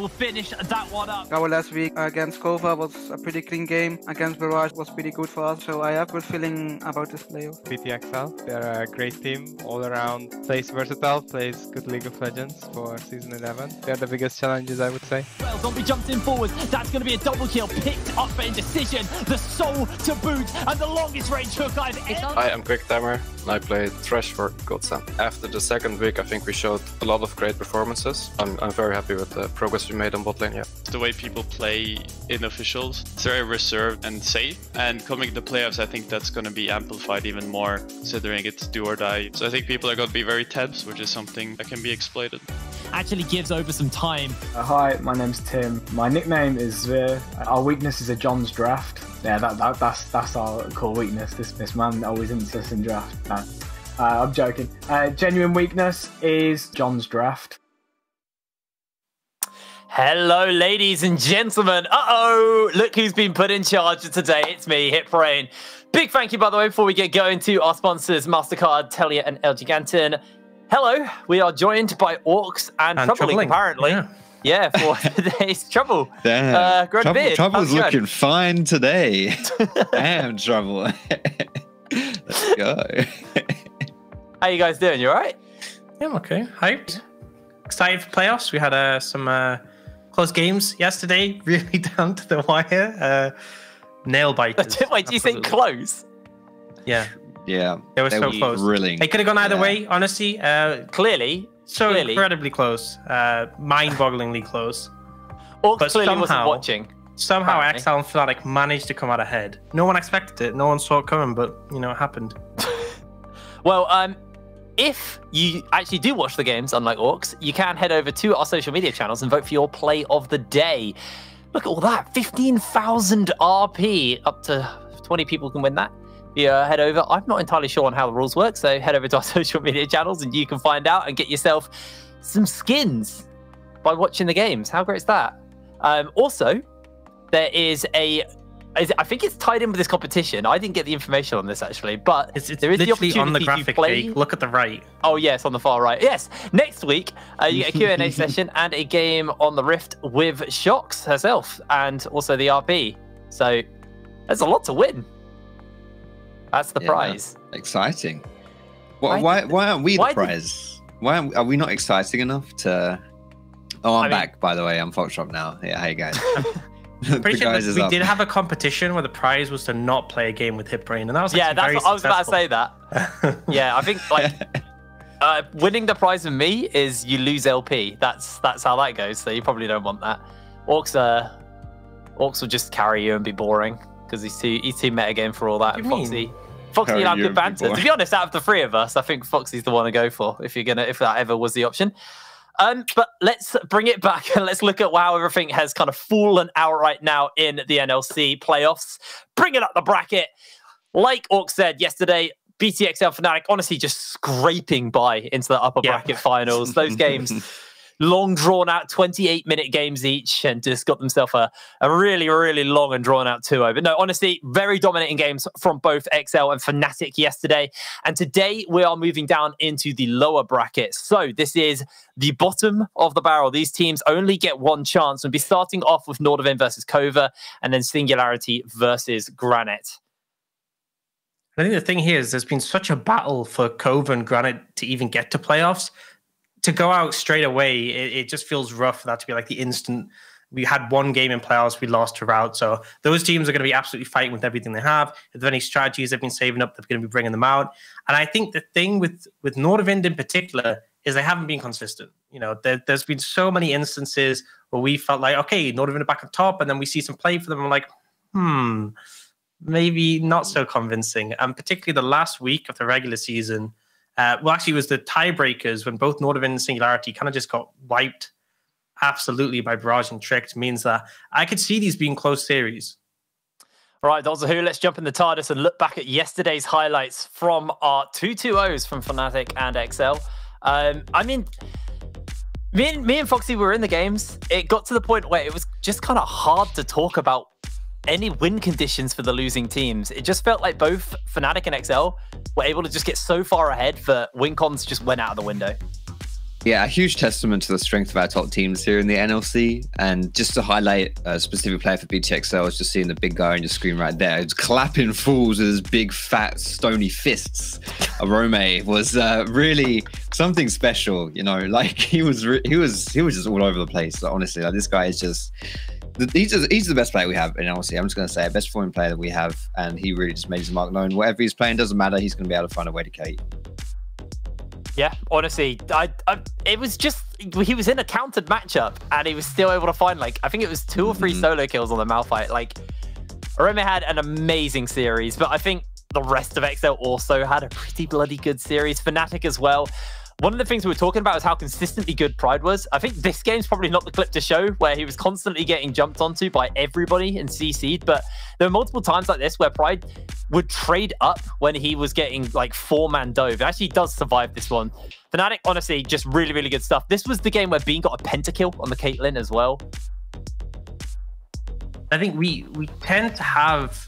will finish that one up. Our last week against Kova was a pretty clean game. Against Barrage was pretty good for us. So I have a good feeling about this playoff. PTXL, they're a great team, all around, plays versatile, plays good League of Legends for Season 11. They're the biggest challenges, I would say. Well, Zombie jumps in forward. That's going to be a double kill, picked up for Indecision. The soul to boot, and the longest range hook I've ever... Hi, I'm Quick Timer, and I play Thresh for Godsend. After the second week, I think we showed a lot of great performances. I'm very happy with the progress we made on bot lane, yeah. The way people play in officials, it's very reserved and safe. And coming to the playoffs, I think that's going to be amplified even more, considering it's do or die. So I think people are going to be very tense, which is something that can be exploited. Actually gives over some time. Hi, my name's Tim. My nickname is Zvir. Our weakness is a John's draft. Yeah, that's our core weakness. This man always insists in draft. No, I'm joking. Genuine weakness is John's draft. Hello, ladies and gentlemen. Uh-oh, look who's been put in charge today. It's me, HitBrain. Big thank you, by the way, before we get going, to our sponsors, MasterCard, Telia, and El Giganten. Hello, we are joined by Orcs and Troubling, apparently. Yeah, for today's Trouble. Damn. Trouble's looking going? Fine today. Damn, Trouble. Let's go. How you guys doing? You all right? Yeah, I'm okay. Hyped. Excited for playoffs. We had some close games yesterday, really down to the wire. Nail biters. Wait, do you say close? Yeah. Yeah. They were so close. Thrilling. It could have gone either way, honestly. Clearly. Incredibly close. Mind-bogglingly close. Orcs but clearly wasn't watching. Somehow XL and Fnatic managed to come out ahead. No one expected it. No one saw it coming, but, you know, it happened. Well, if you actually do watch the games, unlike Orcs, you can head over to our social media channels and vote for your play of the day. Look at all that. 15,000 RP. Up to 20 people can win that. Head over. I'm not entirely sure on how the rules work, so head over to our social media channels and you can find out and get yourself some skins by watching the games. How great is that? Also, there is I think it's tied in with this competition. I didn't get the information on this actually, but it's there is literally the opportunity on the graphic. to play. Jake. Look at the right. Oh yes, on the far right. Yes, next week you get a Q&A session and a game on the Rift with Shocks herself and also the RP. So there's a lot to win. That's the prize. Exciting. Why aren't we the prize? Why are we not exciting enough to... Oh, I'm back, by the way. I'm Foxtrot now. Yeah, hey guys. Pretty sure we did have a competition where the prize was to not play a game with HitBrain, and that was that's what I was about to say that. Yeah, I think like winning the prize with me is you lose LP. That's how that goes. So you probably don't want that. Orcs will just carry you and be boring because he's too metagame for all that. And Foxy and I have good banter. To be honest, out of the three of us, I think Foxy's the one to go for if that ever was the option. But let's bring it back and let's look at how everything has kind of fallen out right now in the NLC playoffs. Bringing up the bracket. Like Orc said yesterday, BTXL Fnatic honestly just scraping by into the upper bracket finals. Those games, long drawn out 28-minute games each, and just got themselves a really, really long and drawn out 2-0. But no, honestly, very dominating games from both XL and Fnatic yesterday. And today we are moving down into the lower bracket. So this is the bottom of the barrel. These teams only get one chance. We'll be starting off with Nordavind versus Kova, and then Singularity versus Granite. I think the thing here is there's been such a battle for Kova and Granite to even get to playoffs. To go out straight away, it just feels rough for that to be like the instant. We had one game in playoffs, we lost to Rout. So those teams are going to be absolutely fighting with everything they have. If there are any strategies they've been saving up, they're going to be bringing them out. And I think the thing with Nordavind in particular is they haven't been consistent. You know, there's been so many instances where we felt like, okay, Nordavind are back up top, and then we see some play for them, and we're like, maybe not so convincing. And particularly the last week of the regular season, well, actually, it was the tiebreakers when both Nordavind and Singularity kind of just got wiped absolutely by Barrage and Tricked. Means that I could see these being close series. All right, Dolls Who, let's jump in the TARDIS and look back at yesterday's highlights from our 2-2-0s from Fnatic and XL. I mean, me and Foxy were in the games. It got to the point where it was just kind of hard to talk about any win conditions for the losing teams. It just felt like both Fnatic and XL were able to just get so far ahead that win cons just went out of the window. Yeah, a huge testament to the strength of our top teams here in the NLC. And just to highlight a specific player for BTXL, I was just seeing the big guy on your screen right there. He's clapping fools with his big, fat, stony fists. Arome was really something special, you know. Like he was just all over the place. Like, honestly, like this guy is just. He's the best player we have in NLC. I'm just going to say, best performing player that we have, and he really just made his mark known. Whatever he's playing doesn't matter. He's going to be able to find a way to Kate. Yeah, honestly, it was just, he was in a countered matchup and he was still able to find, like, I think it was 2 or 3 solo kills on the Malphite. Like, Arome had an amazing series, but I think the rest of XL also had a pretty bloody good series. Fnatic as well. One of the things we were talking about is how consistently good Pride was. I think this game's probably not the clip to show where he was constantly getting jumped onto by everybody and CC'd, but there were multiple times like this where Pride would trade up when he was getting like 4-man dove. It actually does survive this one. Fnatic, honestly, just really, really good stuff. This was the game where Bean got a pentakill on the Caitlyn as well. I think we tend to have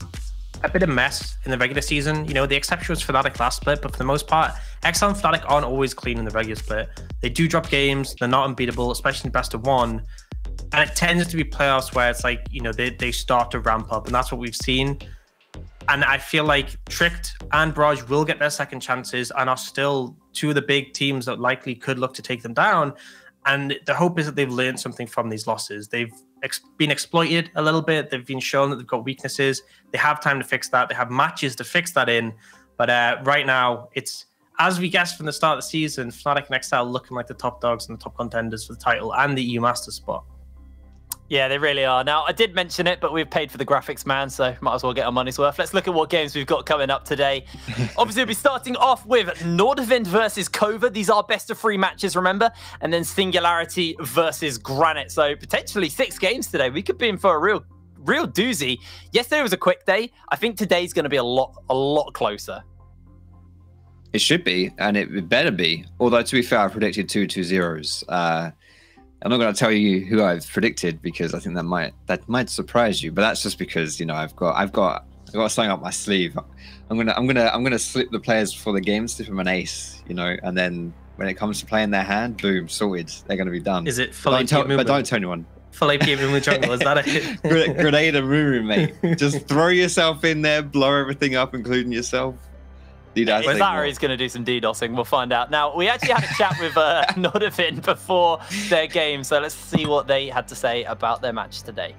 a bit of mess in the regular season. You know, the exception was Fnatic last split, but for the most part, XL and Fnatic aren't always clean in the regular split. They do drop games, they're not unbeatable, especially in best of 1. And it tends to be playoffs where it's like, you know, they start to ramp up, and that's what we've seen. And I feel like Tricked and Barrage will get their second chances and are still 2 of the big teams that likely could look to take them down. And the hope is that they've learned something from these losses. They've been exploited a little bit. They've been shown that they've got weaknesses. They have time to fix that. They have matches to fix that in. But right now, it's, as we guessed from the start of the season, Fnatic and XL looking like the top dogs and the top contenders for the title and the EU Masters spot. Yeah, they really are. Now, I did mention it, but we've paid for the graphics, man, so might as well get our money's worth. Let's look at what games we've got coming up today. Obviously, we'll be starting off with Nordavind versus Kova. These are best of 3 matches, remember? And then Singularity versus Granite. So potentially 6 games today. We could be in for a real doozy. Yesterday was a quick day. I think today's going to be a lot closer. It should be, and it better be. Although, to be fair, I predicted 2-2-0s. I'm not going to tell you who I've predicted because I think that might surprise you. But that's just because, you know, I've got something up my sleeve. I'm gonna slip the players before the game, slip them an ace, you know, and then when it comes to playing their hand, boom, sorted. They're going to be done. Is it full AP movement? But don't tell anyone. Full AP movement jungle, is that it? Grenade and Ruru, mate. Just throw yourself in there, blow everything up, including yourself. Is that or he's going to do some DDoSing? We'll find out. Now, we actually had a chat with Nordavind before their game, so let's see what they had to say about their match today.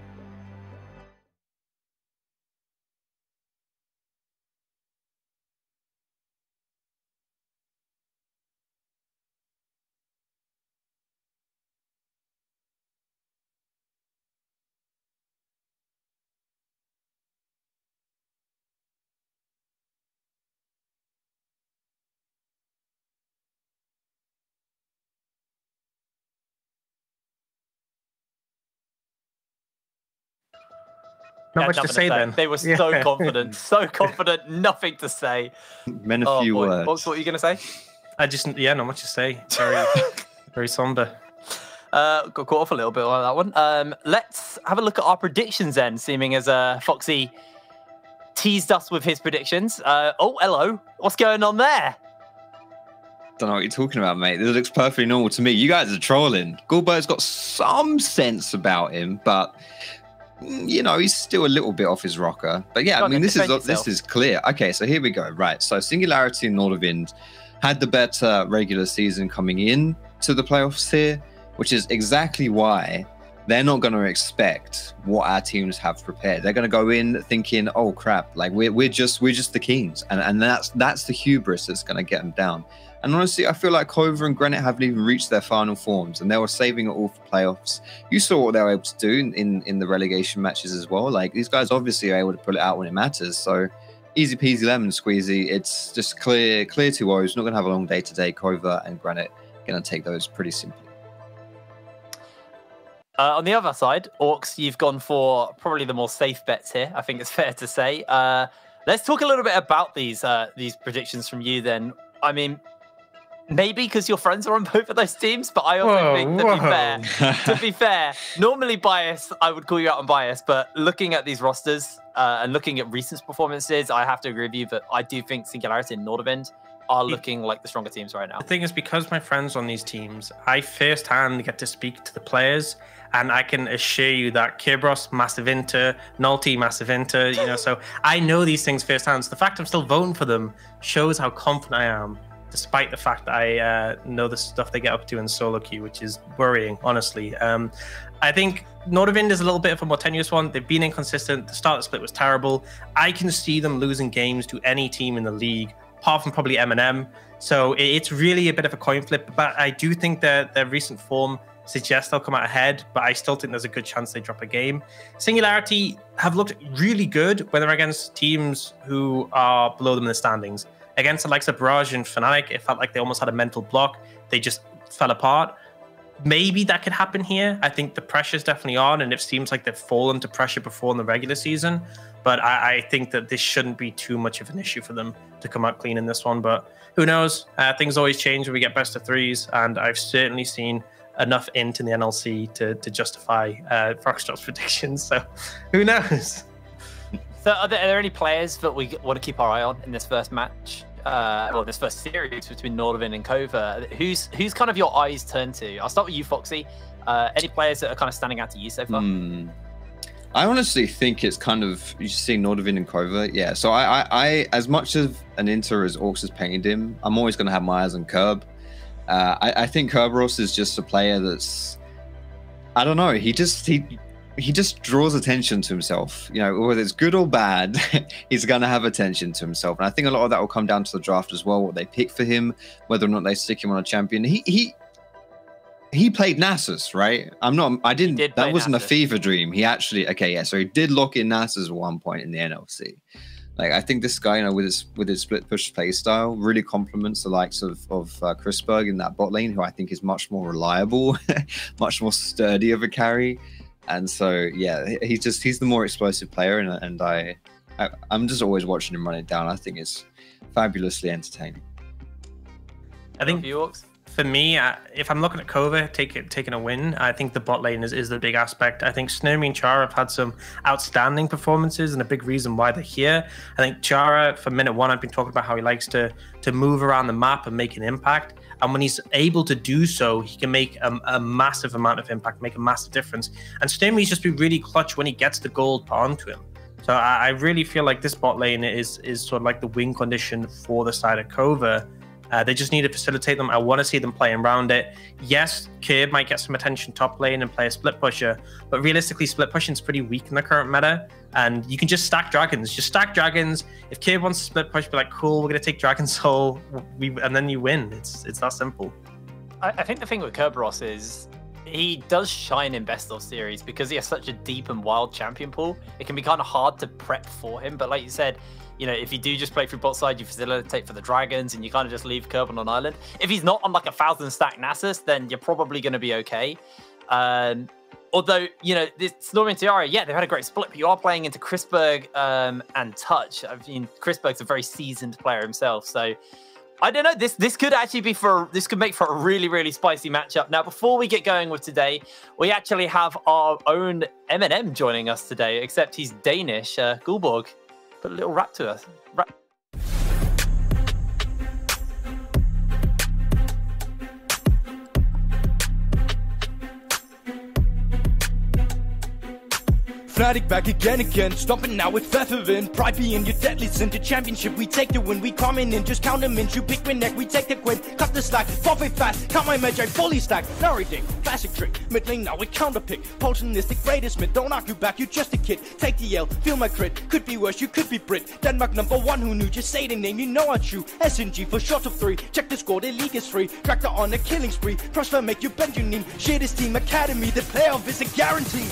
Not much to say then. They were so confident, nothing to say. Men a few words. What were you going to say? Not much to say. Very somber. Got caught off a little bit on that one. Let's have a look at our predictions then, seeming as Foxy teased us with his predictions. Oh, hello. What's going on there? Don't know what you're talking about, mate. This looks perfectly normal to me. You guys are trolling. Goldberg's got some sense about him, but you know, he's still a little bit off his rocker. But yeah, I mean, this is clear. Okay, so here we go. Right, so Singularity and Nordavind had the better regular season coming in to the playoffs here, which is exactly why they're not going to expect what our teams have prepared. They're going to go in thinking, "Oh crap! Like we're just the kings," and that's the hubris that's going to get them down. And honestly, I feel like Kova and Granite haven't even reached their final forms, and they were saving it all for playoffs. You saw what they were able to do in the relegation matches as well. Like, these guys obviously are able to pull it out when it matters. So, easy peasy lemon squeezy. It's just clear 2-0s. Not going to have a long day today. Kova and Granite going to take those pretty simply. On the other side, Orcs, you've gone for probably the more safe bets here. I think it's fair to say. Let's talk a little bit about these predictions from you then. I mean, maybe because your friends are on both of those teams, but I also think, to be fair, normally biased, I would call you out on bias, but looking at these rosters and looking at recent performances, I have to agree with you that I do think Singularity and Nordavind are looking like the stronger teams right now. The thing is, because my friends on these teams, I firsthand get to speak to the players, and I can assure you that Kerberos, massive Inter, Nulty, massive Inter, you know, so I know these things firsthand. So the fact I'm still voting for them shows how confident I am, despite the fact that I know the stuff they get up to in solo queue, which is worrying, honestly. I think Nordavind is a little bit of a more tenuous one. They've been inconsistent. The start of the split was terrible. I can see them losing games to any team in the league, apart from probably M&M. So it's really a bit of a coin flip, but I do think that their recent form suggests they'll come out ahead, but I still think there's a good chance they drop a game. Singularity have looked really good when they're against teams who are below them in the standings. Against the likes of Barrage and Fnatic, it felt like they almost had a mental block. They just fell apart. Maybe that could happen here. I think the pressure's definitely on, and it seems like they've fallen to pressure before in the regular season. But I think that this shouldn't be too much of an issue for them to come out clean in this one. But who knows? Things always change when we get best of threes, and I've certainly seen enough int in the NLC to justify Foxtrot's predictions. So who knows? So are there any players that we want to keep our eye on in this first match? Well, this first series between Nordavind and Kova? Who's kind of your eyes turn to? I'll start with you, Foxy. Any players that are kind of standing out to you so far? I honestly think it's kind of, you see Nordavind and Kova. Yeah, so I as much of an Inter as Orcs has painted him, I'm always going to have my eyes on Kerb. I think Kerberos is just a player that's, I don't know, he just draws attention to himself. You know, whether it's good or bad, he's going to have attention to himself. And I think a lot of that will come down to the draft as well, what they pick for him, whether or not they stick him on a champion. He played Nasus, right? That wasn't a fever dream. He actually, okay, yeah, so he did lock in Nasus at one point in the NLC. Like, I think this guy, you know, with his split push play style, really complements the likes of Chrisberg in that bot lane, who I think is much more reliable, much more sturdy of a carry. And so, yeah, he's the more explosive player, and I'm just always watching him run it down. I think it's fabulously entertaining. I think for me, if I'm looking at Kova taking a win, I think the bot lane is the big aspect. I think Snurmy and Chara have had some outstanding performances, and a big reason why they're here. I think Chara, from minute one, I've been talking about how he likes to move around the map and make an impact. And when he's able to do so, he can make a massive amount of impact, make a massive difference. And Snurmy's just been really clutch when he gets the gold put onto him. So I really feel like this bot lane is sort of like the win condition for the side of Kova. They just need to facilitate them. I want to see them playing around it. Yes, Kerb might get some attention top lane and play a split pusher, but realistically, split pushing is pretty weak in the current meta, and you can just stack dragons. Just stack dragons. If Kerb wants to split push, be like, cool, we're going to take Dragon Soul, and then you win. It's that simple. I think the thing with Kerberos is he does shine in best of series because he has such a deep and wild champion pool. It can be kind of hard to prep for him, but like you said, you know, if you do just play through bot side, you facilitate for the dragons and you kind of just leave Kerb on an island. If he's not on like 1,000 stack Nasus, then you're probably going to be okay. Although, you know, this Snurmy and Tiara, yeah, they've had a great split, but you are playing into Chrisberg and Touch. I mean, Chrisberg's a very seasoned player himself, so I don't know. This could actually be this could make for a really, really spicy matchup. Now, before we get going with today, we actually have our own M&M joining us today, except he's Danish. Gulborg, put a little rap to us. Fnatic back again, stomping now with Featherwind. Pride being your deadly sin, the championship we take the win. We coming in, just count them in, you pick my neck, we take the quid. Cut the slack, forfeit fast, count my magic, fully stacked. Larry Dick, classic trick, mid lane now we counter pick. Poulsen is the greatest mid, don't argue back, you just a kid. Take the L, feel my crit, could be worse, you could be Brit. Denmark #1, who knew, just say the name, you know I chew. SNG for short of 3, check the score, the league is free. Tractor on a killing spree, Crossfire make you bend your knee. Shit is Team Academy, the playoff is a guarantee.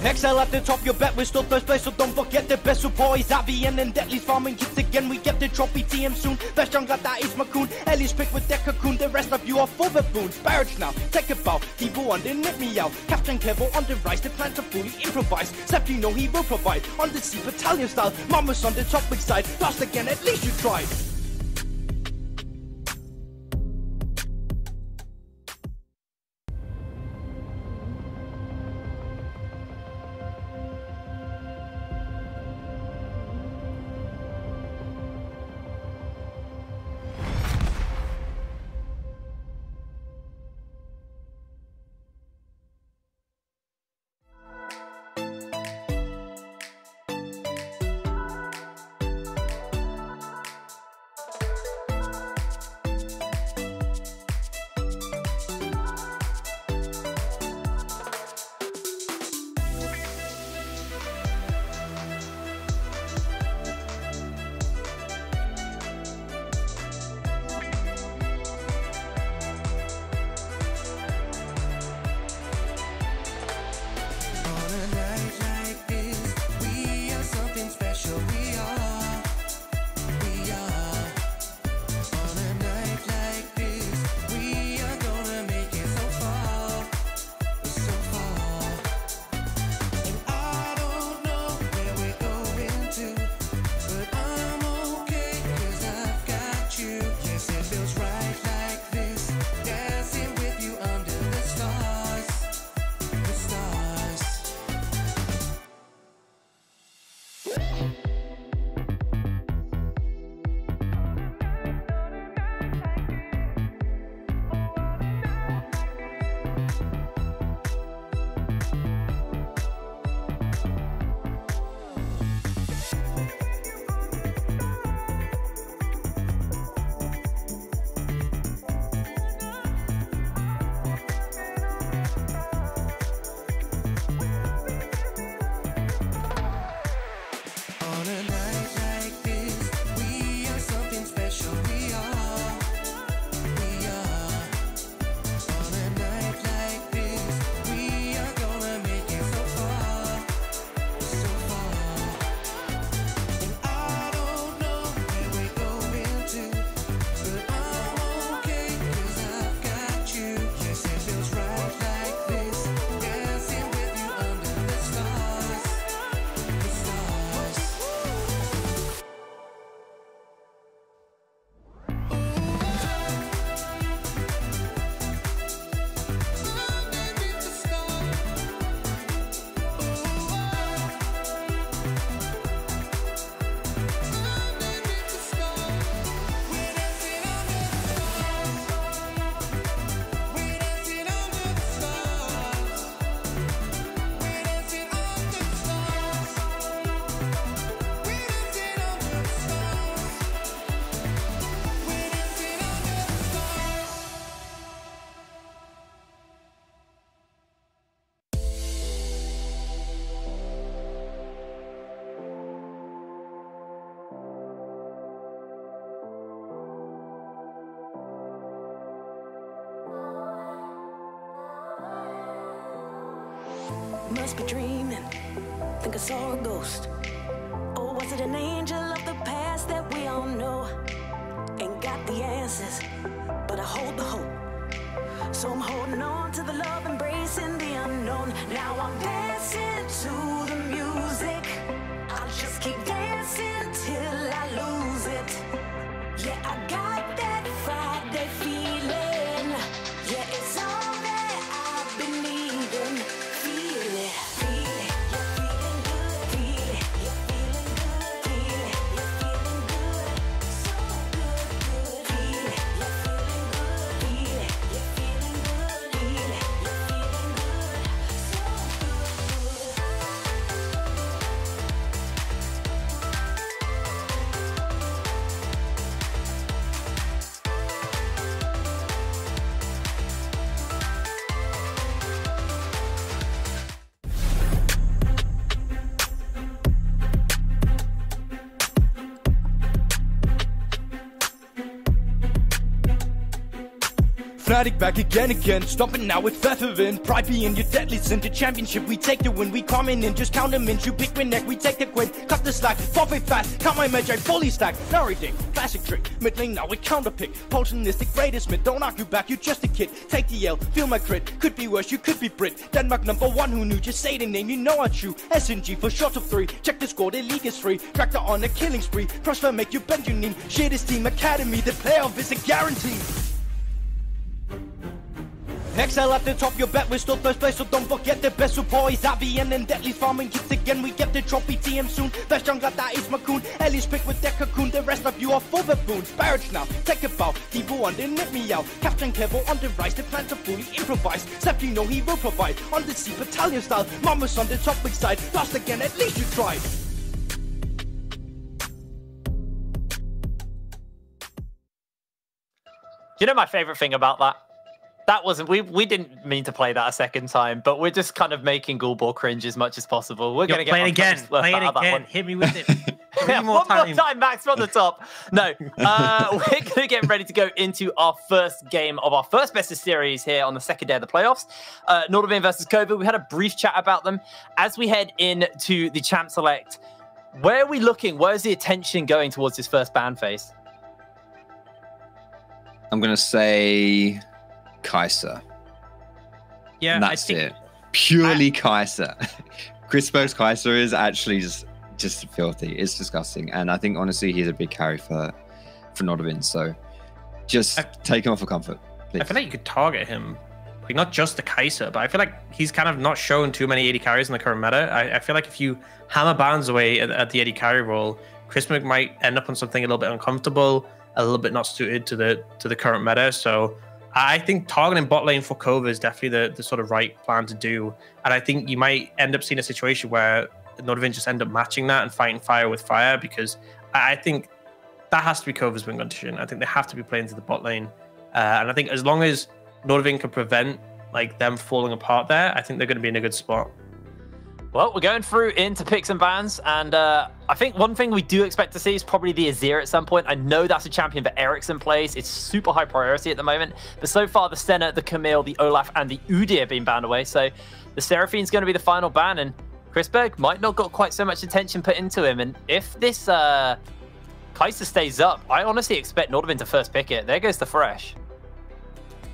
Excel at the top, your bet we're still first place, so don't forget the best support is Avian and Deadly's farming hits again. We get the trophy TM soon. Best jungler that is Macoon. Ellie's pick with their cocoon. The rest of you are full baboons. Barrage now, take a bow. Devo on the nip me out. Captain Kevo on the rise. The plans are fully improvised. Except you know he will provide. On the sea battalion style. Mama's on the topic side. Lost again, at least you tried. Must be dreaming, think I saw a ghost. Or was it an angel of the past that we all know? Ain't got the answers, but I hold the hope. So I'm holding on to the love, embracing the unknown. Now I'm dancing to the music. I'll just keep dancing till I lose it. Yeah, I got that Friday feeling. Yeah, it's all that I've been needing. Feel it, feel it. You're feeling good. Feel it, you're feeling good. Feel it, you're feeling good. So good, good. Feel it, you're feeling good. Feel it, you're feeling good. Feel it, you're feeling good. So good, good. Fnatic back again, stomping now with Featherwind. Pride being your deadly sin, the championship we take the win. We coming in, just count them in. You pick my neck, we take the quid. Cut the slack, forfeit fast, count my magic, fully stacked. Everything, classic trick, mid lane now we counter pick. Potion is the greatest mid, don't argue back, you just a kid. Take the L, feel my crit, could be worse, you could be Brit. Denmark #1, who knew, just say the name, you know I chew. SNG for short of 3, check the score, the league is free. Tractor on a killing spree, crossfire make you bend your knee. Shit is Team Academy, the playoff is a guarantee. Excel at the top, your bet we're still first place, so don't forget the best support is Avian and Deadly's farming hits again. We get the trophy TM soon. Best jungler that is Macoon. Ellie's picked with their cocoon. The rest of you are full baboons. Barrage now, take a bow. Devo on the nip me out. Captain Kevo on the rise. The plans are fully improvised. Steph, you know he will provide. On the sea battalion style. Mama's on the topic side. Lost again, at least you tried. You know my favorite thing about that? That wasn't, we didn't mean to play that a second time, but we're just kind of making Ghoulball cringe as much as possible. We're going to get play it again. Play it again. Hit me with it. Yeah, one more time, Max, from the top. No, we're going to get ready to go into our first game of our first best of series here on the second day of the playoffs. Nordavind versus Kova. We had a brief chat about them. As we head into the Champ Select, where are we looking? Where's the attention going towards this first ban phase? I'm going to say Kai'Sa. Yeah, and that's it. Purely Kai'Sa. Crispo's Kai'Sa is actually just filthy. It's disgusting. And I think, honestly, he's a big carry for Nordavind. So just take him off for comfort, please. I feel like you could target him not just the Kai'Sa, but I feel like he's kind of not shown too many AD carries in the current meta. I feel like if you hammer bans away at the AD carry role, Christmas might end up on something a little bit uncomfortable, a little bit not suited to the current meta. So I think targeting bot lane for Kova is definitely the sort of right plan to do. And I think you might end up seeing a situation where Nordavind just end up matching that and fighting fire with fire, because I think that has to be Kova's win condition. I think they have to be playing to the bot lane. And I think as long as Nordavind can prevent like them falling apart there, I think they're going to be in a good spot. Well, we're going through into picks and bans, and I think one thing we do expect to see is probably the Azir at some point. I know that's a champion that Ericsson plays. It's super high priority at the moment, but so far the Senna, the Camille, the Olaf, and the Udyr have been banned away. So the Seraphine's going to be the final ban, and Chris Berg might not got quite so much attention put into him. And if this Kai'Sa stays up, I honestly expect Nordavind to first pick it. There goes the Fresh.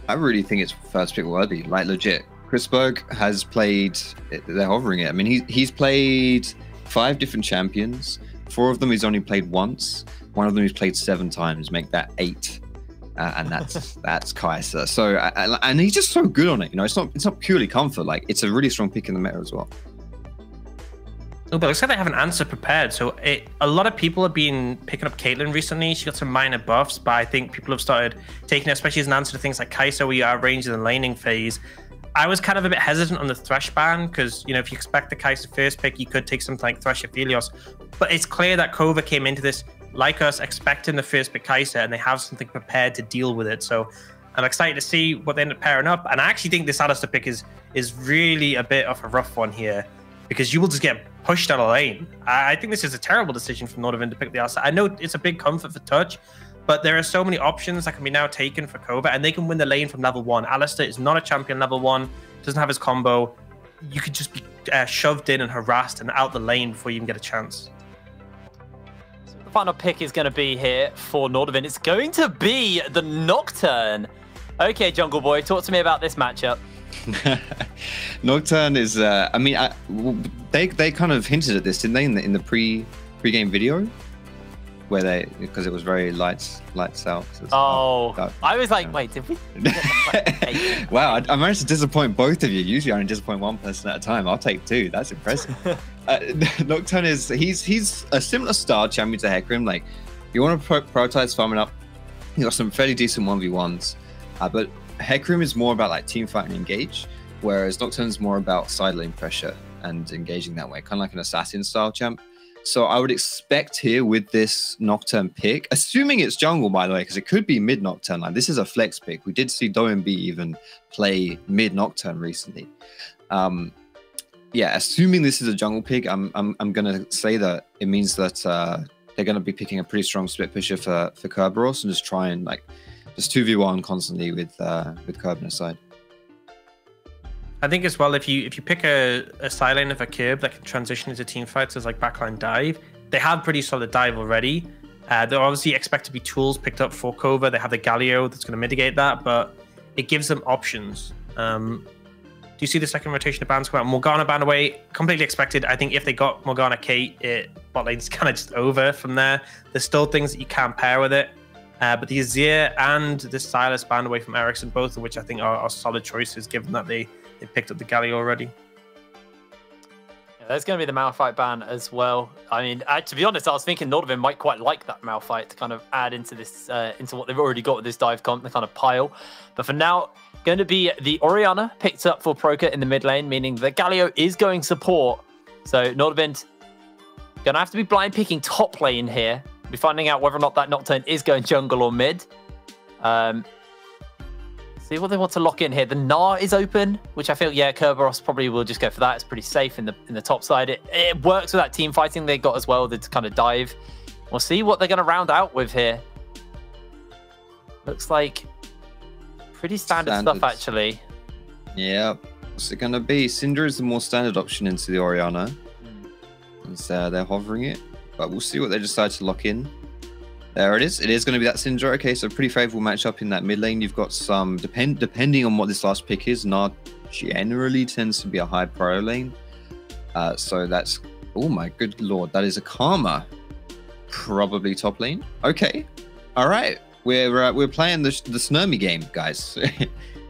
I really think it's first pick worthy, like legit. Chris Berg has played, they're hovering it. I mean, he's played 5 different champions. 4 of them he's only played once. 1 of them he's played 7 times, make that 8. And that's Kai'Sa. So, and he's just so good on it. You know, it's not purely comfort. Like, it's a really strong pick in the meta as well. Oh, but it looks like they have an answer prepared. So a lot of people have been picking up Caitlyn recently. She got some minor buffs, but I think people have started taking it, especially as an answer to things like Kai'Sa, where you are ranged in the laning phase. I was kind of a bit hesitant on the Thresh ban, because, you know, if you expect the Kai'Sa first pick, you could take something like Thresh Aphelios. But it's clear that Kova came into this, like us, expecting the first pick Kai'Sa, and they have something prepared to deal with it. So I'm excited to see what they end up pairing up. And I actually think this Alistar pick is really a bit of a rough one here, because you will just get pushed out of lane. I think this is a terrible decision from Nordavind to pick the Alistar. I know it's a big comfort for touch, but there are so many options that can be now taken for Kova, and they can win the lane from level 1. Alistar is not a champion level 1, doesn't have his combo. You could just be shoved in and harassed and out the lane before you even get a chance. So the final pick is going to be here for Nordavind. It's going to be the Nocturne. Okay, Jungle Boy, talk to me about this matchup. Nocturne is, I mean, they kind of hinted at this, didn't they, in the pre-game video, where because it was very lights out. So I was like, wait, did we? Wow, I managed to disappoint both of you. Usually I only disappoint one person at a time. I'll take 2. That's impressive. Nocturne is, he's a similar style champion to Hecarim. Like, you want to prioritize farming up. You got some fairly decent 1v1s, but Hecarim is more about like team fight and engage, whereas Nocturne's more about side lane pressure and engaging that way, kind of like an assassin style champ. So I would expect here with this Nocturne pick, assuming it's jungle, by the way, because it could be mid Nocturne. Like, this is a flex pick. We did see DNB even play mid Nocturne recently. Yeah, assuming this is a jungle pick, I'm gonna say that it means that they're gonna be picking a pretty strong split pusher for Kerberos and just try and like just 2v1 constantly with Kerb aside. I think as well, if you pick a side lane of a Kerb that can transition into team fights as like backline dive, they have pretty solid dive already. They're obviously expect to be tools picked up for Kova. They have the Galio that's going to mitigate that, but it gives them options. Do you see the second rotation of bans come out? Morgana ban away, completely expected. I think if they got Morgana Kate, bot lane's kind of just over from there. There's still things that you can't pair with it. But the Azir and the Silas ban away from Ericsson, both of which I think are solid choices, given that they picked up the Galio already. Yeah, there's going to be the Malphite ban as well. I mean, to be honest, I was thinking Nordavind might quite like that Malphite to kind of add into this, into what they've already got with this dive comp, the kind of pile. But for now, going to be the Orianna picked up for Proka in the mid lane, meaning the Galio is going support. So Nordavind going to have to be blind picking top lane here. We'll be finding out whether or not that Nocturne is going jungle or mid. See what they want to lock in here. The Gnar is open, which I feel, yeah, Kerberos probably will just go for that. It's pretty safe in the top side. It works with that team fighting they got as well, the kind of dive. We'll see what they're going to round out with here. Looks like pretty standard stuff, actually. Yeah. What's it going to be? Syndra is the more standard option into the Orianna. And so they're hovering it. But we'll see what they decide to lock in. There it is. It is going to be that Syndra. Okay, so pretty favorable matchup in that mid lane. You've got some, depending on what this last pick is, Gnar generally tends to be a high prio lane. So that's, oh my good lord, that is a Karma. Probably top lane. Okay. All right. We're playing the Snurmy game, guys.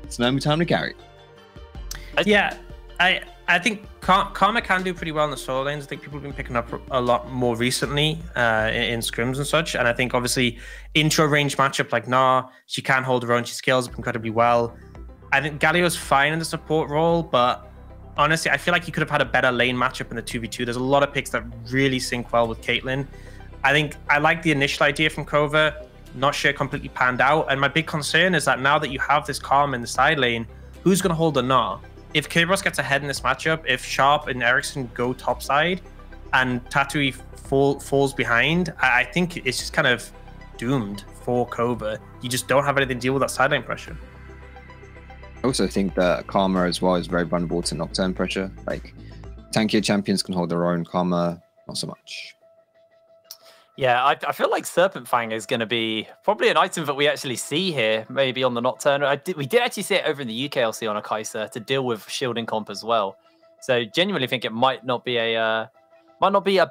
Snurmy time to carry. Yeah, I think Karma can do pretty well in the solo lanes. I think people have been picking up a lot more recently in scrims and such. And I think obviously intro range matchup like Nah, she can hold her own. She scales up incredibly well. I think Galio's fine in the support role, but honestly, I feel like he could have had a better lane matchup in the 2v2. There's a lot of picks that really sync well with Caitlyn. I think I like the initial idea from Kova. Not sure it completely panned out. And my big concern is that now that you have this Karma in the side lane, who's going to hold the Nah? If Kerberos gets ahead in this matchup, if Sharp and Ericsson go topside and Tatui falls behind, I think it's just kind of doomed for Kova. You just don't have anything to deal with that sideline pressure. I also think that Karma as well is very vulnerable to Nocturne pressure. Like, tankier champions can hold their own, Karma not so much. Yeah, I feel like Serpent Fang is going to be probably an item that we actually see here, maybe on the Nocturne. We did actually see it over in the UKLC on a Kai'Sa to deal with shielding comp as well. So genuinely think it might not be a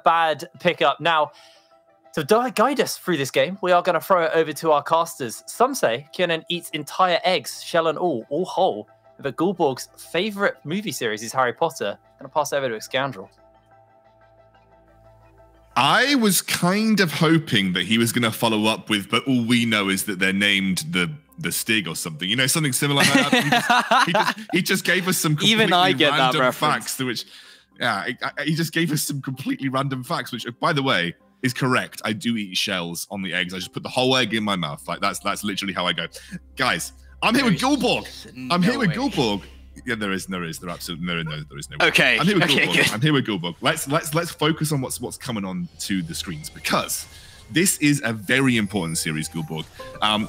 bad pickup. Now, to guide us through this game, we are going to throw it over to our casters. Some say Kiernan eats entire eggs, shell and all whole. But Gulborg's favorite movie series is Harry Potter. I'm going to pass over to Scoundrel. I was kind of hoping that he was going to follow up with, but all we know is that they're named the Stig or something. You know, something similar like that. He just gave us some completely random facts, which, yeah, he just gave us some completely random facts, which, by the way, is correct. I do eat shells on the eggs. I just put the whole egg in my mouth. Like, that's literally how I go. Guys, I'm here with Gulborg. I'm here with Gulborg. Yeah, there is. There absolutely there is no. Okay. I'm here with Gulborg. I'm here with Gulborg. Let's focus on what's coming on to the screens, because this is a very important series, Gulborg.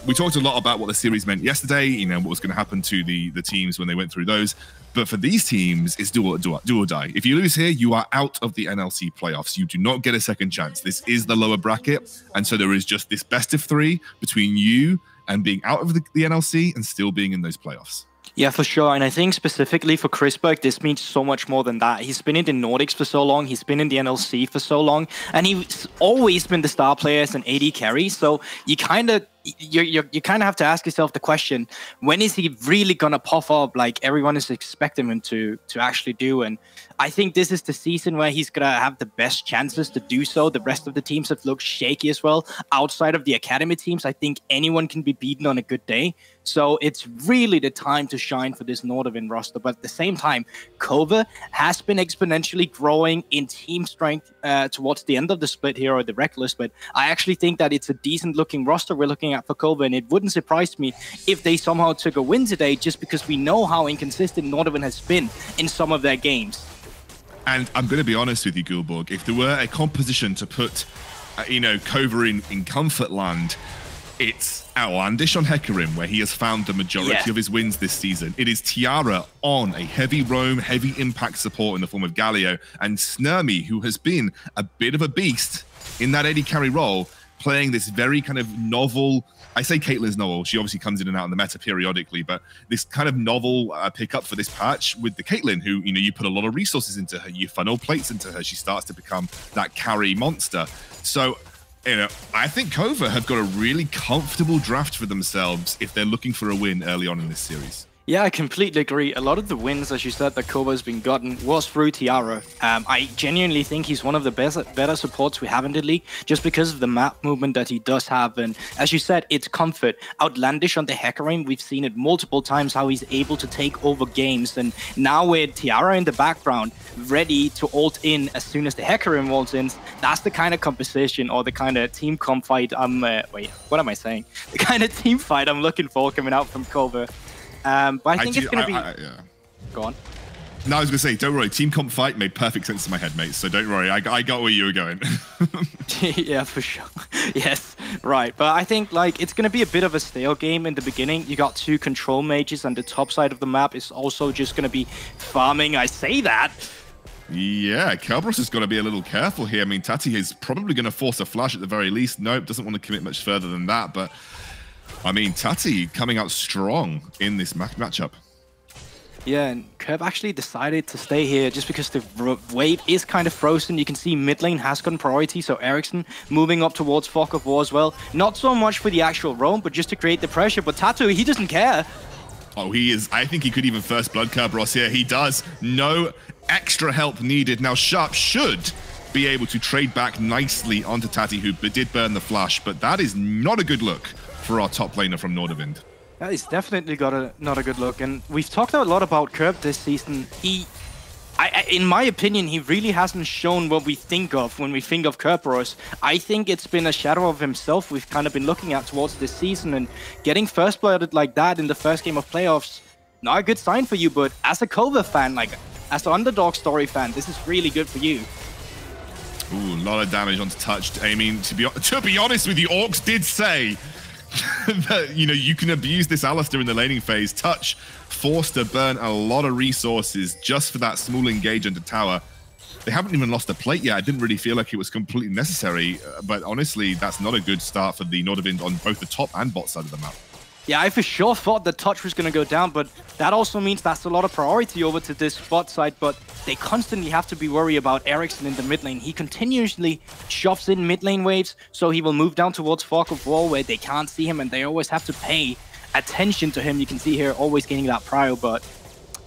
We talked a lot about what the series meant yesterday. You know, what was going to happen to the teams when they went through those. But for these teams, it's do or die. If you lose here, you are out of the NLC playoffs. You do not get a second chance. This is the lower bracket, and so there is just this best of 3 between you and being out of the NLC and still being in those playoffs. Yeah, for sure. And I think specifically for Chrisberg, this means so much more than that. He's been in the Nordics for so long. He's been in the NLC for so long. And he's always been the star player as an AD carry. So you kind of have to ask yourself the question, when is he really going to puff up like everyone is expecting him to actually do? And I think this is the season where he's going to have the best chances to do so. The rest of the teams have looked shaky as well. Outside of the academy teams, I think anyone can be beaten on a good day. So it's really the time to shine for this Nordavind roster. But at the same time, Kova has been exponentially growing in team strength towards the end of the split here, or the regular split. I actually think that it's a decent looking roster we're looking at for Kova, and it wouldn't surprise me if they somehow took a win today, just because we know how inconsistent Nordavind has been in some of their games. And I'm going to be honest with you, Gulborg, if there were a composition to put, Kova in comfort land, it's Outlandish on Hecarim, where he has found the majority of his wins this season. It is Tiara on a heavy roam, heavy impact support in the form of Galio, and Snurmy, who has been a bit of a beast in that AD carry role, playing this very kind of novel, I say Caitlyn's novel, she obviously comes in and out in the meta periodically, but this kind of novel pickup for this patch with the Caitlyn, who, you put a lot of resources into her, you funnel plates into her, she starts to become that carry monster. So, I think Kova have got a really comfortable draft for themselves if they're looking for a win early on in this series. Yeah, I completely agree. A lot of the wins, as you said, that Kova's been gotten was through Tiara. I genuinely think he's one of the better supports we have in the league, just because of the map movement that he does have. And as you said, it's comfort. Outlandish on the Hecarim, we've seen it multiple times, how he's able to take over games. And now with Tiara in the background, ready to ult in as soon as the Hecarim ults in, that's the kind of composition or the kind of team comp fight wait, what am I saying? The kind of team fight I'm looking for coming out from Kova. But I think it's going to be... yeah. Go on. No, I was going to say, don't worry. Team comp fight made perfect sense in my head, mate. So don't worry. I got where you were going. Yeah, for sure. Yes, right. But I think it's going to be a bit of a stale game in the beginning. You got 2 control mages, and the top side of the map is also just going to be farming. I say that. Yeah, Kerberos has got to be a little careful here. I mean, Tati is probably going to force a flash at the very least. Nope, doesn't want to commit much further than that. But I mean, Tati coming out strong in this matchup. Yeah, and Kerb actually decided to stay here just because the wave is kind of frozen. You can see mid lane has gotten priority, so Ericsson moving up towards Fog of War as well. Not so much for the actual roam, but just to create the pressure. But Tatu, he doesn't care. Oh, he is. I think he could even first blood Kerberos here. He does. No extra help needed. Now, Sharp should be able to trade back nicely onto Tati, who did burn the flash, but that is not a good look for our top laner from Nordavind. That is definitely not a good look. And we've talked a lot about Kerb this season. In my opinion, he really hasn't shown what we think of when we think of Kerberos. I think it's been a shadow of himself we've kind of been looking at towards this season, and getting first blooded like that in the first game of playoffs, not a good sign for you, but as a Kova fan, like as an underdog story fan, this is really good for you. Ooh, a lot of damage onto Touch. I mean, to be honest with you, Orcs did say that, you know, you can abuse this Alistair in the laning phase. Touch forced to burn a lot of resources just for that small engage into tower. They haven't even lost a plate yet. I didn't really feel like it was completely necessary, but honestly, that's not a good start for the Nordavind on both the top and bot side of the map. Yeah, I for sure thought the Touch was going to go down, but that also means that's a lot of priority over to this bot side, but they constantly have to be worried about Ericsson in the mid lane. He continuously shoves in mid lane waves, so he will move down towards Fog of War where they can't see him and they always have to pay attention to him. You can see here always getting that prio, but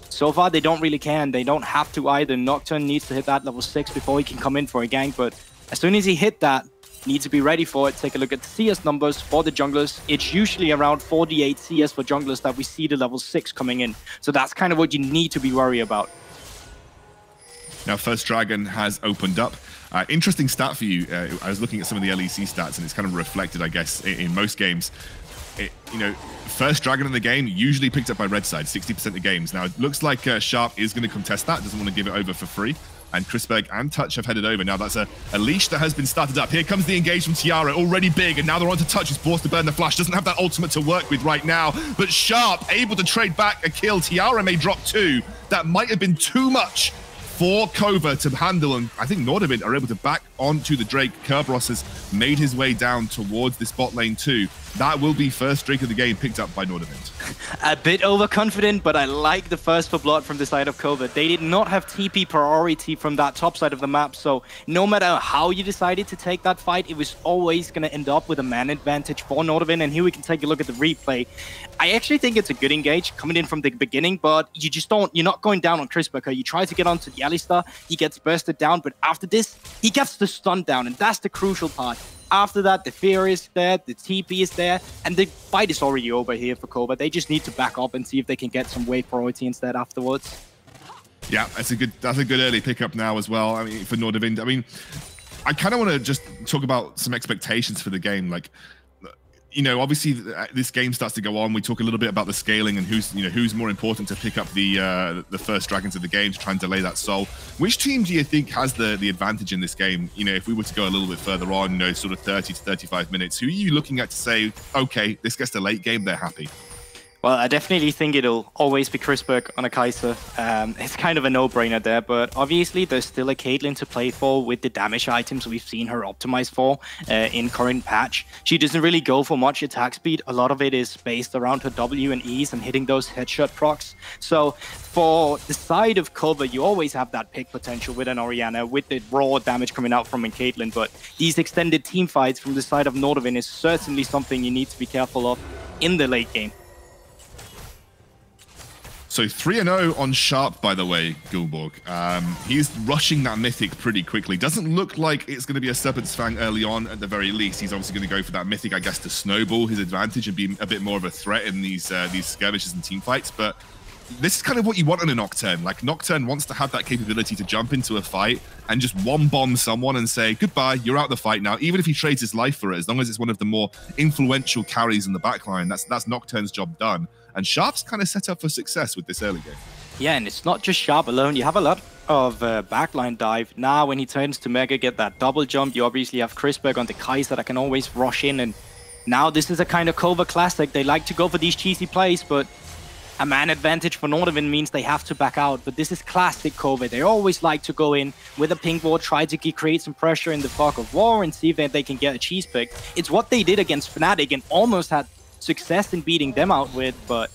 so far they don't really care and they don't have to either. Nocturne needs to hit that level 6 before he can come in for a gank, but as soon as he hit that, need to be ready for it. Take a look at the CS numbers for the junglers. It's usually around 48 CS for junglers that we see the level 6 coming in. So that's kind of what you need to be worried about. Now, First Dragon has opened up. Interesting stat for you. I was looking at some of the LEC stats, and it's kind of reflected, I guess, in most games. You know, First Dragon in the game usually picked up by red side, 60% of games. Now, it looks like Sharp is going to contest that, doesn't want to give it over for free. And Chrisberg and Touch have headed over. Now that's a leash that has been started up. Here comes the engage from Tiara, already big, and now they're on to Touch, who's forced to burn the flash. Doesn't have that ultimate to work with right now, but Sharp able to trade back a kill. Tiara may drop 2. That might have been too much for Kova to handle, and I think Nordavind are able to back onto the Drake. Kerberos has made his way down towards this bot lane too. That will be first Drake of the game picked up by Nordavind. A bit overconfident, but I like the first for blood from the side of Kova. They did not have TP priority from that top side of the map, so no matter how you decided to take that fight, it was always going to end up with a man advantage for Nordavind, and here we can take a look at the replay. I actually think it's a good engage coming in from the beginning, but you're not going down on Chrisberg. You try to get onto the Alistar, he gets bursted down, but after this, he gets the stun down, and that's the crucial part. After that, the fear is there, the TP is there, and the fight is already over here for Kova. They just need to back up and see if they can get some wave priority instead afterwards. Yeah, that's a good early pickup now as well. I mean, for Nordavind. I mean, I kind of want to just talk about some expectations for the game. Like, you know, obviously this game starts to go on. We talk a little bit about the scaling and who's more important to pick up the first dragons of the game to try and delay that soul. Which team do you think has the advantage in this game? You know, if we were to go a little bit further on, you know, sort of 30 to 35 minutes, who are you looking at to say, okay, this gets to late game, they're happy? Well, I definitely think it'll always be Chrisberg on a Kai'Sa. It's kind of a no-brainer there, but obviously there's still a Caitlyn to play for with the damage items we've seen her optimize for in current patch. She doesn't really go for much attack speed. A lot of it is based around her W and E's and hitting those headshot procs. So for the side of Kova, you always have that pick potential with an Orianna, with the raw damage coming out from a Caitlyn, but these extended team fights from the side of Nordavind is certainly something you need to be careful of in the late game. So 3-0 on Sharp, by the way, Gulborg. He's rushing that Mythic pretty quickly. Doesn't look like it's going to be a Serpent's Fang early on at the very least. He's obviously going to go for that Mythic, I guess, to snowball his advantage and be a bit more of a threat in these skirmishes and team fights. But this is kind of what you want in a Nocturne. Like, Nocturne wants to have that capability to jump into a fight and just one-bomb someone and say, goodbye, you're out the fight now. Even if he trades his life for it, as long as it's one of the more influential carries in the backline, that's Nocturne's job done. And Sharp's kind of set up for success with this early game. Yeah, and it's not just Sharp alone. You have a lot of backline dive. Now, when he turns to Mega, get that double jump, you obviously have Chrisberg on the Kai'Sa that can always rush in. And now this is a kind of Kova classic. They like to go for these cheesy plays, but a man advantage for Nordavind means they have to back out. But this is classic Kova. They always like to go in with a pink ward, try to create some pressure in the Fog of War and see if they can get a cheese pick. It's what they did against Fnatic and almost had success in beating them out with, but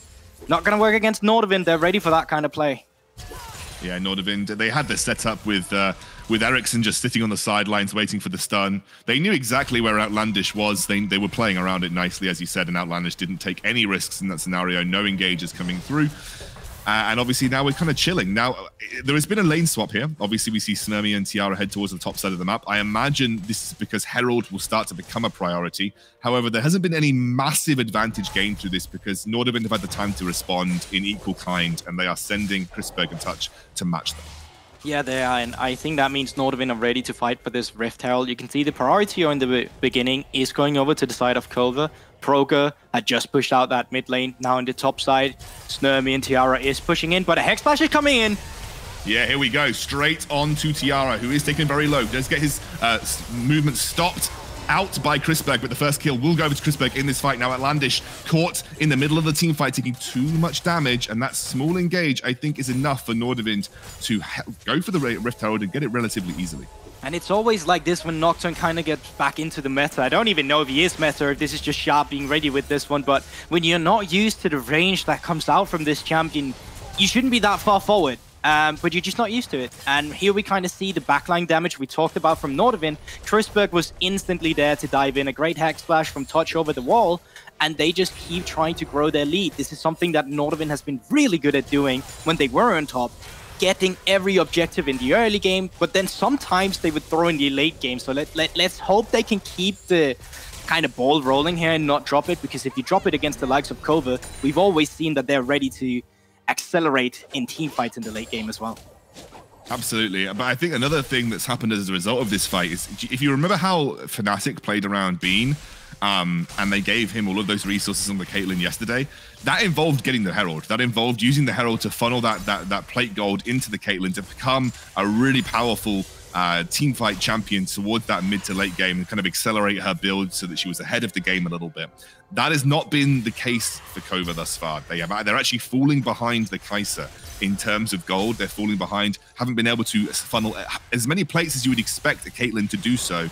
not going to work against Nordavind. They're ready for that kind of play. Yeah, Nordavind, they had this set up with Ericsson just sitting on the sidelines waiting for the stun. They knew exactly where Outlandish was. They were playing around it nicely, as you said, and Outlandish didn't take any risks in that scenario. No engages coming through. And obviously now we're kind of chilling. Now, there has been a lane swap here. Obviously, we see Snurmy and Tiara head towards the top side of the map. I imagine this is because Herald will start to become a priority. However, there hasn't been any massive advantage gained through this because Nordavind have had the time to respond in equal kind, and they are sending Chrisberg and Touch to match them. Yeah, they are, and I think that means Nordavind are ready to fight for this Rift Herald. You can see the priority in the beginning is going over to the side of Kova. Proger had just pushed out that mid lane, now in the top side. Snurmy and Tiara is pushing in, but a Hex Splash is coming in. Yeah, here we go. Straight on to Tiara, who is taken very low. Does get his movement stopped out by Chrisberg, but the first kill will go over to Chrisberg in this fight. Now Outlandish caught in the middle of the team fight, taking too much damage, and that small engage, I think, is enough for Nordavind to go for the Rift Herald and get it relatively easily. And it's always like this when Nocturne kind of gets back into the meta. I don't even know if he is meta, or if this is just Sharp being ready with this one, but when you're not used to the range that comes out from this champion, you shouldn't be that far forward. But you're just not used to it. And here we kind of see the backline damage we talked about from Nordavind. Chrisberg was instantly there to dive in. A great Hex Splash from Touch over the wall. And they just keep trying to grow their lead. This is something that Nordavind has been really good at doing when they were on top. Getting every objective in the early game. But then sometimes they would throw in the late game. So let's hope they can keep the kind of ball rolling here and not drop it. Because if you drop it against the likes of Kova, we've always seen that they're ready to accelerate in team fights in the late game as well. Absolutely. But I think another thing that's happened as a result of this fight is, if you remember how Fnatic played around Bean, and they gave him all of those resources on the Caitlyn yesterday, that involved getting the Herald. That involved using the Herald to funnel that plate gold into the Caitlyn to become a really powerful team fight champion towards that mid to late game and kind of accelerate her build so that she was ahead of the game a little bit. That has not been the case for Kova thus far. They're actually falling behind the Kai'Sa in terms of gold. They're falling behind, haven't been able to funnel as many plates as you would expect a Caitlyn to do so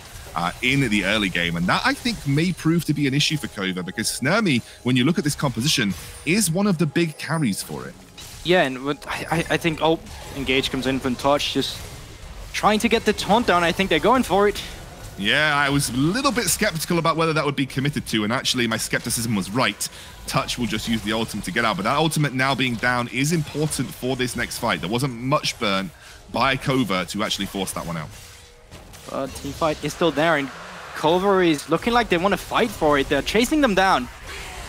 in the early game. And that, I think, may prove to be an issue for Kova because Snurmy, when you look at this composition, is one of the big carries for it. Yeah, and I think, Engage comes in from Touch, just trying to get the taunt down. I think they're going for it. Yeah, I was a little bit skeptical about whether that would be committed to, and actually my skepticism was right. Touch will just use the ultimate to get out, but that ultimate now being down is important for this next fight. There wasn't much burn by Kova to actually force that one out. But team fight is still there, and Kova is looking like they want to fight for it. They're chasing them down.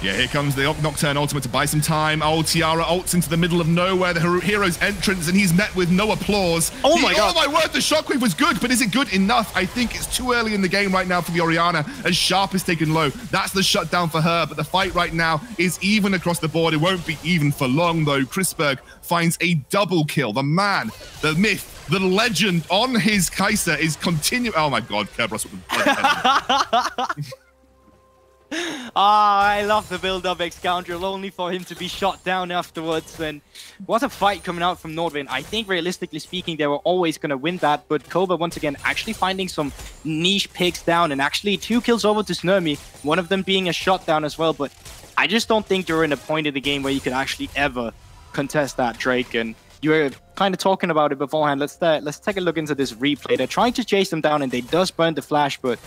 Yeah, here comes the Nocturne ultimate to buy some time. Oh, Tiara ults into the middle of nowhere, the hero's entrance, and he's met with no applause. Oh my god. Oh my word, the shockwave was good, but is it good enough? I think it's too early in the game right now for the Orianna, as Sharp is taken low. That's the shutdown for her, but the fight right now is even across the board. It won't be even for long, though. Chrisberg finds a double kill. The man, the myth, the legend on his Kai'Sa is continuing. Oh my god, Kerberos with the I love the build-up ex-Scoundrel, only for him to be shot down afterwards. And what a fight coming out from Nordavind. I think, realistically speaking, they were always going to win that. But Kova, once again, actually finding some niche picks down. And actually 2 kills over to Snurmy, one of them being a shutdown as well. But I just don't think you're in a point of the game where you could actually ever contest that, Drake. And you were kind of talking about it beforehand. Let's take a look into this replay. They're trying to chase them down, and they does burn the flash, but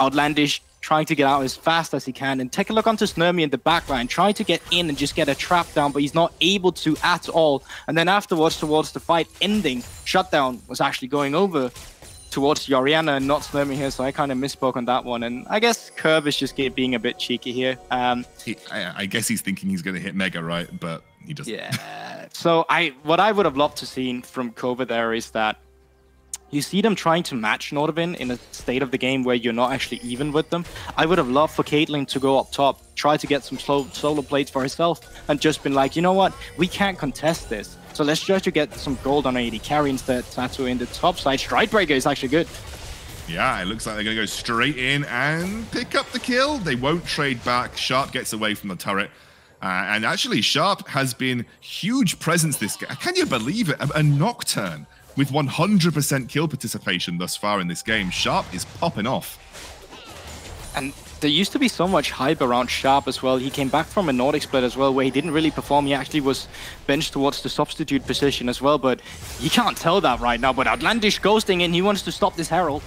Outlandish trying to get out as fast as he can. And take a look onto Snurmy in the backline, trying to get in and just get a trap down, but he's not able to at all. And then afterwards, towards the fight ending, shutdown was actually going over towards the Orianna and not Snurmy here, so I kind of misspoke on that one. And I guess Curve is just being a bit cheeky here. I guess he's thinking he's going to hit Mega, right? But he doesn't. Yeah. So what I would have loved to see from Kova there is that you see them trying to match Nordavind in a state of the game where you're not actually even with them. I would have loved for Caitlyn to go up top, try to get some solo plates for herself, and just been like, you know what, we can't contest this. So let's try to get some gold on AD carry instead. Tatu in the top side. Stridebreaker is actually good. Yeah, it looks like they're going to go straight in and pick up the kill. They won't trade back. Sharp gets away from the turret. And actually, Sharp has been huge presence this game. Can you believe it? A Nocturne with 100% kill participation thus far in this game. Sharp is popping off. And There used to be so much hype around Sharp as well. He came back from a Nordic split as well, where he didn't really perform. He actually was benched towards the substitute position as well, but you can't tell that right now. But Outlandish ghosting, and he wants to stop this Herald.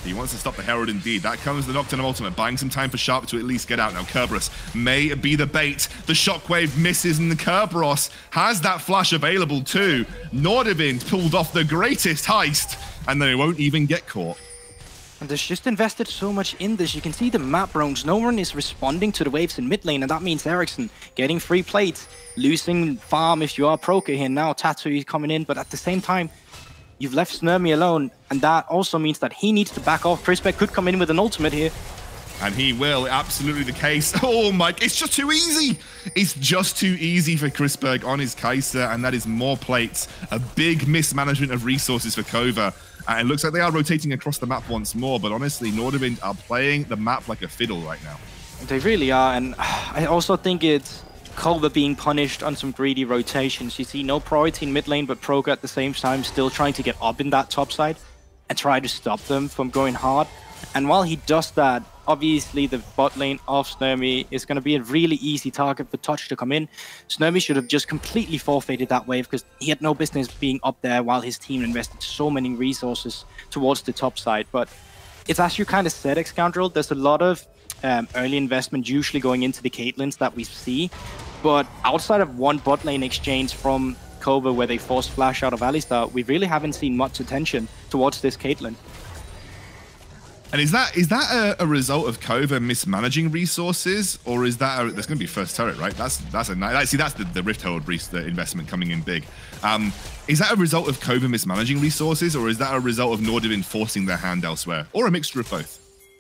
He wants to stop the Herald indeed. That comes the Nocturne ultimate, buying some time for Sharp to at least get out. Now Kerberos may be the bait. The Shockwave misses, and the Kerberos has that flash available too. Nordavind pulled off the greatest heist, and they won't even get caught. And there's just invested so much in this. You can see the map roams. No one is responding to the waves in mid lane, and that means Ericsson getting free plates, losing farm if you are Proker here now. Tattoo is coming in, but at the same time, you've left Snurmy alone, and that also means that he needs to back off. Crispec could come in with an ultimate here. And he will, absolutely the case. Oh my, it's just too easy. It's just too easy for Crispberg on his Kai'Sa, and that is more plates. A big mismanagement of resources for Kova. And it looks like they are rotating across the map once more, but honestly, Nordavind are playing the map like a fiddle right now. They really are, and I also think it's Kova being punished on some greedy rotations. You see no priority in mid lane, but Proker at the same time still trying to get up in that top side and try to stop them from going hard. And while he does that, obviously the bot lane of Snurmy is going to be a really easy target for Touch to come in. Snurmy should have just completely forfeited that wave because he had no business being up there while his team invested so many resources towards the top side. But it's as you kind of said, X-Scoundrel, there's a lot of early investment usually going into the Caitlyn's that we see. But outside of one bot lane exchange from Kova where they forced Flash out of Alistar, we really haven't seen much attention towards this Caitlyn. And is that a result of Kova mismanaging resources, or is that there's going to be first turret, right? That's the Rift Herald investment coming in big. Is that a result of Kova mismanaging resources, or is that a result of Nordavind forcing their hand elsewhere, or a mixture of both?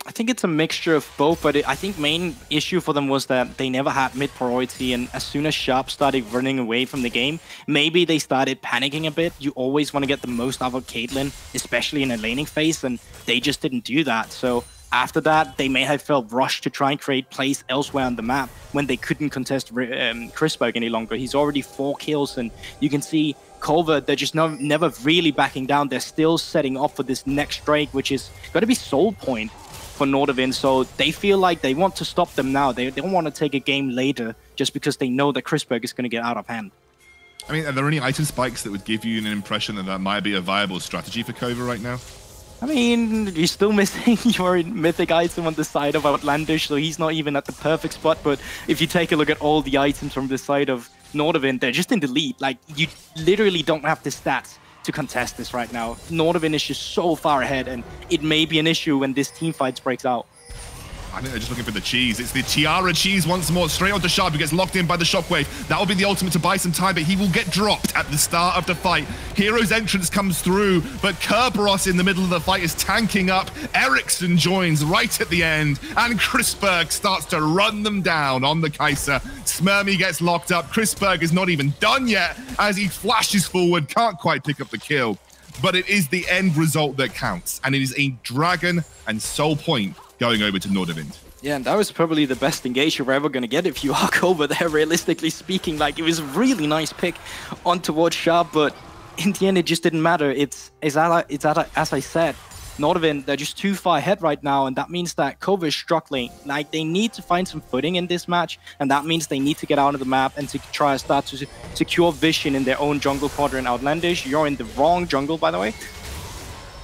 I think it's a mixture of both, but I think main issue for them was that they never had mid priority, and as soon as Sharp started running away from the game, maybe they started panicking a bit. You always want to get the most out of Caitlyn, especially in a laning phase, and they just didn't do that. So after that, they may have felt rushed to try and create plays elsewhere on the map when they couldn't contest Crispberg any longer. He's already 4 kills, and you can see Kova, they're just never really backing down. They're still setting up for this next Drake, which is going to be soul point for Nordavind, so they feel like they want to stop them now. They don't want to take a game later just because they know that Crispberg is going to get out of hand. I mean, are there any item spikes that would give you an impression that that might be a viable strategy for Kova right now? I mean, you're still missing your mythic item on the side of Outlandish, so he's not even at the perfect spot. But if you take a look at all the items from the side of Nordavind, they're just in the lead. Like, you literally don't have the stats to contest this right now. Nordavind is just so far ahead, and it may be an issue when this team fight breaks out. I think they're just looking for the cheese. It's the Tiara cheese once more, straight onto Sharp, who gets locked in by the Shockwave. That'll be the ultimate to buy some time, but he will get dropped at the start of the fight. Hero's entrance comes through, but Kerberos in the middle of the fight is tanking up. Ericsson joins right at the end, and Crispberg starts to run them down on the Kai'Sa. Smurmy gets locked up. Crispberg is not even done yet as he flashes forward, can't quite pick up the kill. But it is the end result that counts, and it is a Dragon and Soul Point going over to Nordavind. Yeah, and that was probably the best engage you're ever going to get if you are over there, realistically speaking. Like, it was a really nice pick on towards Sharp, but in the end, it just didn't matter. It's as I said, Nordavind, they're just too far ahead right now, and that means that Kova is struggling. Like, they need to find some footing in this match, and that means they need to get out of the map and to try to start to secure vision in their own jungle quadrant. Outlandish, you're in the wrong jungle, by the way.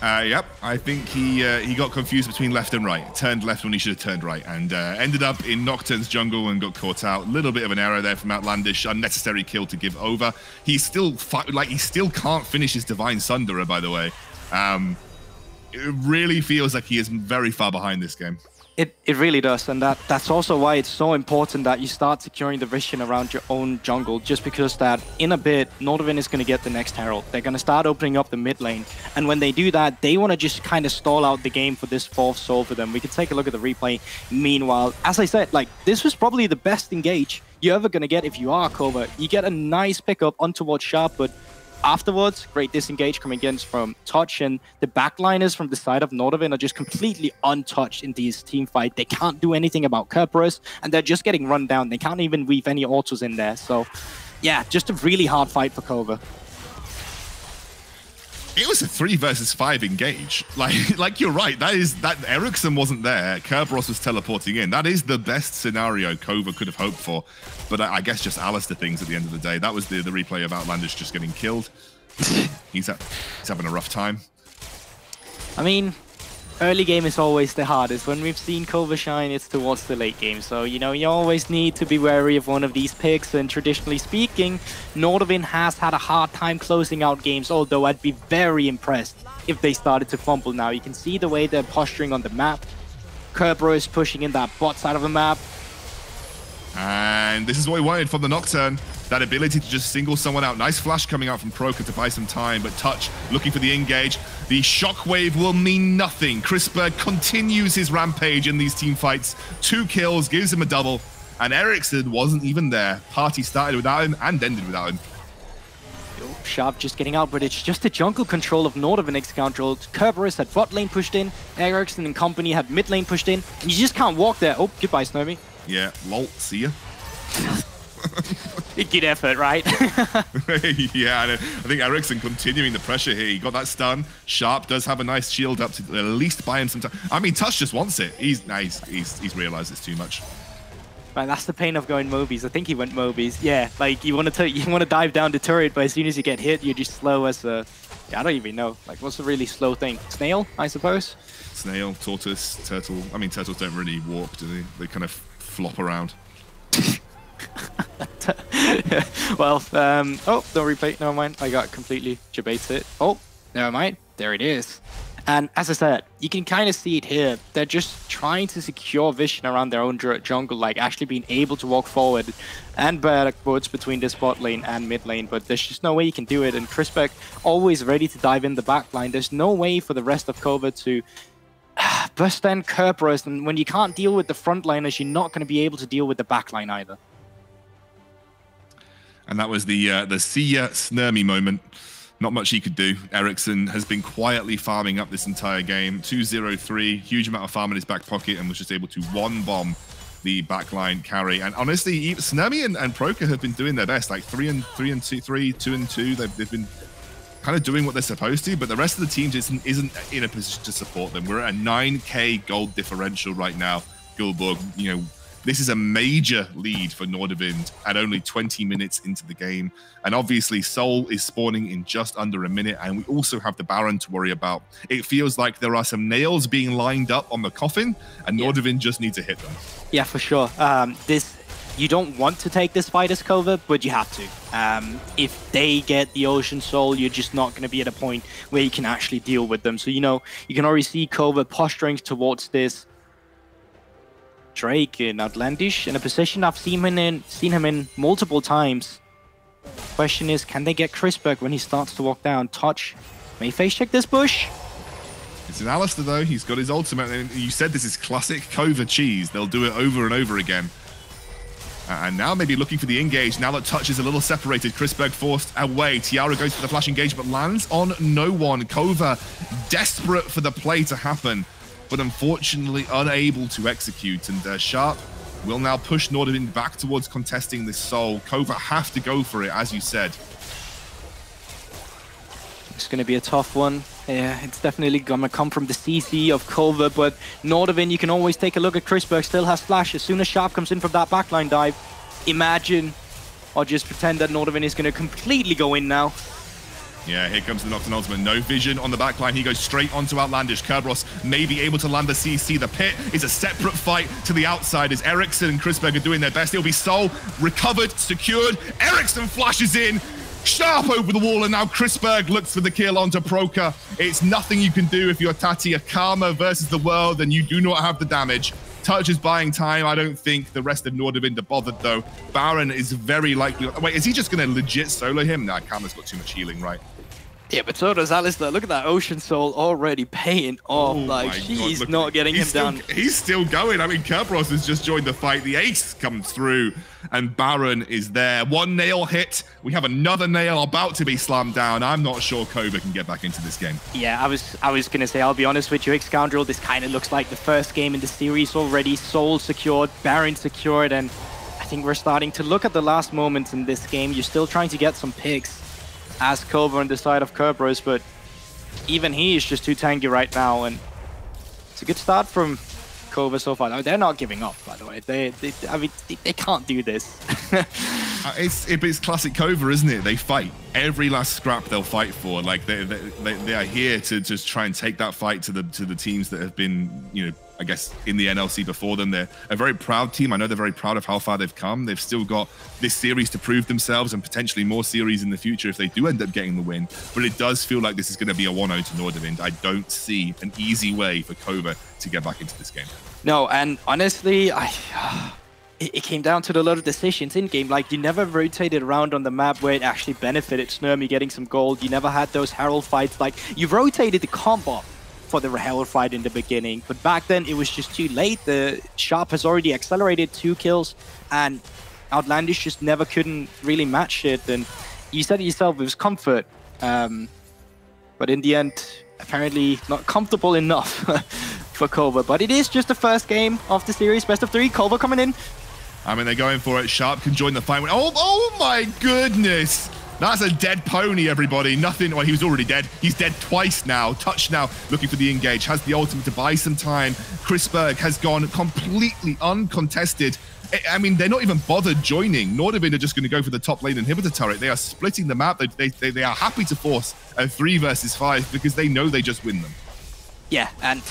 Yep, I think he got confused between left and right. Turned left when he should have turned right, and ended up in Nocturne's jungle and got caught out. A little bit of an error there from Outlandish. Unnecessary kill to give over. He still can't finish his Divine Sunderer, by the way. It really feels like he is very far behind this game. It really does, and that's also why it's so important that you start securing the vision around your own jungle, just because that in a bit, Nordavind is going to get the next Herald. They're going to start opening up the mid lane, and when they do that, they want to just kind of stall out the game for this 4th soul for them. We can take a look at the replay. Meanwhile, as I said, like, this was probably the best engage you're ever going to get if you are Kova. You get a nice pickup on towards Sharp, but afterwards, great disengage coming against from Touch, and the backliners from the side of Nordavind are just completely untouched in this team fight. They can't do anything about Kerberos, and they're just getting run down. They can't even weave any autos in there. So, yeah, just a really hard fight for Kova. It was a 3 versus 5 engage. Like you're right. That Ericsson wasn't there. Kerberos was teleporting in. That is the best scenario Kova could have hoped for. But I guess just Alistair things at the end of the day. That was the replay of Outlandish just getting killed. He's having a rough time. I mean, early game is always the hardest. When we've seen Kova shine, it's towards the late game. So, you know, you always need to be wary of one of these picks. And traditionally speaking, Nordavind has had a hard time closing out games, although I'd be very impressed if they started to fumble now. You can see the way they're posturing on the map. Kerberos is pushing in that bot side of the map. And this is what we wanted from the Nocturne. That ability to just single someone out. Nice flash coming out from Proka to buy some time, but Touch looking for the engage. The shockwave will mean nothing. Chrisberg continues his rampage in these team fights. 2 kills, gives him a double, and Ericsson wasn't even there. Party started without him and ended without him. Sharp just getting out, but it's just the jungle control of Nordavind Scoundrel. Kerberos had bot lane pushed in, Ericsson and company had mid lane pushed in, and you just can't walk there. Oh, goodbye, Snowy. Yeah, lol, see ya. Good effort, right? Yeah, and I think Ericsson continuing the pressure here. He got that stun. Sharp does have a nice shield up to at least buy him some time. I mean, Touch just wants it. He's realized it's too much. Man, that's the pain of going Mobies. I think he went Mobies. Yeah, like you want to dive down the turret, but as soon as you get hit, you're just slow as a... Yeah, I don't even know. Like, what's a really slow thing? Snail, I suppose? Snail, tortoise, turtle. I mean, turtles don't really walk, do they? They kind of flop around. Well, oh, no replay, never mind. I got completely debated. Oh, never mind. There it is. And as I said, you can kind of see it here. They're just trying to secure vision around their own jungle, like actually being able to walk forward and backwards between this bot lane and mid lane. But there's just no way you can do it. And Chrisbeck always ready to dive in the back line. There's no way for the rest of Kova to burst then Kerberos. And when you can't deal with the frontliners, you're not going to be able to deal with the back line either. And that was the Sia Snurmy moment. Not much he could do. Ericsson has been quietly farming up this entire game. 2-0-3, huge amount of farm in his back pocket, and was just able to one-bomb the backline carry. And honestly, Snurmy and Proka have been doing their best, like 3-2, 2-2. They've been kind of doing what they're supposed to, but the rest of the team just isn't in a position to support them. We're at a 9k gold differential right now. Gulborg, you know, this is a major lead for Nordavind at only 20 minutes into the game. And obviously, Soul is spawning in just under a minute. And we also have the Baron to worry about. It feels like there are some nails being lined up on the coffin, and Nordavind just need to hit them. Yeah, for sure. You don't want to take this fight as Kova, but you have to. If they get the Ocean Soul, you're just not going to be at a point where you can actually deal with them. So, you know, you can already see Kova posturing towards this Drake in Outlandish, in a position I've seen him in multiple times. Question is, can they get Chrisberg when he starts to walk down? Touch may face check this bush. It's an Alistair though. He's got his ultimate. And you said this is classic Kova cheese. They'll do it over and over again. And now maybe looking for the engage. Now that Touch is a little separated, Chrisberg forced away. Tiara goes for the flash engage, but lands on no one. Kova desperate for the play to happen, but unfortunately unable to execute. And Sharp will now push Nordavind back towards contesting this Soul. Kova have to go for it, as you said. It's going to be a tough one. Yeah, it's definitely going to come from the CC of Kova, but Nordavind, you can always take a look at Chrisberg, still has flash. As soon as Sharp comes in from that backline dive, imagine, or just pretend that Nordavind is going to completely go in now. Yeah, here comes the Nocturne ultimate. No vision on the backline. He goes straight onto Outlandish. Kerberos may be able to land the CC. The pit is a separate fight to the outside as Ericsson and Chrisberg are doing their best. It'll be Soul recovered, secured. Ericsson flashes in. Sharp over the wall, and now Chrisberg looks for the kill onto Proka. It's nothing you can do if you're Tati. A Karma versus the world, and you do not have the damage. Touch is buying time. I don't think the rest of Nordavind are bothered, though. Baron is very likely... Wait, is he just going to legit solo him? Nah, Karma's got too much healing, right? Yeah, but so does Alistair. Look at that Ocean Soul already paying off. Like, she's not getting him down. He's still going. I mean, Kerberos has just joined the fight. The ace comes through, and Baron is there. One nail hit. We have another nail about to be slammed down. I'm not sure Kova can get back into this game. Yeah, I was going to say, I'll be honest with you, Scoundrel, this kind of looks like the first game in the series already. Soul secured, Baron secured, and I think we're starting to look at the last moments in this game. You're still trying to get some picks as Kova on the side of Kerberos, but even he is just too tanky right now. And it's a good start from Kova so far. No, they're not giving up, by the way. I mean, they can't do this. It's classic Kova, isn't it? They fight. Every last scrap they'll fight for. Like they are here to just try and take that fight to the teams that have been, you know, I guess in the NLC before them. They're a very proud team. I know they're very proud of how far they've come. They've still got this series to prove themselves and potentially more series in the future if they do end up getting the win. But it does feel like this is going to be a 1-0 to Nordavind. I don't see an easy way for Kova to get back into this game. No, and honestly, it came down to a lot of decisions in-game. Like, you never rotated around on the map where it actually benefited Snurmy getting some gold. You never had those Herald fights. Like, you rotated the combo for the Herald fight in the beginning, but back then it was just too late. The Sharp has already accelerated 2 kills, and Outlandish just never couldn't really match it. And you said it yourself, it was comfort. But in the end, apparently not comfortable enough for Kova. But it is just the first game of the series, best of 3. Kova coming in. I mean, they're going for it. Sharp can join the fight. Oh my goodness! That's a dead pony, everybody. Nothing. Well, he was already dead. He's dead twice now. Touch now, looking for the engage. Has the ultimate to buy some time. Chrisberg has gone completely uncontested. I mean, they're not even bothered joining. Nordavind are just going to go for the top lane inhibitor turret. They are splitting the map. They are happy to force a 3 versus 5 because they know they just win them. Yeah, and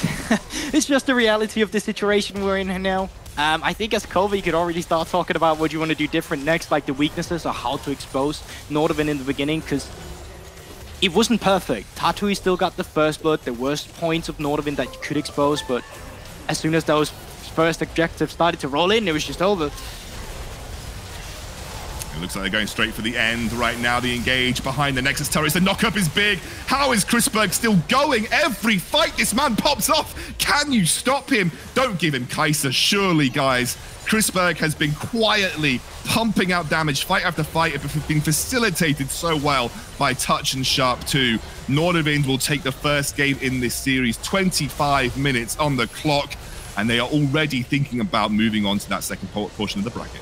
it's just the reality of the situation we're in now. I think as Kova, you could already start talking about what you want to do different next, like the weaknesses or how to expose Nordavind in the beginning, because it wasn't perfect. Tatui still got the first blood. There were points of Nordavind that you could expose, but as soon as those first objectives started to roll in, it was just over. It looks like they're going straight for the end right now. The engage behind the Nexus turrets. The knock-up is big. How is Chrisberg still going? Every fight this man pops off. Can you stop him? Don't give him Kai'Sa, surely, guys. Chrisberg has been quietly pumping out damage fight after fight. It's been facilitated so well by Touch and Sharp too. Nordavind will take the first game in this series. 25 minutes on the clock, and they are already thinking about moving on to that second portion of the bracket.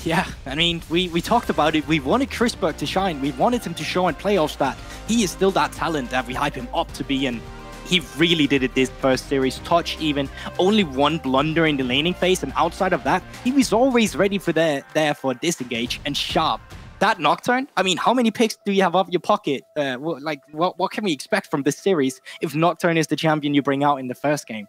Yeah, I mean, we talked about it. We wanted Chrisberg to shine. We wanted him to show in playoffs that he is still that talent that we hype him up to be, and he really did it this first series. Touch even only 1 blunder in the laning phase, and outside of that, he was always ready for there for disengage. And Sharp, that Nocturne, I mean, how many picks do you have up your pocket? What can we expect from this series if Nocturne is the champion you bring out in the first game?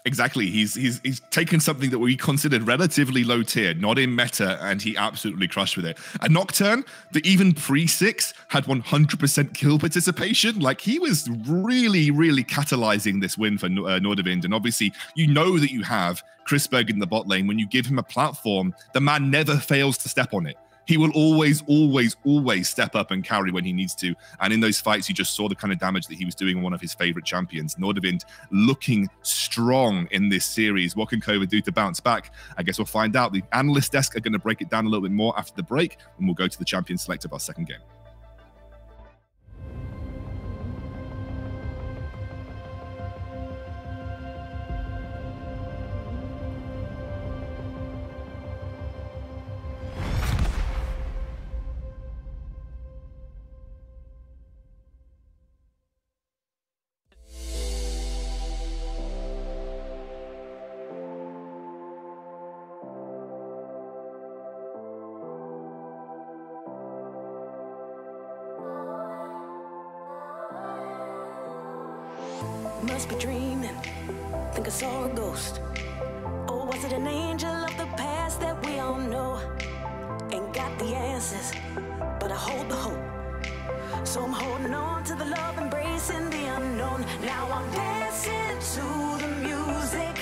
Exactly. He's taken something that we considered relatively low tier, not in meta, and he absolutely crushed with it. A Nocturne that even pre-6 had 100% kill participation. Like, he was really, really catalyzing this win for Nordavind. And obviously, you know that you have Chrisberg in the bot lane. When you give him a platform, the man never fails to step on it. He will always, always, always step up and carry when he needs to. And in those fights, you just saw the kind of damage that he was doing on one of his favorite champions. Nordavind looking strong in this series. What can Kova do to bounce back? I guess we'll find out. The analyst desk are going to break it down a little bit more after the break, and we'll go to the champion select of our second game. Must be dreaming, think I saw a ghost. Or was it an angel of the past that we all know? Ain't got the answers, but I hold the hope. So I'm holding on to the love, embracing the unknown. Now I'm dancing to the music.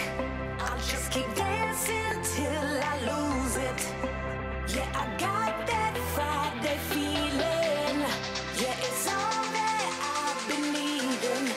I'll just keep dancing till I lose it. Yeah, I got that Friday feeling. Yeah, it's all that I've been needing.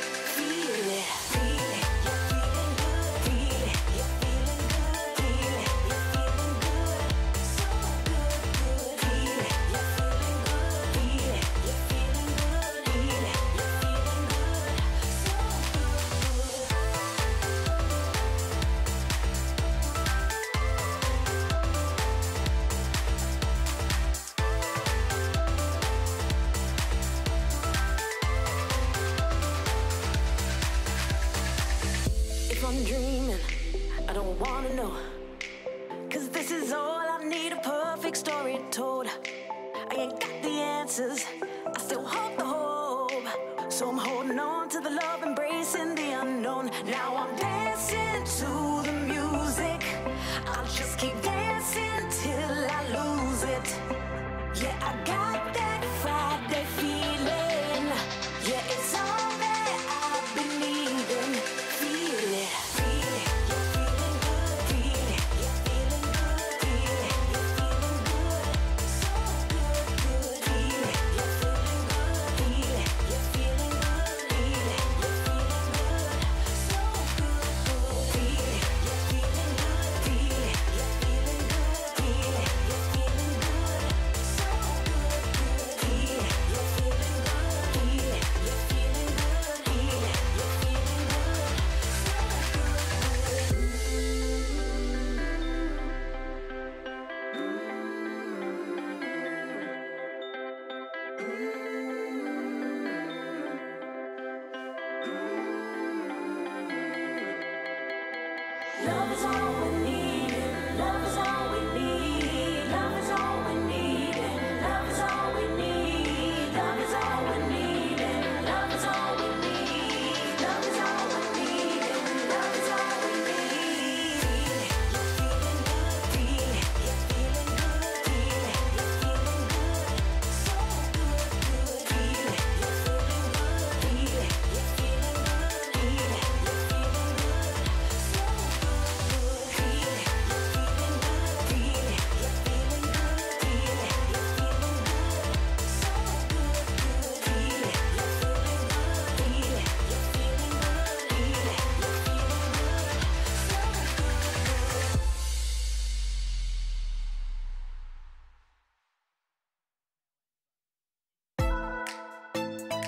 if I'm dreaming, I don't wanna know. Cause this is all I need, a perfect story told. I ain't got the answers, I still hold the hope. So I'm holding on to the love, embracing the unknown. Now I'm dancing to the music, I'll just keep dancing till I lose it. Yeah, I got that Friday feeling. Yeah, it's all that I've been needing. Feel it, feel it. You're feeling good, feel it. You're feeling good, feel it. You're feeling good, so good, feel it. You're feeling good, feel it. You're feeling good, feel it. You're feeling good, so good, feel it. You're feeling good, feel it. You're feeling good, feel it. You're feeling good, so good, feel it. You're feeling good, feel it. You're feeling good, feel it. You're feeling Love is all we need. Love is all we need. Love is all we need. Love is all we need. Love is all we need. Love is all we need. Love is all we need. Love is all we need. Feel it. You're feeling good. Feel it. You're feeling good. So good. Feel it. You're feeling good. Feel it. You're feeling good. Feel it. You're feeling good. So good. Feel it. You're feeling good. Feel it. You're feeling good. Feel it. You're feeling good. So good. Feel it. You're feeling good. Feel it. You're feeling good. Feel it.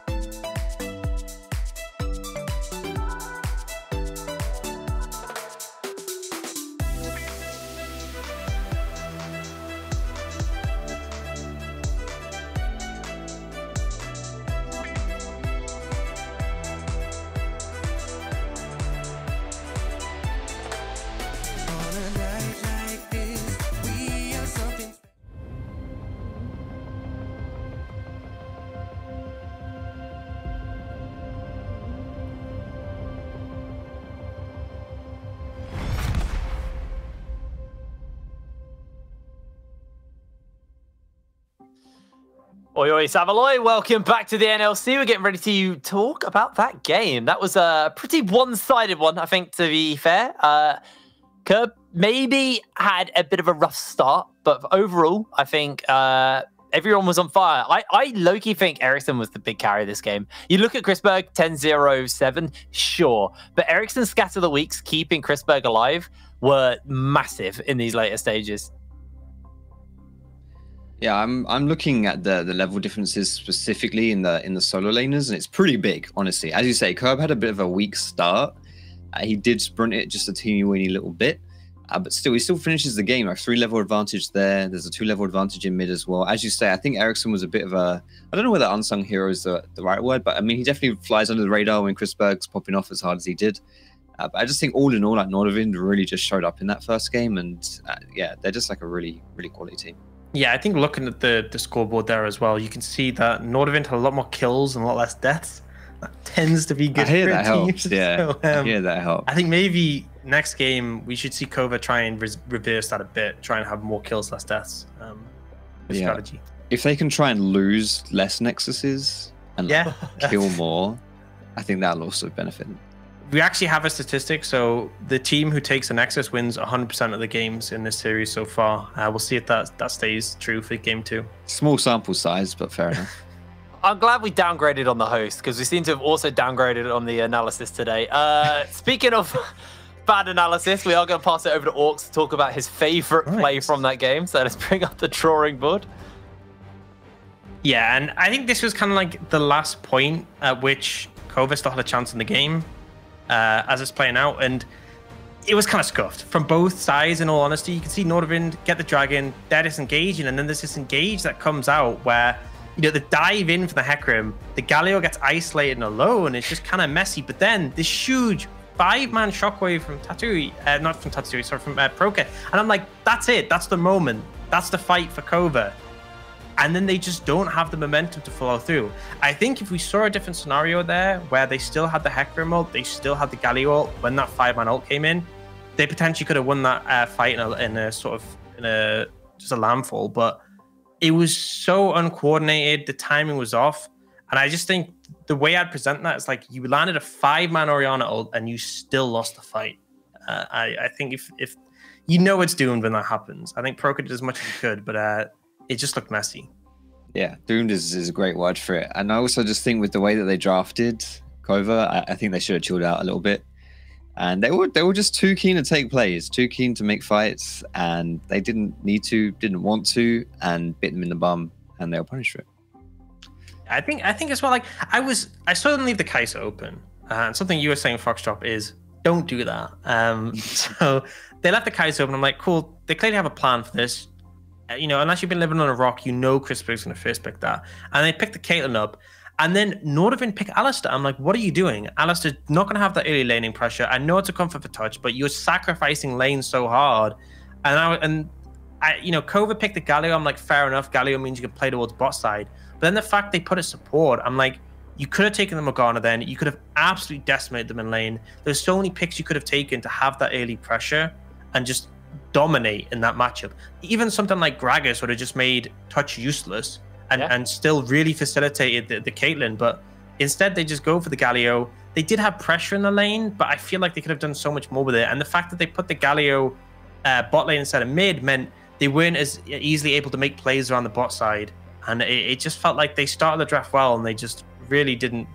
You're feeling good. So good. Oi, oi, Savaloy, welcome back to the NLC. We're getting ready to talk about that game. That was a pretty one-sided one, I think, to be fair. Curb maybe had a bit of a rough start, but overall, I think everyone was on fire. I low-key think Ericsson was the big carry of this game. You look at Chrisberg, 10-0-7, sure. But Ericsson's scatter the weeks, keeping Chrisberg alive, were massive in these later stages. Yeah, I'm looking at the level differences specifically in the solo laners, and it's pretty big, honestly. As you say, Curb had a bit of a weak start. He did sprint it just a teeny-weeny little bit, but still, he still finishes the game. A 3-level advantage there. There's a 2-level advantage in mid as well. As you say, I think Ericsson was a bit of a, I don't know whether unsung hero is the right word, but I mean, he definitely flies under the radar when Chrisberg's popping off as hard as he did. But I just think all in all, like, Nordavind really just showed up in that first game, and yeah, they're just like a really, really quality team. Yeah, I think looking at the scoreboard there as well, you can see that Nordavind had a lot more kills and a lot less deaths. That tends to be good. I hear for that helps. teams. Yeah, So, I hear that helps. I think maybe next game we should see Kova try and reverse that a bit, try and have more kills, less deaths. Strategy. If they can try and lose less nexuses and kill more, I think that'll also benefit them. We actually have a statistic. So the team who takes a Nexus wins 100% of the games in this series so far. We'll see if that stays true for game 2. Small sample size, but fair enough. I'm glad we downgraded on the host, because we seem to have also downgraded on the analysis today. Speaking of bad analysis, we are going to pass it over to Orcs to talk about his favorite play from that game. So let's bring up the drawing board. Yeah, and I think this was kind of like the last point at which Kova still had a chance in the game. As it's playing out, and it was kind of scuffed from both sides. In all honesty, you can see Nordavind get the dragon, they're disengaging, and then there's this engage that comes out where you know, the dive in for the Hecarim, the Galio gets isolated and alone. It's just kind of messy. But then this huge 5-man shockwave from Tatsui, not from Tatsui, sorry, from Proka. And I'm like, that's it. That's the moment. That's the fight for Kova. And then they just don't have the momentum to follow through. I think if we saw a different scenario there, where they still had the Hecarim ult, they still had the Galio ult, when that 5-man ult came in, they potentially could have won that fight in just a landfall. But it was so uncoordinated. The timing was off. And I just think the way I'd present that is like, you landed a 5-man Orianna ult and you still lost the fight. I think if you know it's doomed when that happens. I think Proka did as much as he could, but it just looked messy. Yeah, doomed is a great word for it. And I also just think with the way that they drafted Kova, I think they should have chilled out a little bit. And they were just too keen to take plays, too keen to make fights, and they didn't need to, didn't want to, and bit them in the bum, and they were punished for it. I think as well, like I saw them leave the Kai'Sa open, and something you were saying, Foxdrop, is don't do that. So they left the Kai'Sa open. I'm like, cool. They clearly have a plan for this. You know, unless you've been living on a rock, you know Crispberg's going to first pick that. And they picked the Caitlyn up. And then Nordavind picked Alistar. I'm like, what are you doing? Alistar's not going to have that early laning pressure. I know it's a comfort for touch, but you're sacrificing lane so hard. And I you know, Kova picked the Galio. I'm like, fair enough. Galio means you can play towards bot side. But then the fact they put a support, I'm like, you could have taken the Morgana then. You could have absolutely decimated them in lane. There's so many picks you could have taken to have that early pressure and just dominate in that matchup. Even something like Gragas would have just made touch useless and still really facilitated the Caitlyn, but instead they just go for the Galio. They did have pressure in the lane, but I feel like they could have done so much more with it. And the fact that they put the Galio bot lane instead of mid meant they weren't as easily able to make plays around the bot side. And it just felt like they started the draft well and they just really didn't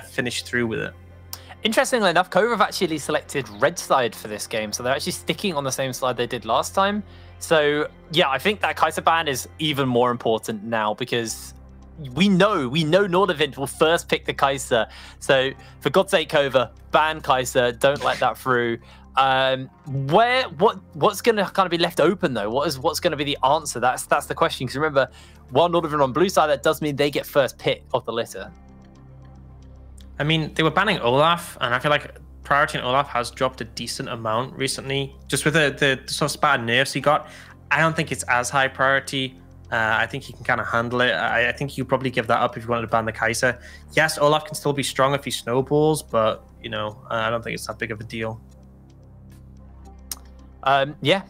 finish through with it. Interestingly enough, Kova have actually selected red side for this game, so they're actually sticking on the same side they did last time. So yeah, I think that Kai'Sa ban is even more important now because we know Nordavind will first pick the Kai'Sa. So for God's sake, Kova, ban Kai'Sa, don't let that through. What's going to kind of be left open though? What's going to be the answer? That's the question. Because remember, while Nordavind on blue side, that does mean they get first pick of the litter. I mean, they were banning Olaf, and I feel like priority on Olaf has dropped a decent amount recently. Just with the sort of spat nerfs he got, I don't think it's as high priority. I think he can kind of handle it. I think you probably give that up if you wanted to ban the Kai'Sa. Yes, Olaf can still be strong if he snowballs, but you know, I don't think it's that big of a deal. Yeah,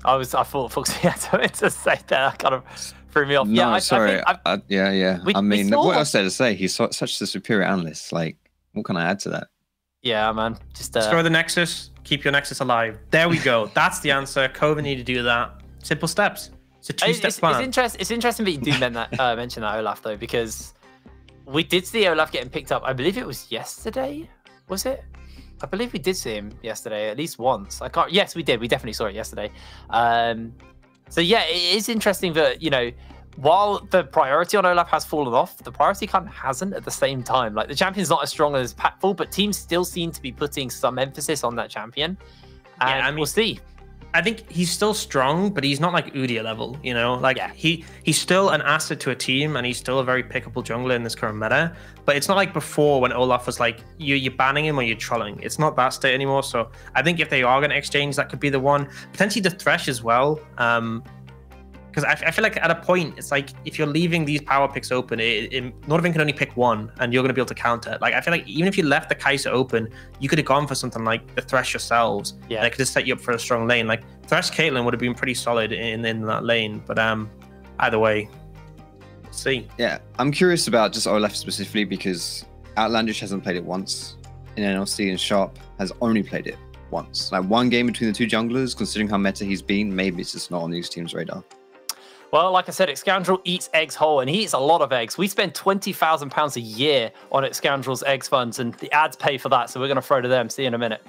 I thought Foxy had something to say there. That kind of threw me off. No, yeah, sorry. Yeah. I mean, what else there to say? He's such a superior analyst. Like, what can I add to that? Yeah, man. Just destroy the Nexus. Keep your Nexus alive. There we go. That's the answer. Kova need to do that. Simple steps. It's a two-step plan. It's interesting that you do mention that Olaf though, because we did see Olaf getting picked up. I believe it was yesterday. Was it? I believe we did see him yesterday at least once. I can't. Yes, we did. We definitely saw it yesterday. So yeah, it is interesting that, you know, while the priority on Olaf has fallen off, the priority kind of hasn't at the same time. Like, the champion's not as strong as impactful, but teams still seem to be putting some emphasis on that champion. And yeah, I mean, we'll see. I think he's still strong, but he's not like Udyr level, you know? Like, he's still an asset to a team, and he's still a very pickable jungler in this current meta. But it's not like before when Olaf was like, you're banning him or you're trolling. It's not that state anymore. So I think if they are going to exchange, that could be the one. Potentially the Thresh as well. Because I feel like at a point, it's like, if you're leaving these power picks open, Nordavind can only pick one, and you're going to be able to counter. Like, I feel like even if you left the Kai'Sa open, you could have gone for something like the Thresh yourselves. Yeah. That could have set you up for a strong lane. Like, Thresh Caitlyn would have been pretty solid in that lane. But either way, we'll see. Yeah, I'm curious about just Olaf specifically because Outlandish hasn't played it once in NLC, and Sharp has only played it once. Like, one game between the two junglers, considering how meta he's been, maybe it's just not on these teams' radar. Well, like I said, Scoundrel eats eggs whole, and he eats a lot of eggs. We spend £20,000 a year on Scoundrel's eggs funds, and the ads pay for that, so we're going to throw to them. See you in a minute.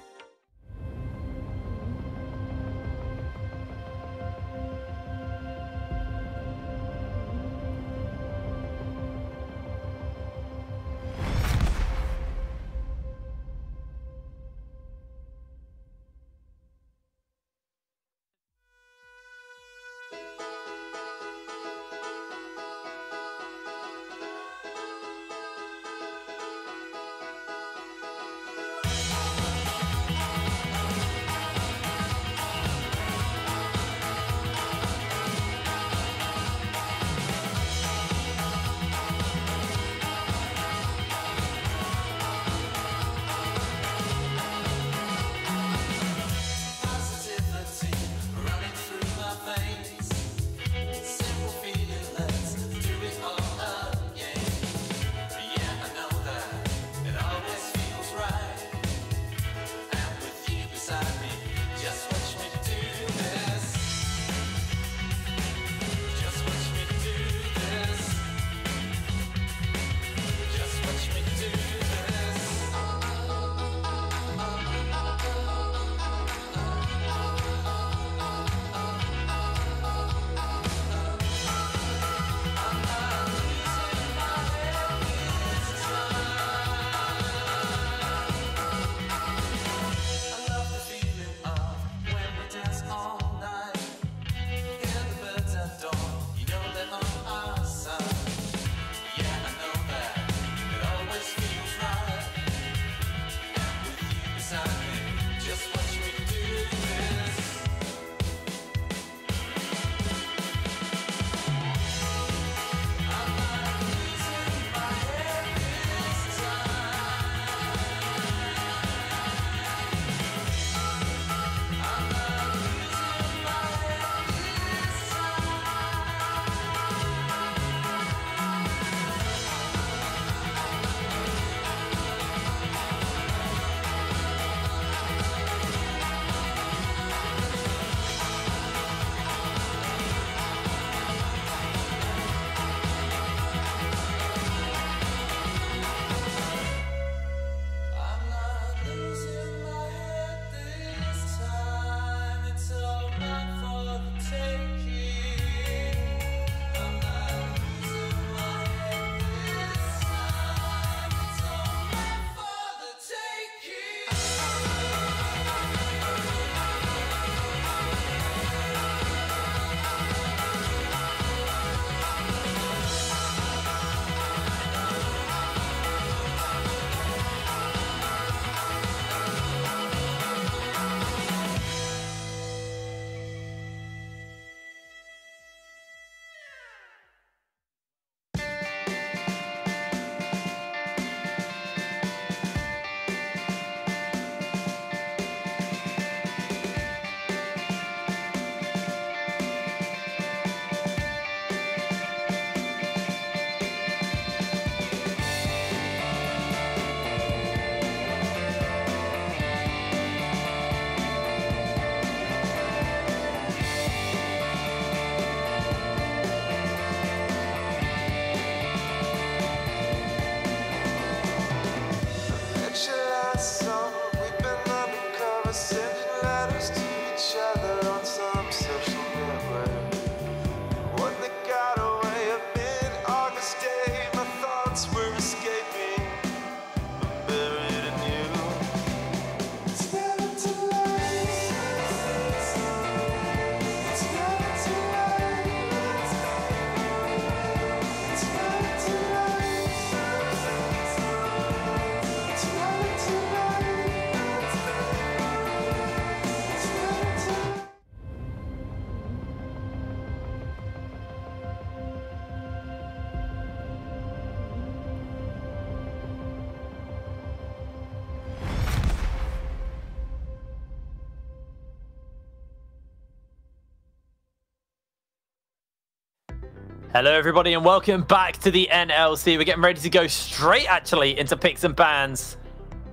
Hello, everybody, and welcome back to the NLC. We're getting ready to go straight, actually, into picks and bans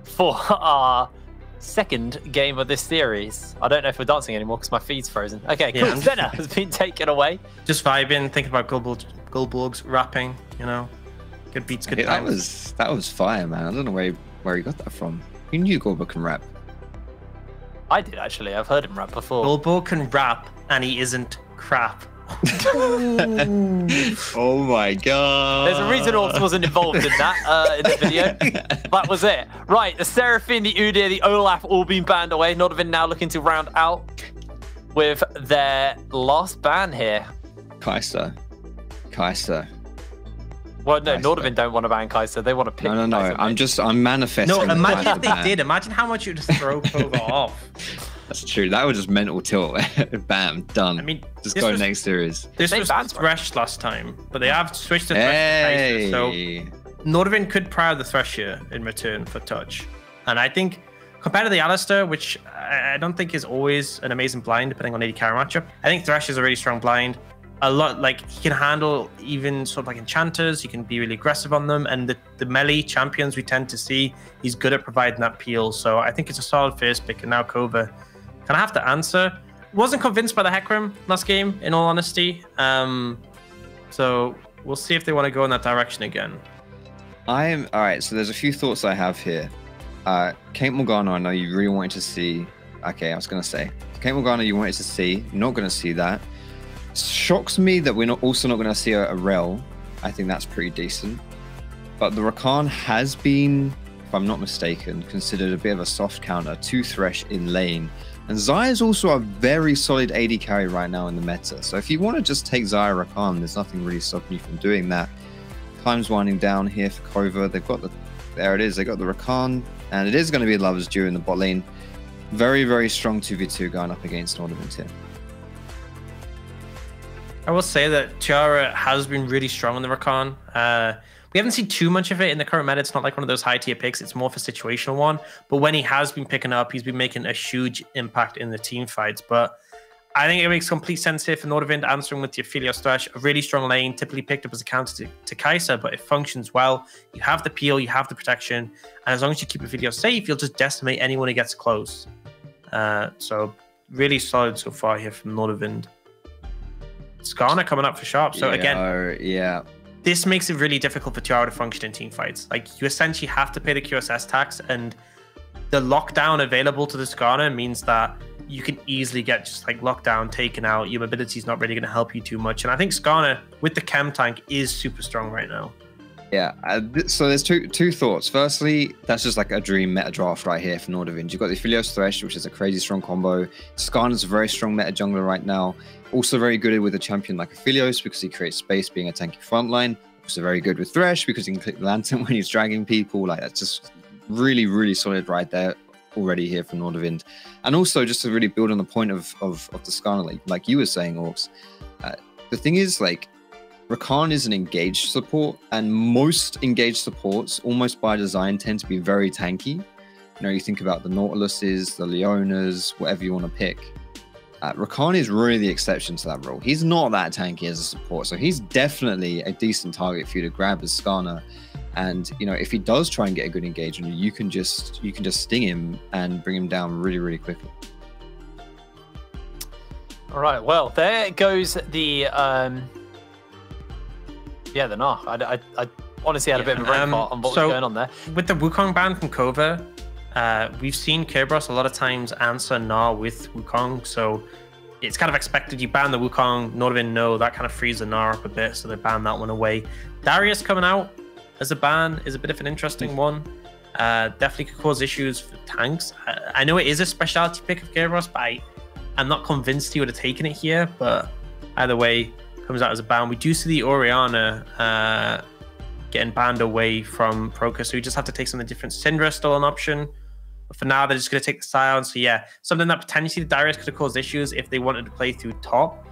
for our second game of this series. I don't know if we're dancing anymore because my feed's frozen. Okay, cool. Senna has been taken away. Just vibing, thinking about Goldborg's rapping, you know. Good beats, good times. That was fire, man. I don't know where he got that from. Who knew Goldborg can rap? I did, actually. I've heard him rap before. Goldborg can rap, and he isn't crap. Oh my god. There's a reason Orcs wasn't involved in that in the video. That was it. Right, the Seraphine, the Udyr, the Olaf all been banned away. Nordavind now looking to round out with their last ban here. Kai'Sa. Well, no, Nordavind don't want to ban Kai'Sa. They want to pick No. I'm manifesting. No, imagine if they did. Imagine how much you'd just throw Kova off. That's true. That was just mental tilt. Bam, done. I mean, just go next series. This was Thresh last time, but they have switched to Thresh. So Nordavind could proud the Thresh here in return for touch. And I think compared to the Alistar, which I don't think is always an amazing blind, depending on AD carry matchup, I think Thresh is a really strong blind. A lot, like, he can handle even sort of like enchanters. He can be really aggressive on them, and the melee champions we tend to see, he's good at providing that peel. So I think it's a solid first pick. And now Kova kind of have to answer. Wasn't convinced by the Hecarim last game, in all honesty. So we'll see if they want to go in that direction again. All right. So there's a few thoughts I have here. Kate Morgana, I know you really wanted to see. Okay, I was gonna say Kate Morgana, you wanted to see. You're not gonna see that. Shocks me that we're also not gonna see a Rel. I think that's pretty decent. But the Rakan has been, if I'm not mistaken, considered a bit of a soft counter to Thresh in lane. And Xayah is also a very solid AD carry right now in the meta. So if you want to just take Xayah Rakan, there's nothing really stopping you from doing that. Time's winding down here for Kova. They've got there it is. They got the Rakan, and it is going to be Lovers Due in the bot lane. Very, very strong 2v2 going up against Nordavind here. I will say that Tiara has been really strong in the Rakan. We haven't seen too much of it in the current meta. It's not like one of those high tier picks. It's more of a situational one. But when he has been picking up, he's been making a huge impact in the team fights. But I think it makes complete sense here for Nordavind answering with the Aphelios Thresh. A really strong lane, typically picked up as a counter to Kai'Sa, but it functions well. You have the peel, you have the protection. And as long as you keep Aphelios safe, you'll just decimate anyone who gets close. So really solid so far here from Nordavind. Skarner coming up for sharp. So again, this makes it really difficult for Tiara to function in team fights. Like, you essentially have to pay the QSS tax, and the lockdown available to the Skarner means that you can easily get just like lockdown taken out. Your mobility is not really going to help you too much. And I think Skarner with the chem tank is super strong right now. Yeah, so there's two thoughts. Firstly, that's just like a dream meta draft right here for Nordavind. You've got the Aphelios Thresh, which is a crazy strong combo. Skarner's a very strong meta jungler right now. Also very good with a champion like Aphelios because he creates space being a tanky frontline. Also very good with Thresh because he can click the lantern when he's dragging people. Like, that's just really, really solid right there already here from Nordavind. And also just to really build on the point of the Skarner, like you were saying, Orcs, the thing is, like, Rakan is an engaged support, and most engaged supports, almost by design, tend to be very tanky. You know, you think about the Nautiluses, the Leonas, whatever you want to pick. Rakan is really the exception to that rule. He's not that tanky as a support, so he's definitely a decent target for you to grab as Skarner. And you know, if he does try and get a good engagement, you can just sting him and bring him down really, really quickly. All right, well, there goes the the Gnar. I honestly had a bit of a brain fart on what was going on there. With the Wukong ban from Kova, we've seen Kerberos a lot of times answer Gnar with Wukong, so it's kind of expected. You ban the Wukong, Nordavind know that kind of frees the Gnar up a bit, so they ban that one away. Darius coming out as a ban is a bit of an interesting one. Definitely could cause issues for tanks. I know it is a specialty pick of Kerberos, but I'm not convinced he would have taken it here, but either way, comes out as a ban. We do see the Orianna getting banned away from Proka, so we just have to take something different. Syndra still an option, but for now they're just going to take the Scion. So yeah, something that potentially the Darius could have caused issues if they wanted to play through top,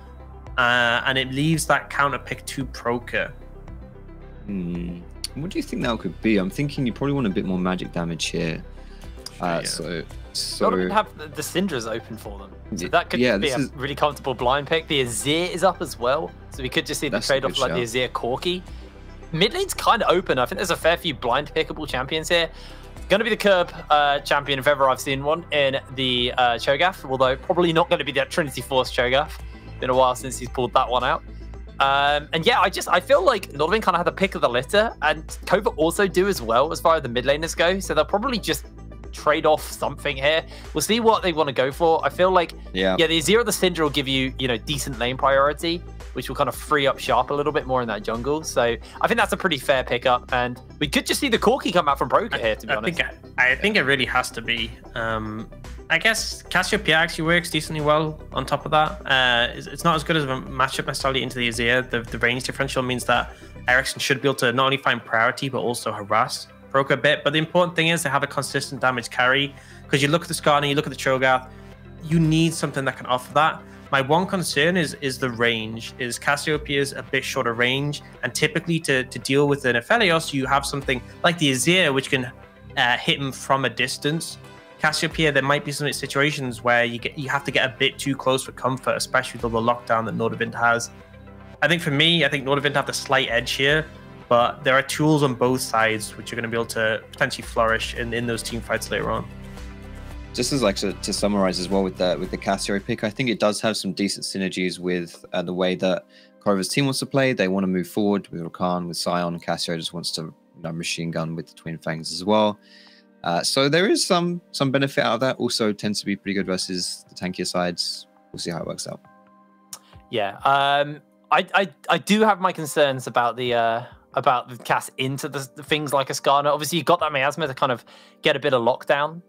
and it leaves that counter pick to Proka. What do you think that could be? I'm thinking you probably want a bit more magic damage here. So Nordavind have the Syndra's open for them, so that could be a really comfortable blind pick. The Azir is up as well, so we could just see the trade-off like the Azir Corki. Mid lane's kind of open. I think there's a fair few blind pickable champions here. It's going to be the Curb champion if ever I've seen one in the Cho'Gath, although probably not going to be that Trinity Force Cho'Gath. Been a while since he's pulled that one out. And yeah, I feel like Nordavind kind of had the pick of the litter, and Kova also do as well as far as the mid laners go, so they'll probably just trade off something here. We'll see what they want to go for. I feel like the Azir or the Syndra will give you decent lane priority, which will kind of free up Sharp a little bit more in that jungle. So I think that's a pretty fair pickup, and we could just see the Corki come out from Broker here, to be honest. I think it really has to be. I guess Cassiopeia actually works decently well on top of that. It's not as good as a matchup necessarily into the Azir. The range differential means that Ericsson should be able to not only find priority, but also harass Broker a bit. But the important thing is to have a consistent damage carry, because you look at the Skarner, you look at the Cho'Gath, you need something that can offer that. My one concern is the range. Is Cassiopeia's a bit shorter range, and typically to deal with an Aphelios, you have something like the Azir, which can hit him from a distance. Cassiopeia, there might be some situations where you have to get a bit too close for comfort, especially with the lockdown that Nordavind has. I think for me, I think Nordavind have the slight edge here, but there are tools on both sides which are going to be able to potentially flourish in those team fights later on. Just as like to summarize as well with the Cassio pick, I think it does have some decent synergies with the way that Kova's team wants to play. They want to move forward with Rakan, with Sion. Cassio just wants to machine gun with the Twin Fangs as well. So there is some benefit out of that. Also tends to be pretty good versus the tankier sides. We'll see how it works out. Yeah, I do have my concerns about the cast into the things like a Skarner. Obviously, you got that miasma to kind of get a bit of lockdown,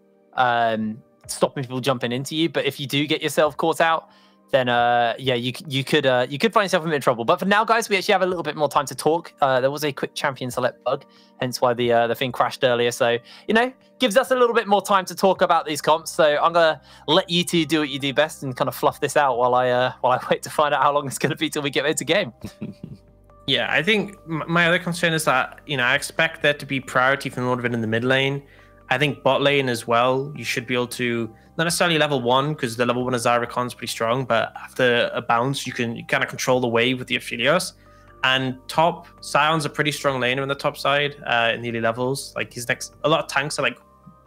stopping people jumping into you. But if you do get yourself caught out, then yeah, you could find yourself in a bit of trouble. But for now, guys, we actually have a little bit more time to talk. There was a quick champion select bug, hence why the thing crashed earlier. So gives us a little bit more time to talk about these comps. So I'm gonna let you two do what you do best and kind of fluff this out while I wait to find out how long it's gonna be till we get into game. Yeah, I think my other concern is that I expect there to be priority for Nordavind in the mid lane. I think bot lane as well, you should be able to, not necessarily level 1, because the level 1 of Zyrakan is pretty strong, but after a bounce, you can kind of control the wave with the Aphelios. And top, Sion's a pretty strong laner on the top side in the early levels. Like a lot of tanks are like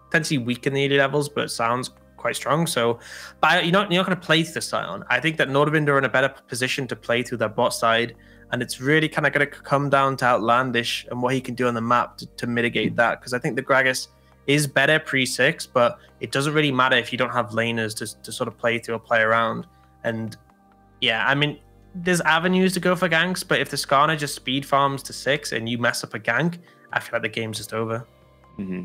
potentially weak in the early levels, but Sion's quite strong. So, but you're not going to play through the Sion. I think that Nordavind are in a better position to play through their bot side, and it's really kind of going to come down to Outlandish and what he can do on the map to mitigate that, because I think the Gragas is better pre-6, but it doesn't really matter if you don't have laners to sort of play through or play around. And yeah, I mean, there's avenues to go for ganks, but if the Skarner just speed farms to 6 and you mess up a gank, I feel like the game's just over. Mm-hmm.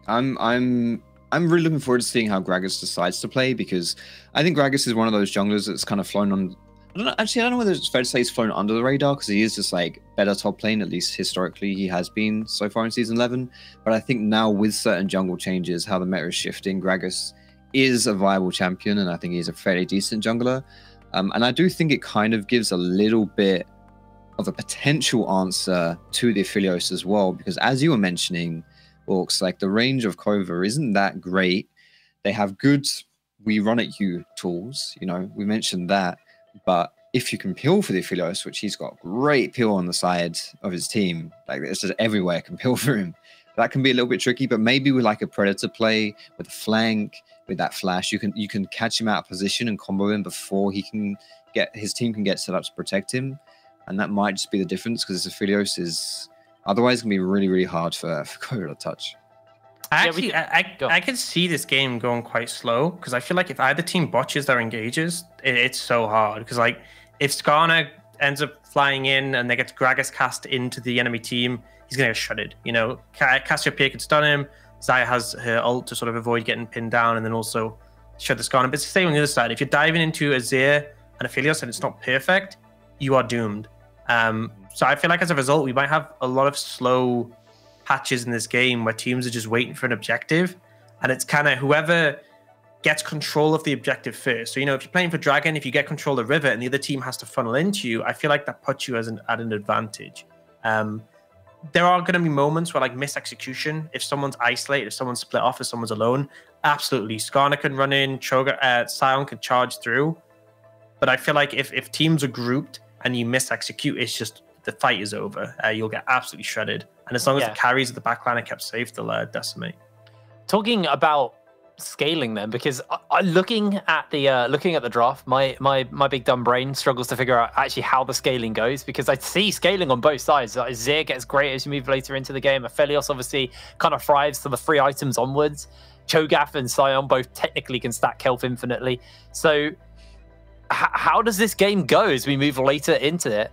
I'm really looking forward to seeing how Gragas decides to play, because I think Gragas is one of those junglers that's kind of flown on. I don't know whether it's fair to say he's flown under the radar, because he is just like better top lane, at least historically he has been so far in Season 11. But I think now with certain jungle changes, how the meta is shifting, Gragas is a viable champion, and I think he's a fairly decent jungler. And I do think it kind of gives a little bit of a potential answer to the Aphelios as well, because as you were mentioning, Orcs, like the range of Kova isn't that great. They have good we run at you tools, we mentioned that. But if you can peel for the Aphelios, which he's got great peel on the side of his team, like it's just everywhere can peel for him. That can be a little bit tricky, but maybe with like a Predator play, with a flank, with that flash, you can catch him out of position and combo him before his team can get set up to protect him. And that might just be the difference, because this Aphelios is otherwise going to be really, really hard for Kova to touch. I can see this game going quite slow, because I feel like if either team botches their engages, it's so hard. Because like if Skarner ends up flying in and they get Gragas cast into the enemy team, he's going to get shredded. Cassiopeia could stun him. Xayah has her ult to sort of avoid getting pinned down and then also shred the Skarner. But it's the same on the other side. If you're diving into Azir and Aphelios and it's not perfect, you are doomed. So I feel like as a result, we might have a lot of slow patches in this game where teams are just waiting for an objective, and it's kind of whoever gets control of the objective first. So if you're playing for Dragon, if you get control of the river and the other team has to funnel into you, I feel like that puts you at an advantage. there are going to be moments where like mis-execution, if someone's isolated, if someone's split off, if someone's alone, absolutely. Skarner can run in, Sion can charge through. But I feel like if teams are grouped and you mis-execute, it's just the fight is over. You'll get absolutely shredded. And as long as the carries of the backline are kept safe, they'll decimate. Talking about scaling them, because looking at the draft, my big dumb brain struggles to figure out actually how the scaling goes, because I see scaling on both sides. Zir gets great as you move later into the game. Aphelios obviously kind of thrives to the 3 items onwards. Cho'Gath and Sion both technically can stack health infinitely. So how does this game go as we move later into it?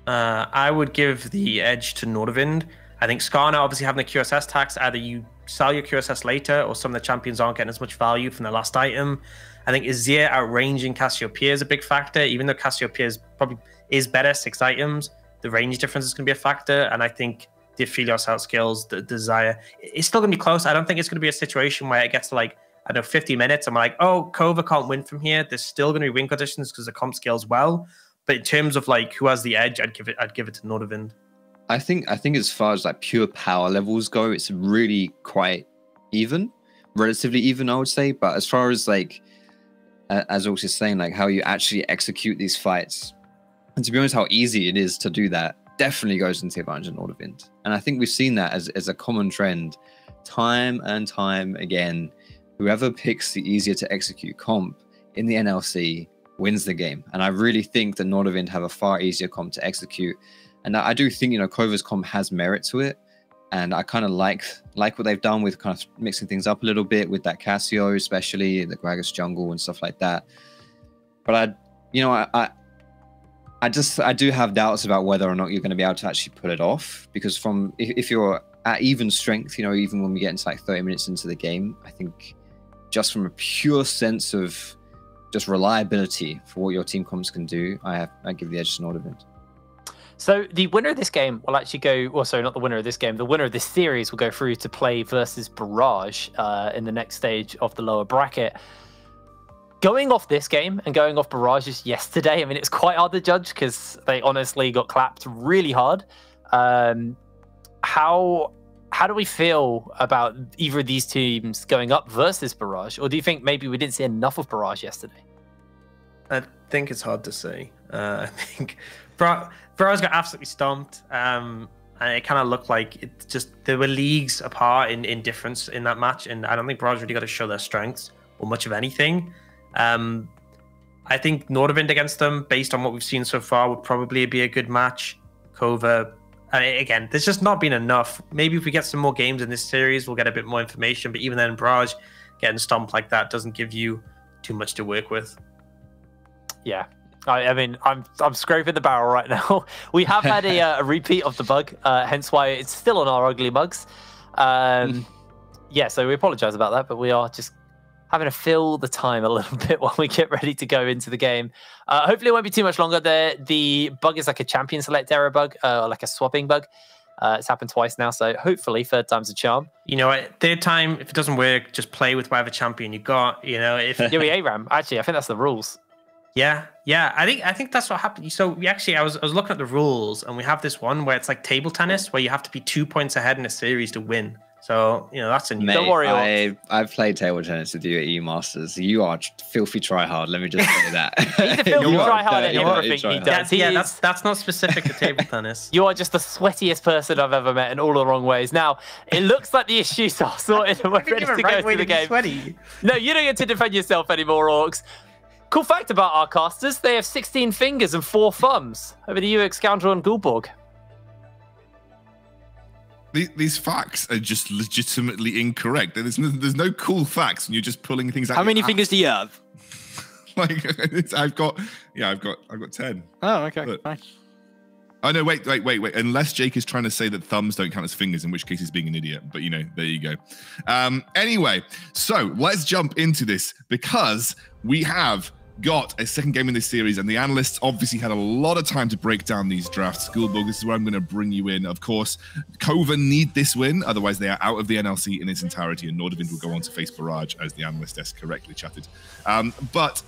I would give the edge to Nordavind. I think Skarner obviously having the QSS tax, either you sell your QSS later or some of the champions aren't getting as much value from the last item. I think Azir outranging Cassiopeia is a big factor, even though Cassiopeia probably is better 6 items. The range difference is going to be a factor, and I think the Aphelios outscales the Desire. It's still going to be close. I don't think it's going to be a situation where it gets to like, I don't know, 50 minutes. I'm like, oh, Kova can't win from here. There's still going to be win conditions because the comp scales well. But in terms of like who has the edge, I'd give it to Nordavind. I think as far as like pure power levels go, it's really quite even, relatively even, I would say. But as far as like, as Orcs is saying, like how you actually execute these fights, and to be honest, how easy it is to do that, definitely goes into the advantage of Nordavind. And I think we've seen that as a common trend, time and time again. Whoever picks the easier to execute comp in the NLC wins the game. And I really think that Nordavind have a far easier comp to execute. And I do think, Kova's comp has merit to it. And I kind of like what they've done with kind of mixing things up a little bit with that Cassio, especially the Gragas jungle and stuff like that. But I do have doubts about whether or not you're going to be able to actually pull it off, because if you're at even strength, even when we get into like 30 minutes into the game, I think just from a pure sense of just reliability for what your team comps can do, I give the edge to Nordavind. So the winner of this game will actually go, well, sorry, not the winner of this game, the winner of this series will go through to play versus Barrage in the next stage of the lower bracket. Going off this game and going off Barrage's yesterday, I mean, it's quite hard to judge because they honestly got clapped really hard. How do we feel about either of these teams going up versus Barrage? Or do you think maybe we didn't see enough of Barrage yesterday? I think it's hard to say. I think Barrage got absolutely stomped. And it kind of looked like it just, there were leagues apart in difference in that match. And I don't think Barrage really got to show their strengths or much of anything. I think Nordavind against them, based on what we've seen so far, would probably be a good match. Kova, again, there's just not been enough. Maybe if we get some more games in this series, we'll get a bit more information. But even then, Barrage getting stomped like that doesn't give you too much to work with. Yeah. I mean, I'm scraping the barrel right now. We have had a repeat of the bug, hence why it's still on our ugly mugs. Yeah, so we apologize about that, but we are just having to fill the time a little bit while we get ready to go into the game. Hopefully it won't be too much longer. The bug is like a champion select error bug, or like a swapping bug. It's happened twice now, so hopefully third time's a charm. You know what? Third time, if it doesn't work, just play with whatever champion you got. If ARAM. Actually, I think that's the rules. Yeah. I think that's what happened. So I was looking at the rules, and we have this one where it's like table tennis, where you have to be 2 points ahead in a series to win. So that's a new. Don't worry, I've played table tennis with you at E-Masters. You are filthy tryhard. Let me just say that. He's a filthy tryhard at everything he does. That's not specific to table tennis. You are just the sweatiest person I've ever met in all the wrong ways. Now it looks like the issues are sorted and we're ready to go to the game. Sweaty. No, you don't get to defend yourself anymore, Orcs. Cool fact about our casters, they have 16 fingers and 4 thumbs. Over to you, Scoundrel and Gulborg. These facts are just legitimately incorrect. There's no cool facts, and you're just pulling things out. How many fingers do you have? I've got 10. Oh, okay. Fine. Oh no, wait. Unless Jake is trying to say that thumbs don't count as fingers, in which case he's being an idiot. But there you go. Anyway, so let's jump into this, because we have got a second game in this series, and the analysts obviously had a lot of time to break down these drafts. Gulborg, this is where I'm going to bring you in. Of course, Kova need this win, otherwise they are out of the NLC in its entirety, and Nordavind will go on to face Barrage, as the analyst desk correctly chatted. But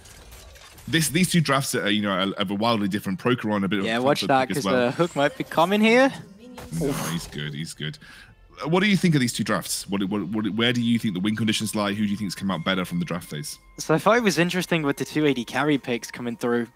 these two drafts are, of a wildly different. Prokeron a bit. Yeah, watch that, because the hook might be coming here. No, he's good. He's good. What do you think of these two drafts? Where do you think the win conditions lie? Who do you think has come out better from the draft phase? So I thought it was interesting with the 280 carry picks coming through.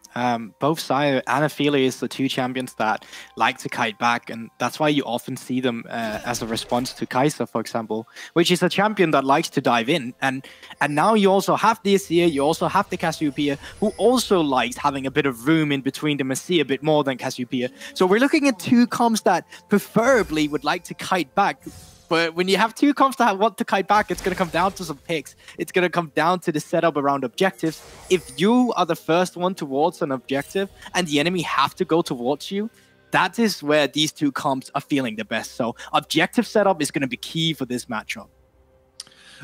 Both Sire and Aphelios, the two champions that like to kite back, and that's why you often see them as a response to Kai'Sa, for example, which is a champion that likes to dive in. And now you also have the Azir, you also have the Cassiopeia, who also likes having a bit of room in between them and see a bit more than Cassiopeia. So we're looking at two comps that preferably would like to kite back. But when you have two comps that want to kite back, it's going to come down to some picks. It's going to come down to the setup around objectives. If you are the first one towards an objective and the enemy have to go towards you, that is where these two comps are feeling the best. So objective setup is going to be key for this matchup.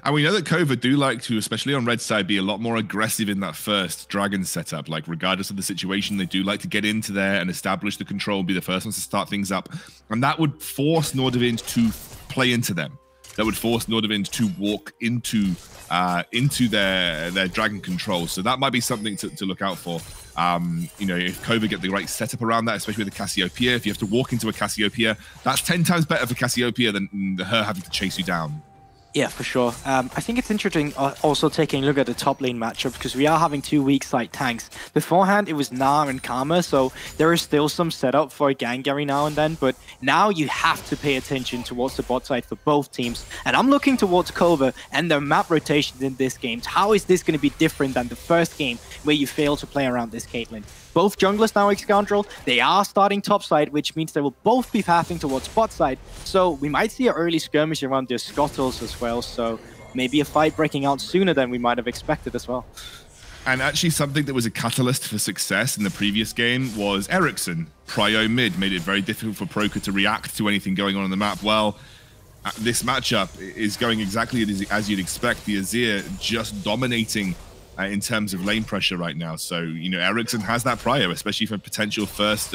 And we know that Kova do like to, especially on red side, be a lot more aggressive in that first dragon setup. Like, regardless of the situation, they do like to get into there and establish the control, be the first ones to start things up. And that would force Nordavind to play into them. That would force Nordavind to walk into their dragon control. So that might be something to look out for. You know, if Kova get the right setup around that, especially with the Cassiopeia, if you have to walk into a Cassiopeia, that's 10 times better for Cassiopeia than her having to chase you down. Yeah, for sure. I think it's interesting also taking a look at the top lane matchup, because we are having two weak side tanks. Beforehand, it was Gnar and Karma, so there is still some setup for Gangari now and then, but now you have to pay attention towards the bot side for both teams. And I'm looking towards Kova and their map rotations in this game. How is this going to be different than the first game where you failed to play around this Caitlyn? Both junglers now, Scoundrel, they are starting top side, which means they will both be pathing towards bot side. So we might see an early skirmish around their scuttles as well. So maybe a fight breaking out sooner than we might have expected as well. And actually something that was a catalyst for success in the previous game was Ericsson. Prio mid made it very difficult for Proker to react to anything going on the map. Well, this matchup is going exactly as you'd expect. The Azir just dominating in terms of lane pressure right now. So, you know, Ericsson has that prio, especially for potential first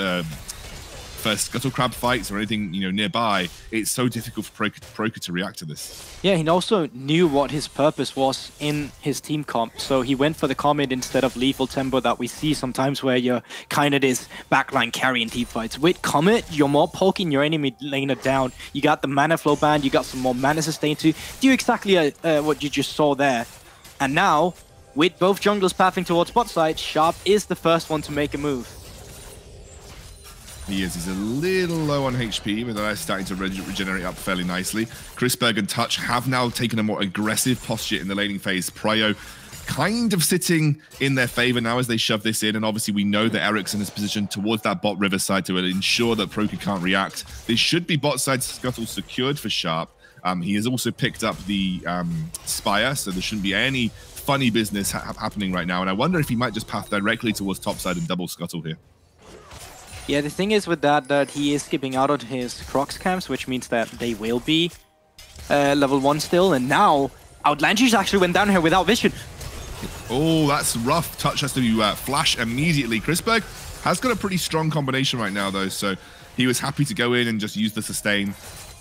scuttle crab fights or anything, you know, nearby. It's so difficult for Proker to react to this. Yeah, he also knew what his purpose was in his team comp. So he went for the Comet instead of lethal tempo that we see sometimes where you're kind of this backline carry in team fights. With Comet, you're more poking your enemy laner down. You got the mana flow band, you got some more mana sustain to do exactly what you just saw there. And now, with both junglers pathing towards bot side, Sharp is the first one to make a move. He is. He's a little low on HP, but they're starting to regenerate up fairly nicely. Chrisberg and Touch have now taken a more aggressive posture in the laning phase. Prio kind of sitting in their favor now as they shove this in, and obviously we know that Ericsson is positioned towards that bot river side to ensure that Proker can't react. This should be bot side scuttle secured for Sharp. He has also picked up the Spire, so there shouldn't be any funny business happening right now, and I wonder if he might just path directly towards topside and double scuttle here. Yeah, the thing is with that he is skipping out on his Crocs camps, which means that they will be level 1 still, and now Outlandish actually went down here without vision. Oh, that's rough. Touch has to flash immediately. Chrisberg has got a pretty strong combination right now, though, so he was happy to go in and just use the sustain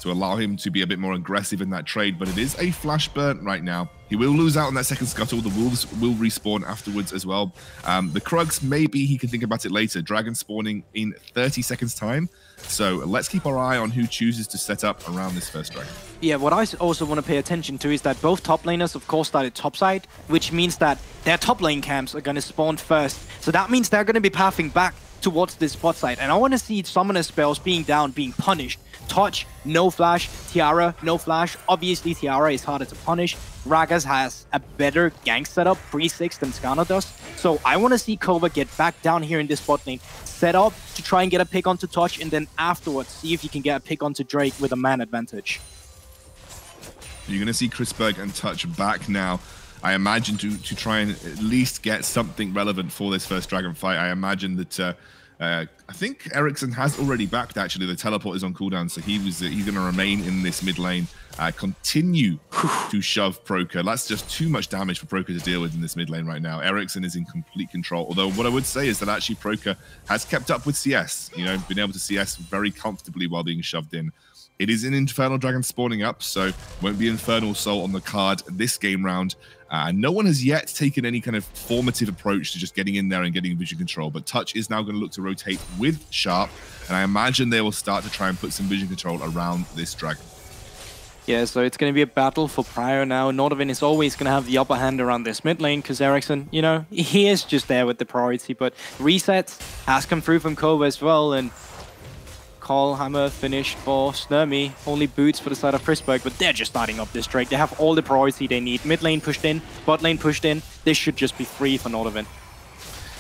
to allow him to be a bit more aggressive in that trade, but it is a flash burn right now. He will lose out on that second scuttle. The wolves will respawn afterwards as well. The Krugs, maybe he can think about it later. Dragon spawning in 30 seconds time. So let's keep our eye on who chooses to set up around this first dragon. Yeah, what I also want to pay attention to is that both top laners, of course, started topside, which means that their top lane camps are going to spawn first. So that means they're going to be pathing back towards this bot side. And I want to see summoner spells being down, being punished. Touch, no flash. Tiara, no flash. Obviously, Tiara is harder to punish. Ragas has a better gank setup, pre-6 than Skana does. So I want to see Kova get back down here in this bot lane, set up to try and get a pick onto Touch, and then afterwards see if you can get a pick onto Drake with a man advantage. You're going to see Chrisberg and Touch back now, I imagine, to try and at least get something relevant for this first dragon fight. I imagine that I think Ericsson has already backed, actually. The teleport is on cooldown, so he's going to remain in this mid lane, continue to shove Proker. That's just too much damage for Proker to deal with in this mid lane right now. Ericsson is in complete control, although what I would say is that actually Proker has kept up with CS, you know, been able to CS very comfortably while being shoved in. It is an Infernal Dragon spawning up, so won't be Infernal Soul on the card this game round. No one has yet taken any kind of formative approach to just getting in there and getting vision control, but Touch is now going to look to rotate with Sharp, and I imagine they will start to try and put some vision control around this dragon. Yeah, so it's going to be a battle for Prior now. Nordavind is always going to have the upper hand around this mid lane, because Ericsson, you know, he is just there with the priority, but resets has come through from Kova as well, and Call Hammer finished for Snurmy. Only boots for the side of Chrisberg, but they're just starting up this Drake. They have all the priority they need. Mid lane pushed in, bot lane pushed in. This should just be free for Nordavind.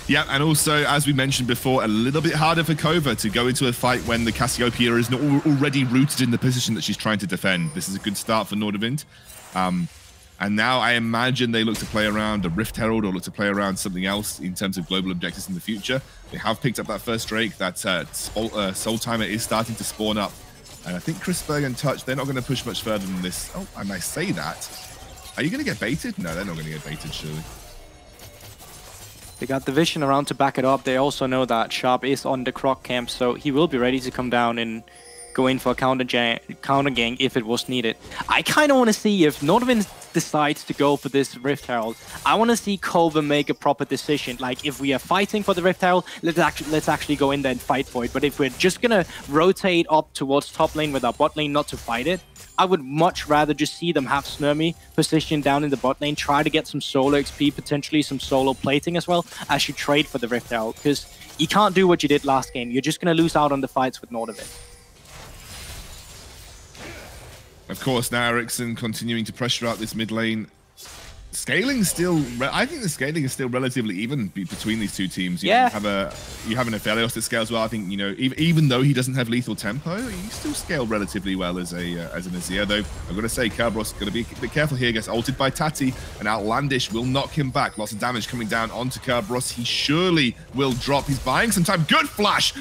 Yeah, and also, as we mentioned before, a little bit harder for Kova to go into a fight when the Cassiopeia is not already rooted in the position that she's trying to defend. This is a good start for Nordavind. And now I imagine they look to play around a Rift Herald or look to play around something else in terms of global objectives in the future. They have picked up that first Drake. That Soul Timer is starting to spawn up. And I think Chrisberg and Touch, they're not going to push much further than this. Oh, and I say that. Are you going to get baited? No, they're not going to get baited, surely. They got the vision around to back it up. They also know that Sharp is on the Croc camp, so he will be ready to come down and go in for a counter gang if it was needed. I kind of want to see if Nordavind decides to go for this Rift Herald. I want to see Kova make a proper decision. Like, if we are fighting for the Rift Herald, let's actually go in there and fight for it. But if we're just going to rotate up towards top lane with our bot lane not to fight it, I would much rather just see them have Snurmy positioned down in the bot lane, try to get some solo XP, potentially some solo plating as well, as you trade for the Rift Herald. Because you can't do what you did last game. You're just going to lose out on the fights with Nordavind. Of course, now Ericsson continuing to pressure out this mid lane. Scaling still, I think the scaling is still relatively even between these two teams. You have an Aphelios that scales well. I think, you know, even though he doesn't have lethal tempo, he still scaled relatively well as an Azir. Though I'm going to say Kerberos going to be a bit careful here. Gets ulted by Tati, and Outlandish will knock him back. Lots of damage coming down onto Kerberos. He surely will drop. He's buying some time. Good flash,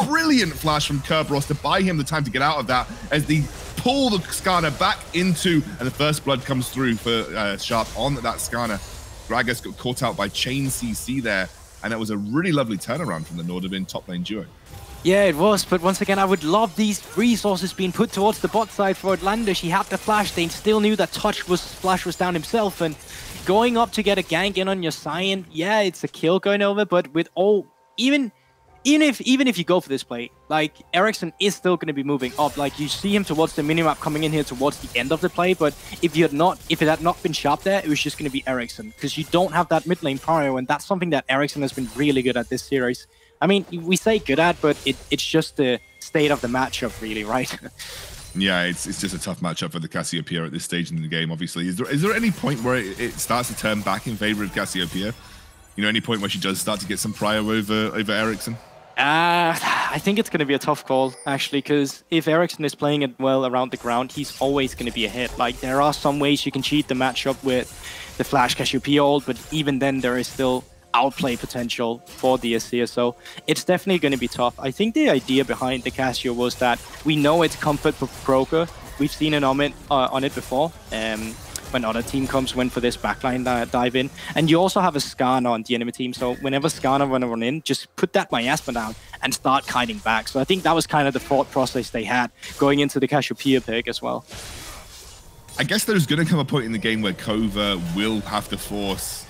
brilliant flash from Kerberos to buy him the time to get out of that as the pull the Skarner back into, and the first blood comes through for Sharp on that Skarner. Gragas got caught out by Chain CC there, and that was a really lovely turnaround from the Nordavind top lane duo. Yeah, it was, but once again, I would love these resources being put towards the bot side for Outlandish. He had the flash, they still knew that flash was down himself, and going up to get a gank in on your Sion, yeah, it's a kill going over, but with all, even if you go for this play, like, Ericsson is still going to be moving up. Like, you see him towards the minimap coming in here towards the end of the play, but if it had not been Sharp there, it was just going to be Ericsson, because you don't have that mid lane prio, and that's something that Ericsson has been really good at this series. I mean, we say good at, but it's just the state of the matchup, really, right? Yeah, it's just a tough matchup for the Cassiopeia at this stage in the game, obviously. Is there any point where it starts to turn back in favor of Cassiopeia? You know, any point where she does start to get some prio over Ericsson? I think it's going to be a tough call, actually, because if Ericsson is playing it well around the ground, he's always going to be ahead. Like, there are some ways you can cheat the matchup with the Flash Cassiopeia ult, but even then there is still outplay potential for the Azir, so it's definitely going to be tough. I think the idea behind the Cassio was that we know it's comfort for Broker. We've seen it on it before. When other team comes win for this backline dive in. And you also have a Skarner on the enemy team, so whenever Skarner run in, just put that miasma down and start kiting back. So I think that was kind of the thought process they had going into the Cassiopeia pick as well. I guess there's going to come a point in the game where Kova will have to force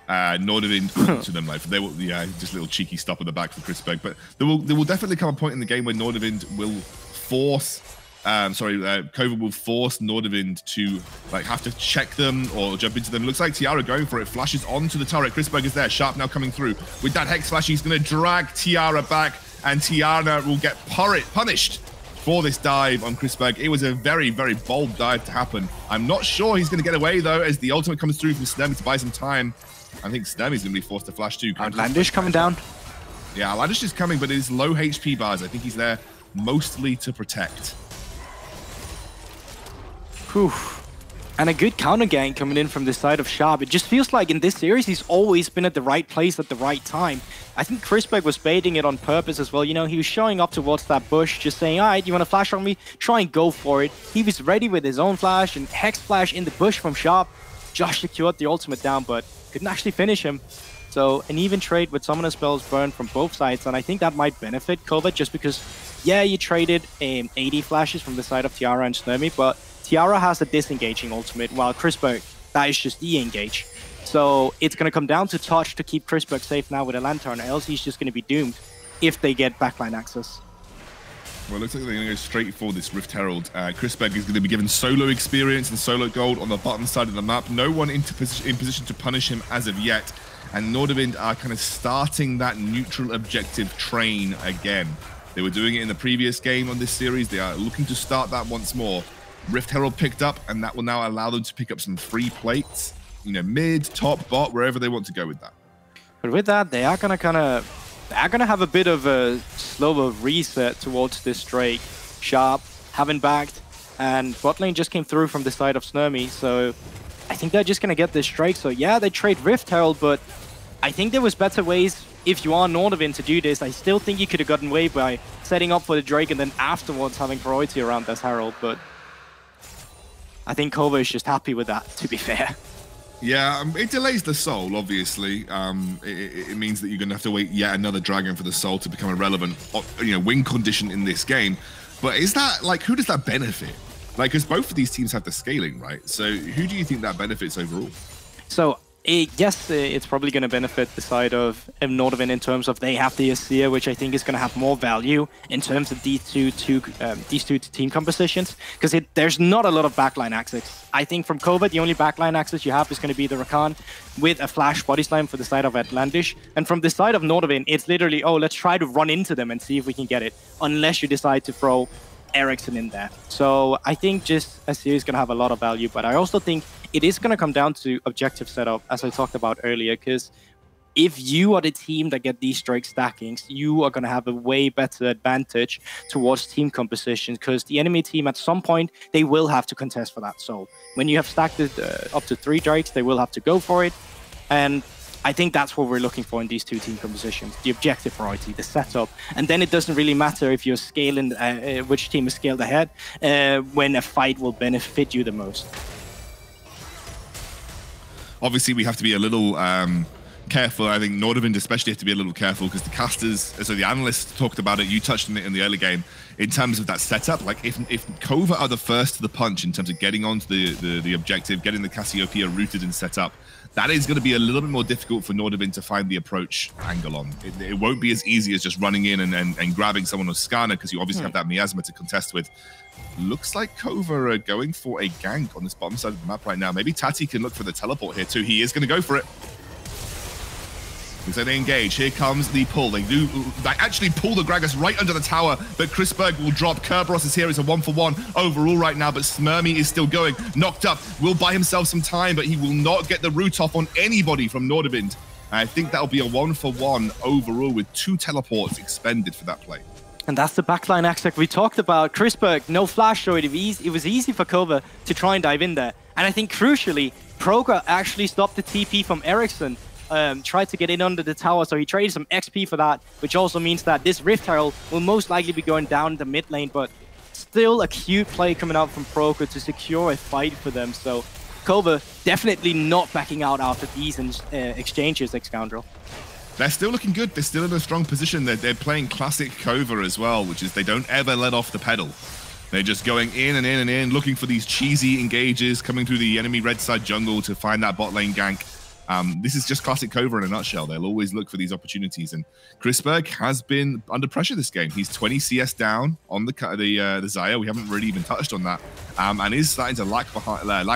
Nordavind to them. Like, they will, just a little cheeky stop at the back for Chrisberg, but there will definitely come a point in the game where Nordavind will force Kova will force Nordavind to have to check them or jump into them. Looks like Tiara going for it. Flashes onto the turret. Chrisberg is there. Sharp now coming through. With that Hex Flash, he's going to drag Tiara back, and Tiara will get punished for this dive on Chrisberg. It was a very, very bold dive to happen. I'm not sure he's going to get away, though, as the ultimate comes through from Snurmy to buy some time. I think Snurmy's going to be forced to flash too. Outlandish coming down. Yeah, Outlandish is coming, but it is low HP bars. I think he's there mostly to protect. Whew. And a good counter gang coming in from the side of Sharp. It just feels like in this series, he's always been at the right place at the right time. I think Chrisberg was baiting it on purpose as well. You know, he was showing up towards that bush, just saying, all right, you want to flash on me? Try and go for it. He was ready with his own flash and Hex Flash in the bush from Sharp. Josh secured the ultimate down, but couldn't actually finish him. So an even trade with summoner spells burned from both sides, and I think that might benefit Kova just because, yeah, you traded 80 flashes from the side of Tiara and Snurmy, but Tiara has a disengaging ultimate, while Chrisberg, that is just E-engage. So it's going to come down to touch to keep Chrisberg safe now with a Lantern, or else he's just going to be doomed if they get backline access. Well, it looks like they're going to go straight for this Rift Herald. Chrisberg is going to be given solo experience and solo gold on the bottom side of the map. No one in position to punish him as of yet. And Nordavind are kind of starting that neutral objective train again. They were doing it in the previous game on this series. They are looking to start that once more. Rift Herald picked up, and that will now allow them to pick up some free plates. You know, mid, top, bot, wherever they want to go with that. But with that, they are going to have a bit of a slower reset towards this Drake. Sharp, haven't backed, and bot lane just came through from the side of Snurmy, so I think they're just going to get this Drake. So yeah, they trade Rift Herald, but I think there was better ways if you are Nordavind to do this. I still think you could have gotten away by setting up for the Drake and then afterwards having priority around this Herald, but I think Kova is just happy with that, to be fair. Yeah, it delays the soul, obviously. It means that you're going to have to wait yet another dragon for the soul to become a relevant, win condition in this game. But is that, like, who does that benefit? Like, because both of these teams have the scaling, right? So who do you think that benefits overall? So, yes, it's probably going to benefit the side of Nordavind in terms of they have the Azir, which I think is going to have more value in terms of these two team compositions, because there's not a lot of backline access. I think from Kova, the only backline access you have is going to be the Rakan with a flash body slam for the side of Atlantish. And from the side of Nordavind, it's literally, oh, let's try to run into them and see if we can get it, unless you decide to throw Ericsson in there. So I think just Azir is going to have a lot of value, but I also think it is going to come down to objective setup, as I talked about earlier, because if you are the team that get these Drake stackings, you are going to have a way better advantage towards team composition, because the enemy team at some point, they will have to contest for that soul. When you have stacked it up to 3 Drakes, they will have to go for it. And I think that's what we're looking for in these two team compositions, the objective priority, the setup. And then it doesn't really matter if you're scaling, which team is scaled ahead, when a fight will benefit you the most. Obviously, we have to be a little careful. I think Nordavind especially have to be a little careful, because the casters, so the analysts talked about it, you touched on it in the early game, in terms of that setup. Like, if Kova are the first to the punch in terms of getting onto the objective, getting the Cassiopeia rooted and set up, that is going to be a little bit more difficult for Nordavind to find the approach angle on. It won't be as easy as just running in and grabbing someone with Skarner, because you obviously have that miasma to contest with. Looks like Kova are going for a gank on this bottom side of the map right now. Maybe Tati can look for the teleport here too. He is going to go for it. So they engage. Here comes the pull. They actually pull the Gragas right under the tower, but Chrisberg will drop. Kerberos is here. It's a 1-for-1 overall right now, but Snurmy is still going. Knocked up. Will buy himself some time, but he will not get the root off on anybody from Nordavind. I think that'll be a 1-for-1 overall with 2 teleports expended for that play. And that's the backline aspect we talked about. Chrisberg, no flash, so it was easy for Kova to try and dive in there. And I think crucially, Proga actually stopped the TP from Ericsson. Tried to get in under the tower, so he traded some XP for that, which also means that this Rift Herald will most likely be going down the mid lane, but still a cute play coming out from Proga to secure a fight for them. So Kova definitely not backing out after these exchanges, ex-Scoundrel. They're still looking good. They're still in a strong position. They're playing classic Kova as well, which is they don't ever let off the pedal. They're just going in and in and in, looking for these cheesy engages, coming through the enemy red side jungle to find that bot lane gank. This is just classic Kova in a nutshell. They'll always look for these opportunities, and Chrisberg has been under pressure this game. He's 20 CS down on the Xayah. We haven't really even touched on that, and is starting to lag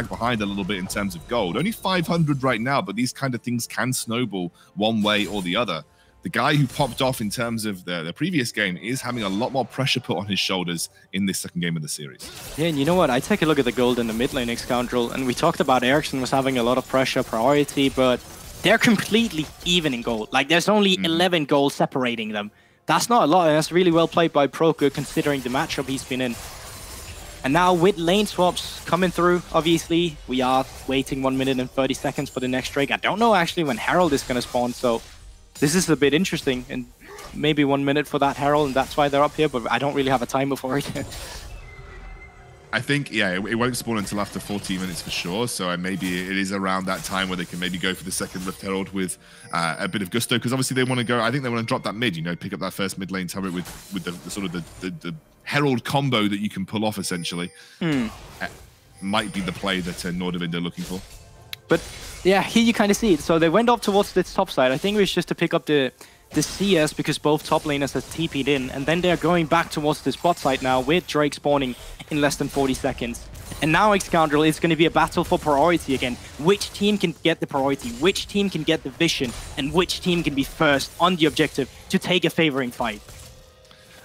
behind a little bit in terms of gold. Only 500 right now, but these kind of things can snowball one way or the other. The guy who popped off in terms of the previous game is having a lot more pressure put on his shoulders in this second game of the series. Yeah, and you know what? I take a look at the gold in the mid lane, ex-Scoundrel, and we talked about Ericsson was having a lot of pressure priority, but they're completely even in gold. Like, there's only 11 gold separating them. That's not a lot, and that's really well played by Proga considering the matchup he's been in. And now with lane swaps coming through, obviously, we are waiting 1 minute and 30 seconds for the next Drake. I don't know actually when Herald is going to spawn, so this is a bit interesting, and maybe 1 minute for that Herald, and that's why they're up here, but I don't really have a timer for it. I think, yeah, it won't spawn until after 14 minutes for sure. So maybe it is around that time where they can maybe go for the second Rift Herald with a bit of gusto, because obviously they want to go. I think they want to drop that mid, you know, pick up that first mid lane turret with the sort of the Herald combo that you can pull off essentially. Might be the play that Nordavind are looking for. But yeah, here you kind of see it. So they went up towards this top side. I think it was just to pick up the CS because both top laners have TP'd in, and then they're going back towards this bot side now with Drake spawning in less than 40 seconds. And now, Xscoundrel, it's going to be a battle for priority again. Which team can get the priority, which team can get the vision, and which team can be first on the objective to take a favoring fight.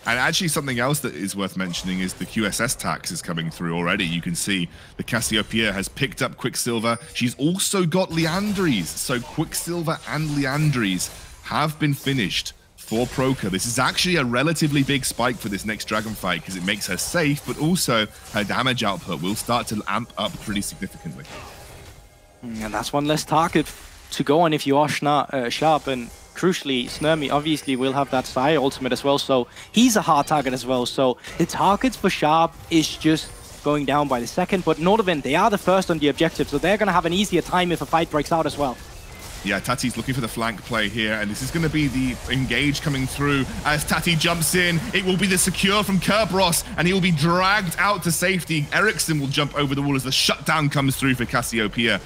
And actually something else that is worth mentioning is the QSS tax is coming through already. You can see the Cassiopeia has picked up Quicksilver. She's also got Liandry's. So Quicksilver and Liandry's have been finished for Proka. This is actually a relatively big spike for this next dragon fight because it makes her safe, but also her damage output will start to amp up pretty significantly. And that's one less target to go on if you are Sharp, and crucially, Snurmy obviously will have that Sire ultimate as well, so he's a hard target as well. So the targets for Sharp is just going down by the second, but Nordavind, they are the first on the objective, so they're going to have an easier time if a fight breaks out as well. Yeah, Tati's looking for the flank play here, and this is going to be the engage coming through as Tati jumps in. It will be the secure from Kerberos, and he will be dragged out to safety. Ericsson will jump over the wall as the shutdown comes through for Cassiopeia.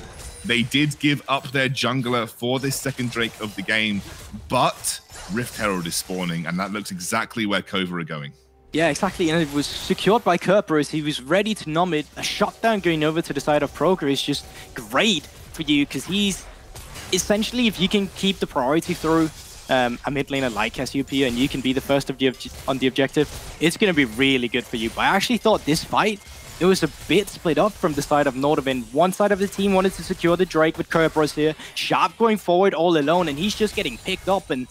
They did give up their jungler for this second Drake of the game, but Rift Herald is spawning, and that looks exactly where Kova are going. Yeah, exactly, and it was secured by Kerberos. He was ready to nom it. A shutdown going over to the side of Proka is just great for you, because he's essentially, if you can keep the priority through a mid laner like Cassiopeia and you can be the first on the objective, it's going to be really good for you. But I actually thought this fight, it was a bit split up from the side of Nordavind. One side of the team wanted to secure the Drake with Kerberos here. Sharp going forward all alone, and he's just getting picked up. And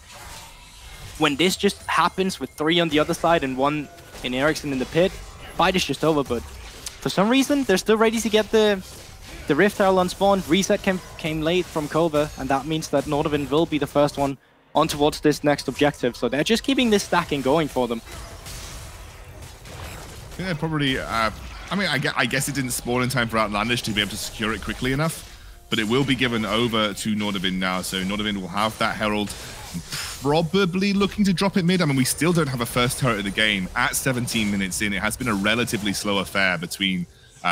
when this just happens with 3 on the other side and 1 in Ericsson in the pit, fight is just over. But for some reason, they're still ready to get the Rift Herald on spawn. Reset came late from Kova, and that means that Nordavind will be the first one on towards this next objective. So they're just keeping this stacking going for them. Yeah, probably. I mean, I guess it didn't spawn in time for Outlandish to be able to secure it quickly enough, but it will be given over to Nordavind now. So Nordavind will have that Herald, probably looking to drop it mid. I mean, we still don't have a first turret of the game at 17 minutes in. It has been a relatively slow affair between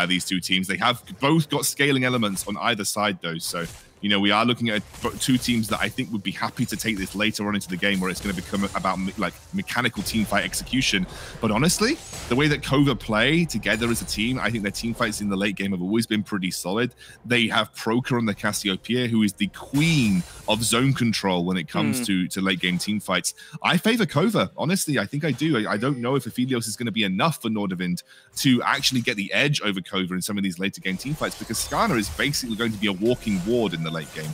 these two teams. They have both got scaling elements on either side, though. So, you know, we are looking at 2 teams that I think would be happy to take this later on into the game, where it's going to become about like mechanical team fight execution. But honestly, the way that Kova play together as a team, I think their team fights in the late game have always been pretty solid. They have Proka on the Cassiopeia, who is the queen of zone control when it comes to late game team fights. I favor Kova, honestly. I think I do. I don't know if Aphelios is going to be enough for Nordavind to actually get the edge over Kova in some of these later game team fights, because Skarner is basically going to be a walking ward in the late game.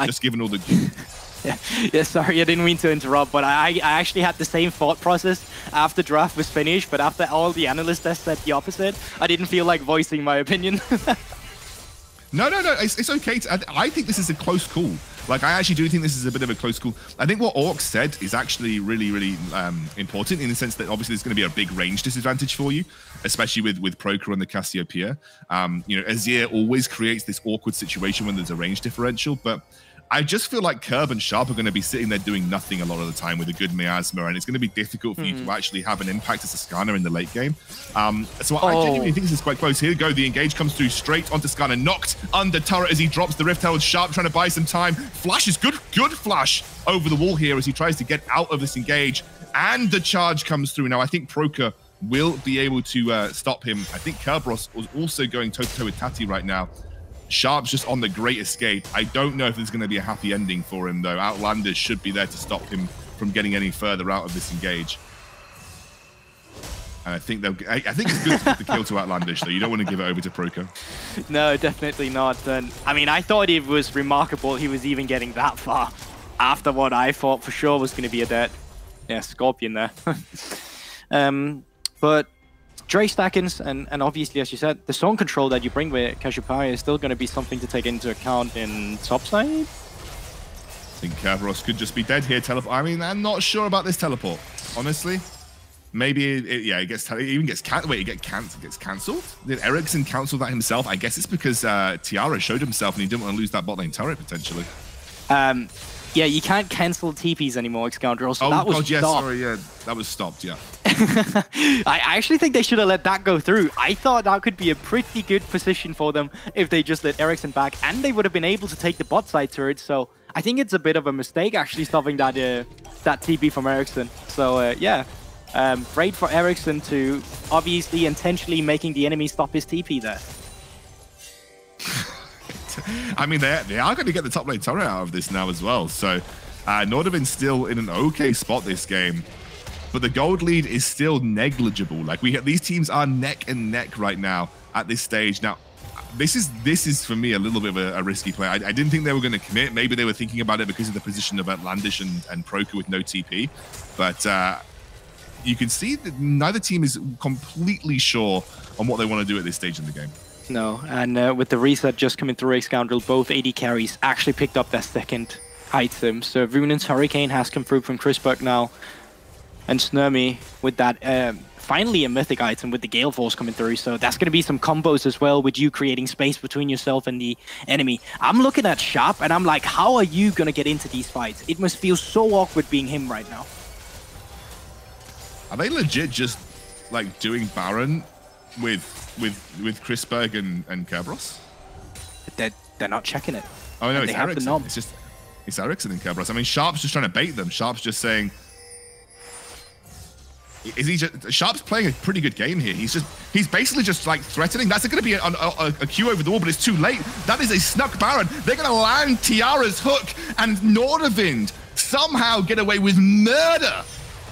Just given all the... yeah, sorry, I didn't mean to interrupt, but I actually had the same thought process after draft was finished, but after all the analysts that said the opposite, I didn't feel like voicing my opinion. No, it's okay. I think this is a close call. Like, I actually do think this is a bit of a close call. I think what Orc said is actually really, really important, in the sense that obviously there's going to be a big range disadvantage for you, especially with Proka and the Cassiopeia. You know, Azir always creates this awkward situation when there's a range differential, but I just feel like Kerb and Sharp are going to be sitting there doing nothing a lot of the time with a good miasma, and it's going to be difficult for you to actually have an impact as a Skarner in the late game. So I genuinely think this is quite close. Here we go. The engage comes through straight onto Skarner, knocked under turret as he drops the Rift Herald. Sharp trying to buy some time. Flash is good flash over the wall here as he tries to get out of this engage, and the charge comes through. Now I think Proka will be able to stop him. I think Kerberos was also going toe-to-toe with Tati right now. Sharp's just on the great escape. I don't know if there's going to be a happy ending for him, though. Outlanders should be there to stop him from getting any further out of this engage. And I think it's good to put the kill to Outlandish, though. You don't want to give it over to Proka. No, definitely not. And I mean, I thought it was remarkable he was even getting that far after what I thought for sure was going to be a dead Scorpion there. But Drake stackings, and obviously, as you said, the zone control that you bring with Cassiopeia is still going to be something to take into account in topside. I think Kerberos could just be dead here. I mean, I'm not sure about this teleport, honestly. Maybe it gets cancelled. Gets cancelled. Did Ericsson cancel that himself? I guess it's because Tiara showed himself and he didn't want to lose that bot lane turret potentially. Yeah, you can't cancel TPs anymore, Scoundrel. So that was yeah, stopped. sorry, yeah, that was stopped. Yeah. I actually think they should have let that go through. I thought that could be a pretty good position for them if they just let Ericsson back, and they would have been able to take the bot side turret. So I think it's a bit of a mistake actually stopping that that TP from Ericsson. So yeah. Great for Ericsson to obviously intentionally making the enemy stop his TP there. I mean, they are going to get the top lane turret out of this now as well. So Nordavind's still in an okay spot this game, but the gold lead is still negligible. Like these teams are neck and neck right now at this stage. Now, this is for me a little bit of a risky play. I didn't think they were going to commit. Maybe they were thinking about it because of the position of Outlandish and Proka with no TP, but. You can see that neither team is completely sure on what they want to do at this stage in the game. No, and with the reset just coming through, Scoundrel, both AD carries actually picked up their second item. So Runan's Hurricane has come through from Chrisberg now. And Snurmy with that, finally a mythic item with the Gale Force coming through. So that's going to be some combos as well with you creating space between yourself and the enemy. I'm looking at Sharp and I'm like, how are you going to get into these fights? It must feel so awkward being him right now. Are they legit just like doing Baron with Chrisberg and Kerberos? They're not checking it. Oh no, it's Ericsson. It's Ericsson and Kerberos. I mean, Sharp's just trying to bait them. Sharp's just saying, Sharp's playing a pretty good game here. He's basically just like threatening. That's going to be a Q over the wall, but it's too late. That is a snuck Baron. They're going to land Tiara's hook, and Nordavind somehow get away with murder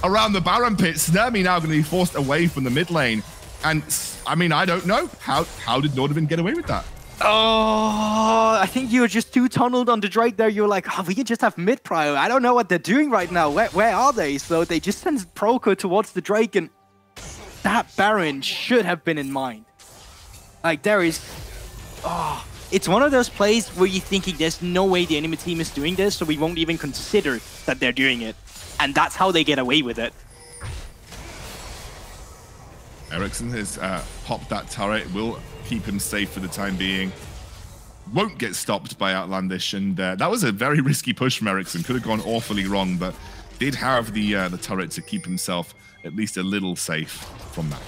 around the Baron pit. Snurmy now going to be forced away from the mid lane. And I mean, I don't know. How did Nordavind get away with that? Oh, I think you were just too tunneled on the Drake there. You were like, oh, we can just have mid prio. I don't know what they're doing right now. Where are they? So they just sent Proka towards the Drake, and that Baron should have been in mind. Like, there is... Oh, it's one of those plays where you're thinking there's no way the enemy team is doing this, so we won't even consider that they're doing it. And that's how they get away with it. Ericsson has popped that turret, will keep him safe for the time being. Won't get stopped by Outlandish, and that was a very risky push from Ericsson. Could have gone awfully wrong, but did have the turret to keep himself at least a little safe from that.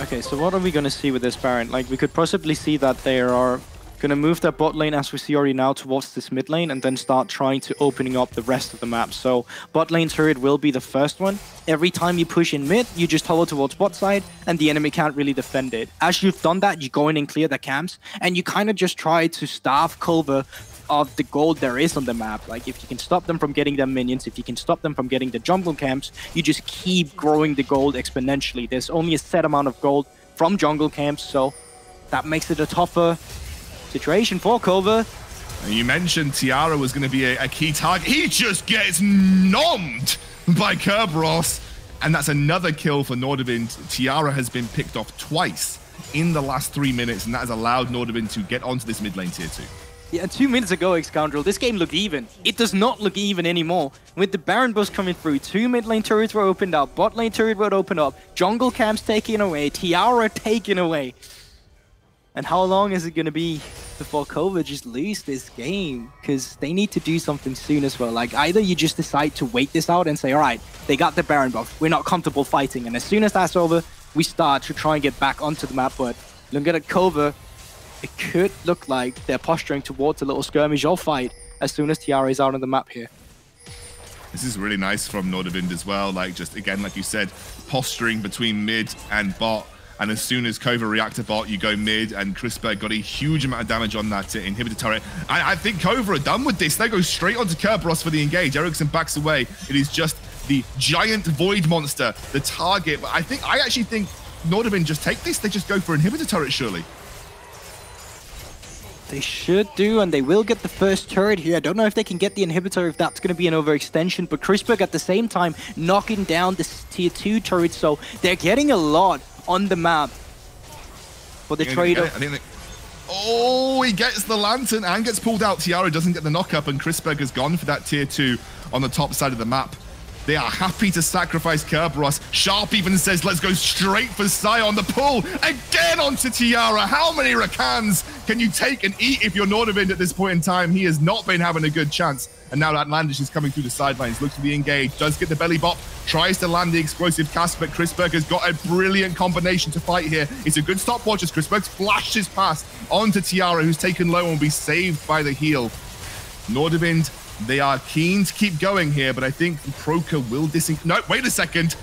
Okay, so what are we going to see with this Baron? Like, we could possibly see that they are going to move their bot lane, as we see already now, towards this mid lane, and then start trying to opening up the rest of the map. So bot lane turret will be the first one. Every time you push in mid, you just hover towards bot side, and the enemy can't really defend it. As you've done that, you go in and clear the camps, and you kind of just try to starve Kova of the gold there is on the map. Like, if you can stop them from getting their minions, if you can stop them from getting the jungle camps, you just keep growing the gold exponentially. There's only a set amount of gold from jungle camps, so that makes it a tougher situation for Kova. You mentioned Tiara was going to be a key target. He just gets nommed by Kerberos, and that's another kill for Nordavind. Tiara has been picked off twice in the last 3 minutes, and that has allowed Nordavind to get onto this mid lane tier 2. Yeah, 2 minutes ago, Scoundrel, this game looked even. It does not look even anymore. With the Baron bus coming through, 2 mid lane turrets were opened up, bot lane turret would open up, jungle camps taken away, Tiara taken away. And how long is it going to be before Kova just lose this game? Because they need to do something soon as well. Like, either you just decide to wait this out and say, all right, they got the Baron buff, we're not comfortable fighting. And as soon as that's over, we start to try and get back onto the map. But look at Kova. It could look like they're posturing towards a little skirmish or fight as soon as Tiara is out on the map here. This is really nice from Nordavind as well. Like, just again, like you said, posturing between mid and bot. And as soon as Kova react to bot, you go mid, and Chrisberg got a huge amount of damage on that inhibitor turret. I think Kova are done with this. They go straight onto Kerberos for the engage. Ericsson backs away. It is just the giant void monster, the target. But I actually think Nordavind just take this. They just go for inhibitor turret, surely. They should do, and they will get the first turret here. I don't know if they can get the inhibitor, if that's going to be an overextension, but Chrisberg at the same time knocking down this tier 2 turret, so they're getting a lot on the map for the trade-off. Oh, he gets the lantern and gets pulled out. Tiara doesn't get the knock-up, and Chrisberg has gone for that tier 2 on the top side of the map. They are happy to sacrifice Kerberos. Sharp even says, let's go straight for Sion. The pull again onto Tiara. How many Rakans can you take and eat if you're Nordavind at this point in time? He has not been having a good chance. And now Outlandish is coming through the sidelines, looks to be engaged, does get the belly bop, tries to land the explosive cast, but Chrisberg has got a brilliant combination to fight here. It's a good stopwatch as Chrisberg flashes past onto Tiara, who's taken low and will be saved by the heal. Nordavind, they are keen to keep going here, but I think Proka will No, wait a second.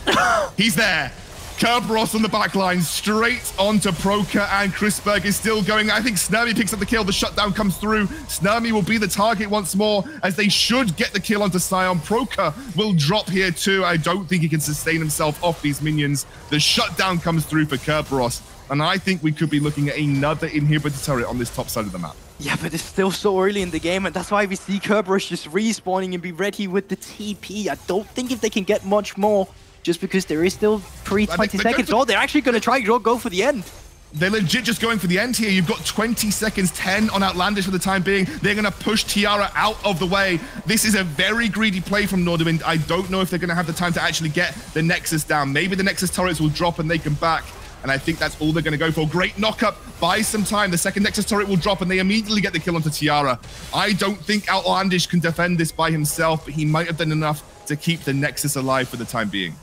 He's there. Kerberos on the back line, straight onto Proka, and Chrisberg is still going. I think Snurmy picks up the kill. The shutdown comes through. Snurmy will be the target once more, as they should get the kill onto Sion. Proka will drop here too. I don't think he can sustain himself off these minions. The shutdown comes through for Kerberos, and I think we could be looking at another inhibitor turret on this top side of the map. Yeah, but it's still so early in the game, and that's why we see Kerberos just respawning and be ready with the TP. I don't think if they can get much more, just because there is still 20 seconds. Oh, they're actually going to try to go for the end. They're legit just going for the end here. You've got 20 seconds, 10 on Outlandish for the time being. They're going to push Tiara out of the way. This is a very greedy play from Nordavind. I don't know if they're going to have the time to actually get the Nexus down. Maybe the Nexus turrets will drop and they can back. And I think that's all they're going to go for. Great knock-up, buys some time. The second Nexus turret will drop and they immediately get the kill onto Tiara. I don't think Outlandish can defend this by himself, but he might have done enough to keep the Nexus alive for the time being.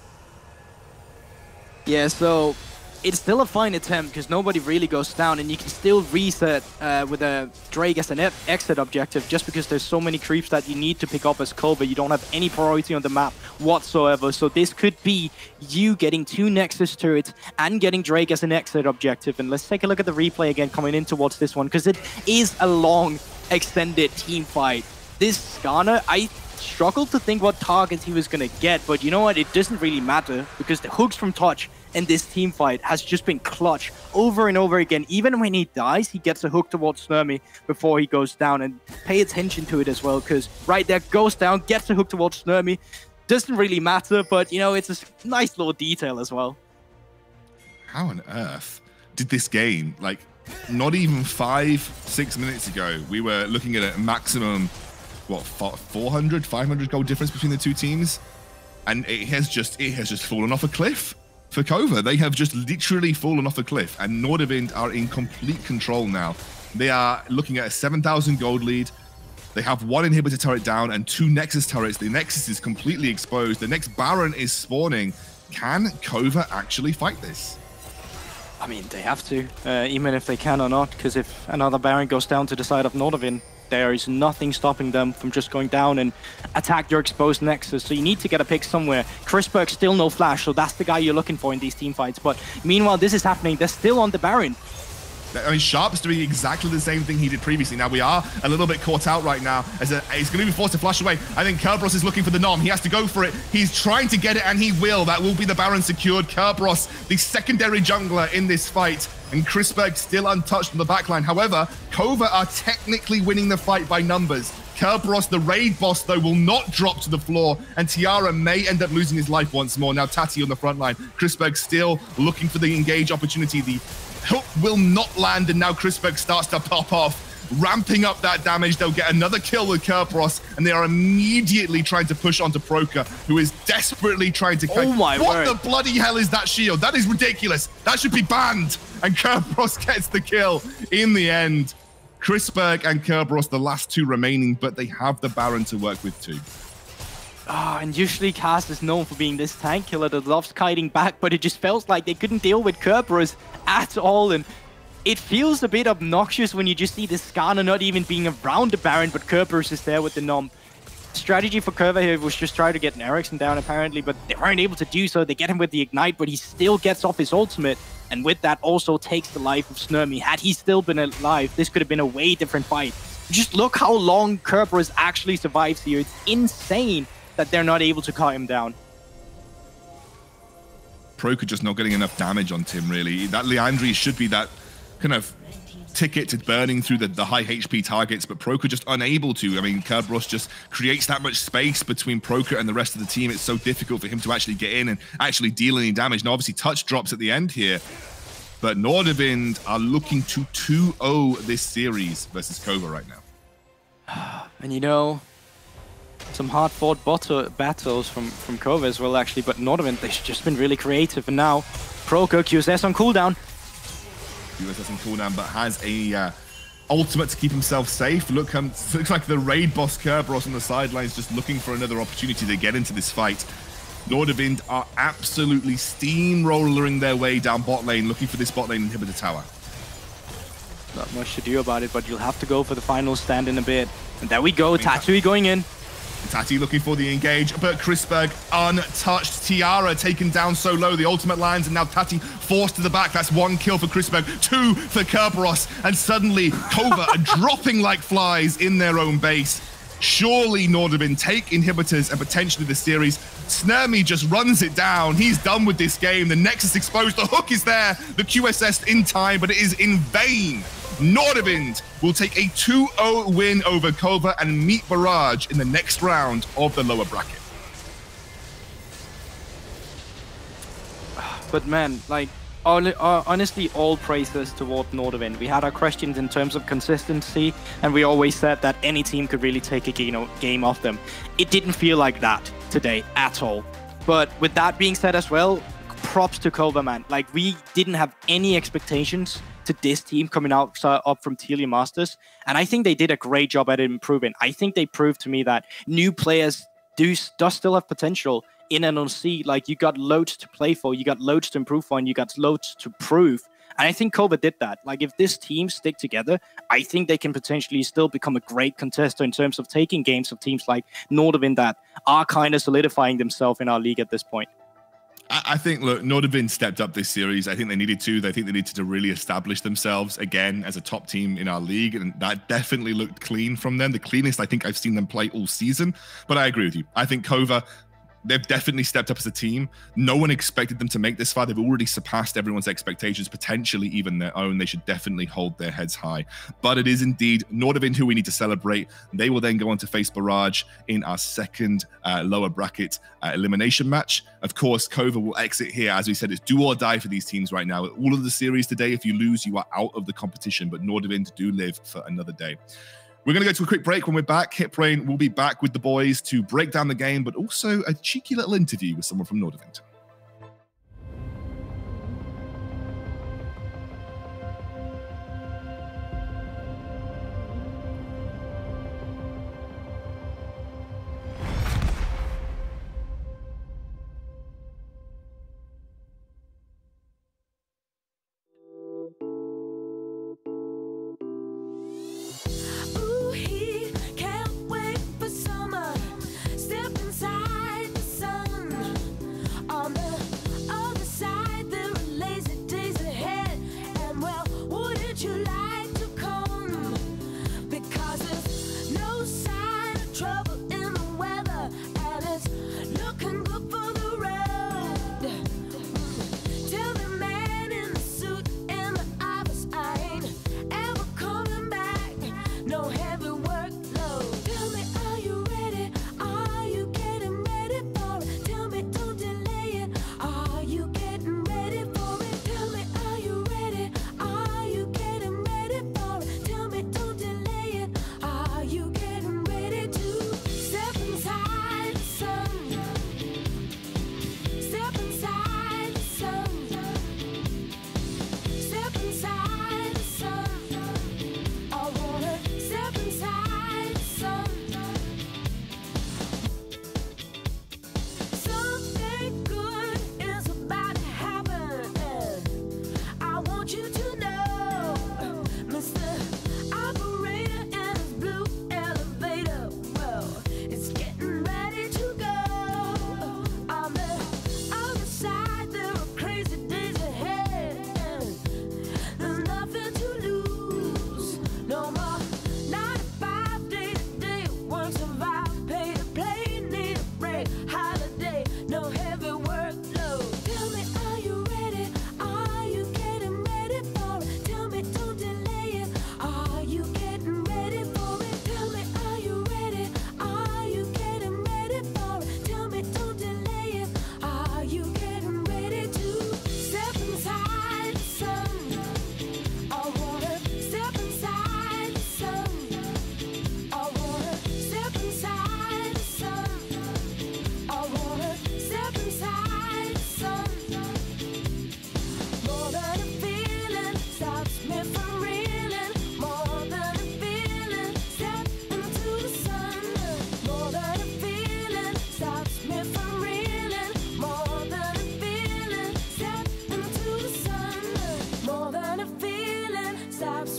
Yeah, so it's still a fine attempt because nobody really goes down, and you can still reset with a Drake as an exit objective just because there's so many creeps that you need to pick up as Kova. You don't have any priority on the map whatsoever. So this could be you getting 2 Nexus turrets and getting Drake as an exit objective. And let's take a look at the replay again coming in towards this one, because it is a long, extended team fight. This Skarner, I struggled to think what targets he was going to get, but you know what? It doesn't really matter because the hooks from Touch in this team fight has just been clutch over and over again. Even when he dies, he gets a hook towards Snurmy before he goes down, and pay attention to it as well, because right there, goes down, gets a hook towards Snurmy. Doesn't really matter, but you know, it's a nice little detail as well. How on earth did this game, like, not even 5-6 minutes ago, we were looking at a maximum, what, 400, 500 goal difference between the two teams, and it has just fallen off a cliff for Kova. They have just literally fallen off a cliff, and Nordavind are in complete control now. They are looking at a 7,000 gold lead. They have 1 inhibitor turret down and 2 Nexus turrets. The Nexus is completely exposed. The next Baron is spawning. Can Kova actually fight this? I mean, they have to, even if they can or not, because if another Baron goes down to the side of Nordavind, there is nothing stopping them from just going down and attack your exposed Nexus. So you need to get a pick somewhere. Chrisberg still no flash, so that's the guy you're looking for in these team fights. But meanwhile, this is happening. They're still on the Baron. I mean, Sharp's doing exactly the same thing he did previously. Now, we are a little bit caught out right now, as he's going to be forced to flash away. I think Kerberos is looking for the Nom. He has to go for it. He's trying to get it, and he will. That will be the Baron secured. Kerberos, the secondary jungler in this fight, and Chrisberg still untouched on the backline. However, Kova are technically winning the fight by numbers. Kerberos, the raid boss, though, will not drop to the floor, and Tiara may end up losing his life once more. Now, Tati on the front line. Chrisberg still looking for the engage opportunity. The hook will not land, and now Chrisberg starts to pop off, ramping up that damage. They'll get another kill with Kerberos, and they are immediately trying to push onto Proka, who is desperately trying to... Oh my word. What the bloody hell is that shield? That is ridiculous. That should be banned. And Kerberos gets the kill in the end. Chrisberg and Kerberos, the last 2 remaining, but they have the Baron to work with too. And usually Cast is known for being this tank killer that loves kiting back, but it just felt like they couldn't deal with Kerberos at all, and it feels a bit obnoxious when you just see the Skarner not even being around the Baron, but Kerberos is there with the Nom. Strategy for Kova here was just try to get an Ericsson down apparently, but they weren't able to do so. They get him with the Ignite, but he still gets off his ultimate, and with that also takes the life of Snurmy. Had he still been alive, this could have been a way different fight. Just look how long Kerberos actually survives here. It's insane that they're not able to cut him down. Proka just not getting enough damage on Tim, really. That Leandri should be that kind of ticket to burning through the high HP targets, but Proka just unable to. I mean, Kerberos just creates that much space between Proka and the rest of the team. It's so difficult for him to actually get in and actually deal any damage. Now, obviously, touch drops at the end here, but Nordavind are looking to 2-0 this series versus Kova right now. And you know, some hard-fought battles from Kova as well, actually. But Nordavind, they've just been really creative. And now, Proco, QSS on cooldown. QSS on cooldown, but has a ultimate to keep himself safe. Looks like the raid boss Kerberos on the sidelines just looking for another opportunity to get into this fight. Nordavind are absolutely steamrollering their way down bot lane, looking for this bot lane inhibitor tower. Not much to do about it, but you'll have to go for the final stand in a bit. And there we go, Tattooey going in. Tati looking for the engage, but Chrisberg untouched. Tiara taken down so low, the ultimate lands, and now Tati forced to the back. That's 1 kill for Chrisberg, 2 for Kerberos, and suddenly Kova are dropping like flies in their own base. Surely Nordavind take inhibitors and potentially the series. Snurmy just runs it down. He's done with this game. The Nexus exposed, the hook is there, the QSS in time, but it is in vain. Nordavind will take a 2-0 win over Kova and meet Barrage in the next round of the lower bracket. But man, like, honestly, all praises toward Nordavind. We had our questions in terms of consistency, and we always said that any team could really take a game off them. It didn't feel like that today at all. But with that being said as well, props to Kova, man. Like, we didn't have any expectations to this team coming up from Telia Masters, and I think they did a great job at improving. I think they proved to me that new players does still have potential in NLC. Like, you got loads to play for, you got loads to improve on, you got loads to prove, and I think Kova did that. Like, if this team stick together, I think they can potentially still become a great contester in terms of taking games of teams like Nordavind that are kind of solidifying themselves in our league at this point. I think, look, Nordavind stepped up this series. I think they needed to. I think they needed to really establish themselves again as a top team in our league, and that definitely looked clean from them. The cleanest I think I've seen them play all season. But I agree with you. I think Kova, they've definitely stepped up as a team. No one expected them to make this far. They've already surpassed everyone's expectations, potentially even their own. They should definitely hold their heads high. But it is indeed Nordavind who we need to celebrate. They will then go on to face Barrage in our second lower bracket elimination match. Of course, Kova will exit here. As we said, it's do or die for these teams right now. All of the series today, if you lose, you are out of the competition. But Nordavind do live for another day. We're going to go to a quick break. When we're back, Hitbrain will be back with the boys to break down the game, but also a cheeky little interview with someone from Nordavind.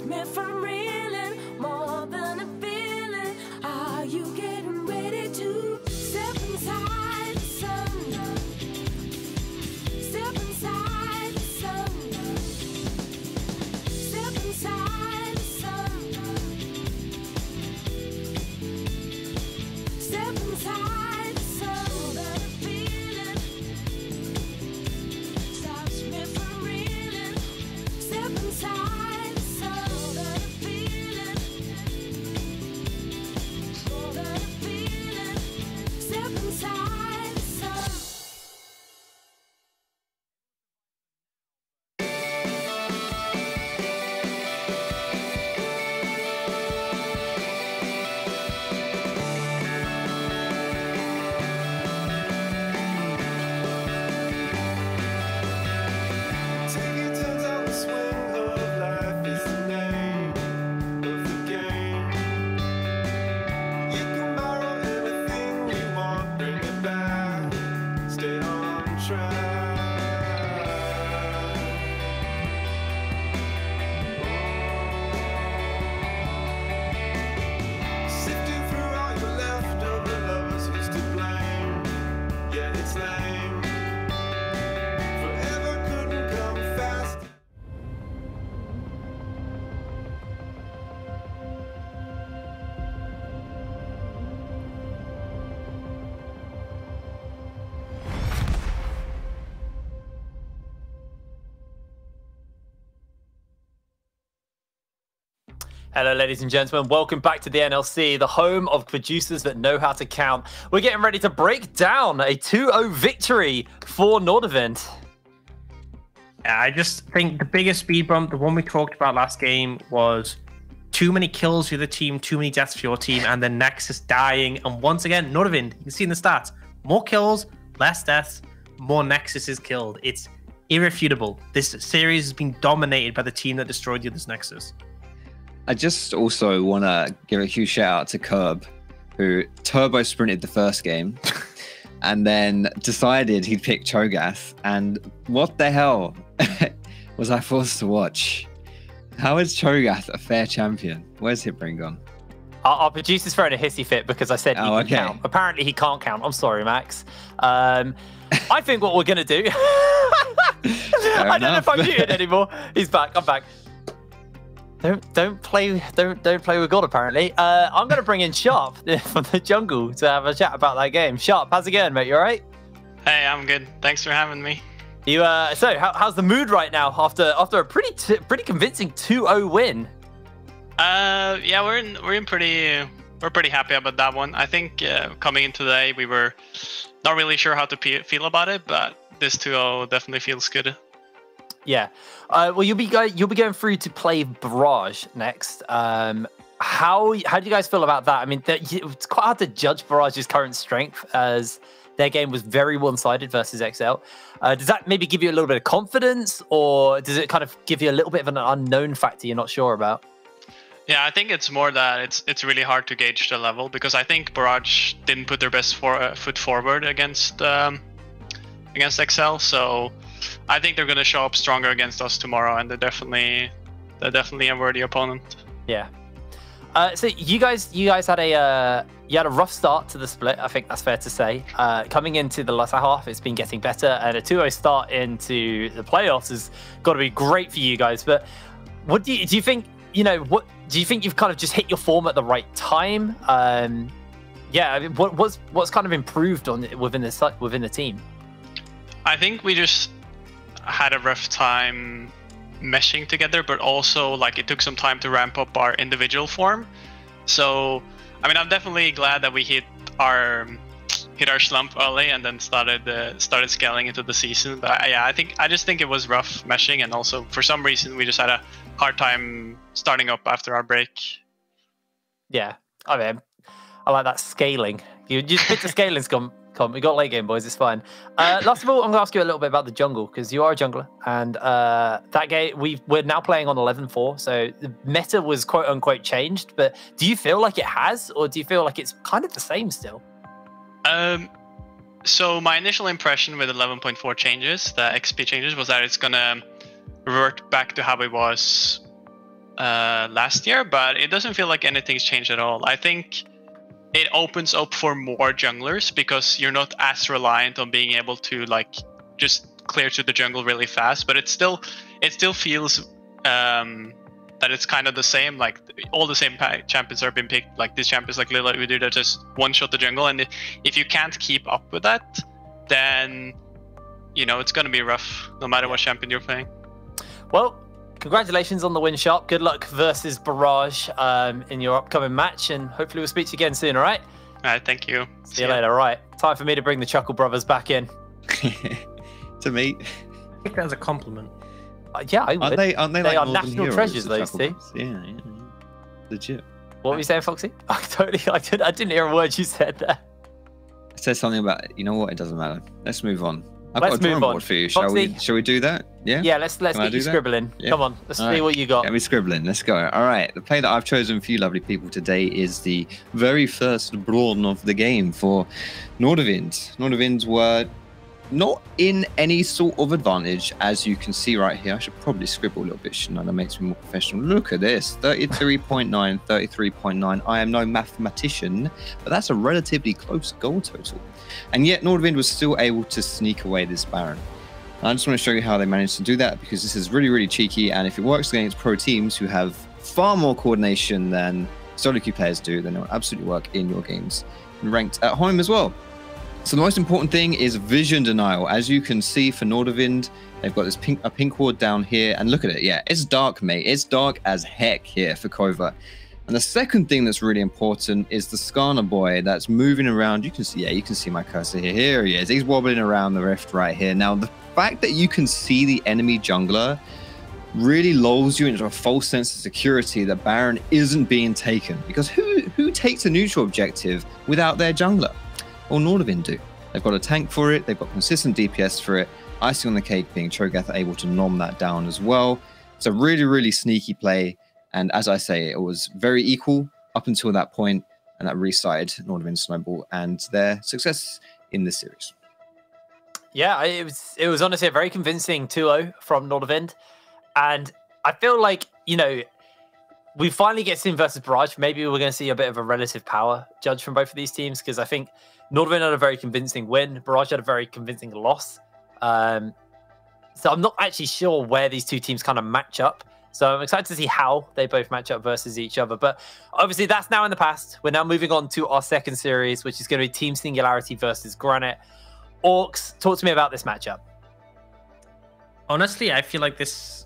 me from reeling, more than a feeling. Are you getting ready to step inside the sun? Step inside the sun. Step inside the sun. Step inside the sun. That a feeling stops me from reeling. Step inside the sun. That a feeling. Oh, that a feeling. Step inside the sun. Taking turns on the swing of life is the name of the game. You can borrow anything you want, bring it back, stay on track. Sifting through all your leftover lovers, who's to blame? Yeah, it's lame. Forever couldn't come fast. Hello, ladies and gentlemen. Welcome back to the NLC, the home of producers that know how to count. We're getting ready to break down a 2-0 victory for Nordavind. I just think the biggest speed bump, the one we talked about last game, was too many kills for the team, too many deaths for your team, and then Nexus dying. And once again, Nordavind, you can see in the stats, more kills, less deaths, more Nexuses killed. It's irrefutable. This series has been dominated by the team that destroyed the other's Nexus. I just also want to give a huge shout out to Curb, who turbo sprinted the first game and then decided he'd pick Cho'Gath. And what the hell was I forced to watch? How is Cho'Gath a fair champion? Where's Hitbring gone? Our producer's throwing a hissy fit because I said he can count. Apparently he can't count. I'm sorry, Max. I think what we're going to do... I don't know if I'm muted anymore. He's back. I'm back. Don't play with God, apparently. I'm going to bring in Sharp from the jungle to have a chat about that game. Sharp, how's it going, mate? You all right? Hey, I'm good. Thanks for having me. You so how's the mood right now after a pretty convincing 2-0 win? Yeah, we're pretty happy about that one. I think coming in today we were not really sure how to feel about it, but this 2-0 definitely feels good. Yeah. Well, you'll be going through to play Barrage next. How do you guys feel about that? I mean, it's quite hard to judge Barrage's current strength as their game was very one-sided versus XL. Does that maybe give you a little bit of confidence, or does it kind of give you a little bit of an unknown factor you're not sure about? Yeah, I think it's more that it's really hard to gauge the level, because I think Barrage didn't put their best foot forward against XL. So I think they're going to show up stronger against us tomorrow, and they're definitely a worthy opponent. Yeah. So you guys had a rough start to the split. I think that's fair to say. Coming into the latter half, it's been getting better, and a 2-0 start into the playoffs has got to be great for you guys. But what do you think? What do you think you've kind of just hit your form at the right time? Yeah, I mean, what's kind of improved within the team? I think we just had a rough time meshing together, but also like it took some time to ramp up our individual form. So I mean, I'm definitely glad that we hit our slump early and then started scaling into the season. But yeah, I just think it was rough meshing, and also for some reason we just had a hard time starting up after our break. Yeah, I mean, I like that scaling. You just hit the scaling come. We got late game, boys. It's fine. Last of all, I'm going to ask you a little bit about the jungle, because you are a jungler, and that game we're now playing on 11-4, so the meta was quote unquote changed. But do you feel like it has, or do you feel like it's kind of the same still? So my initial impression with 11.4 changes, the XP changes, was that it's gonna revert back to how it was last year, but it doesn't feel like anything's changed at all. I think it opens up for more junglers because you're not as reliant on being able to like just clear to the jungle really fast. But it still feels that it's kind of the same. Like all the same champions are being picked. Like these champions like Lila Udyr that just one shot the jungle, and if you can't keep up with that, then it's gonna be rough no matter what champion you're playing. Well, congratulations on the win, Sharp. Good luck versus Barrage in your upcoming match, and hopefully we'll speak to you again soon, all right? All right, thank you. See you later. All right, time for me to bring the Chuckle Brothers back in. To me. I think that's a compliment. Yeah, I would. Aren't they They like are Northern national heroes, treasures, the those Chuckle two. Brothers? Yeah. Legit. What were you saying, Foxy? I didn't hear a word you said there. I said something about, you know what, it doesn't matter. Let's move on. I've Let's got a drawing move on. board for you. Foxy. Shall we do that? Yeah? Yeah, let's Can I get do you that? scribbling. Yeah. Come on, let's All see right. what you got. Get me scribbling. Let's go. All right. The play that I've chosen for you lovely people today is the very first brawn of the game for Nordavind. Nordavind were not in any sort of advantage, as you can see right here. I should probably scribble a little bit, shouldn't I? That makes me more professional. Look at this, 33.9, 33.9. I am no mathematician, but that's a relatively close goal total. And yet Nordavind was still able to sneak away this Baron. I just want to show you how they managed to do that, because this is really, really cheeky, and if it works against pro teams who have far more coordination than solo queue players do, then it'll absolutely work in your games and ranked at home as well. So the most important thing is vision denial. As you can see for Nordavind, they've got this pink ward down here, and look at it. Yeah, it's dark, mate. It's dark as heck here for Kova. And the second thing that's really important is the Skarner boy that's moving around. You can see my cursor here. Here he is. He's wobbling around the rift right here. Now, the fact that you can see the enemy jungler really lulls you into a false sense of security that Baron isn't being taken. Because who takes a neutral objective without their jungler? Well, Nordavind do. They've got a tank for it. They've got consistent DPS for it. Icing on the cake being Cho'Gath able to nom that down as well. It's a really, really sneaky play. And as I say, it was very equal up until that point, and that restarted Nordavind snowball and their success in this series. Yeah, it was honestly a very convincing 2-0 from Nordavind. And I feel like, we finally get seen versus Barrage. Maybe we're going to see a bit of a relative power judge from both of these teams, because I think Nordavind had a very convincing win. Barrage had a very convincing loss. So I'm not actually sure where these two teams kind of match up. So I'm excited to see how they both match up versus each other. But obviously that's now in the past. We're now moving on to our second series, which is going to be Team Singularity versus Granite. Orcs, talk to me about this matchup. Honestly, I feel like this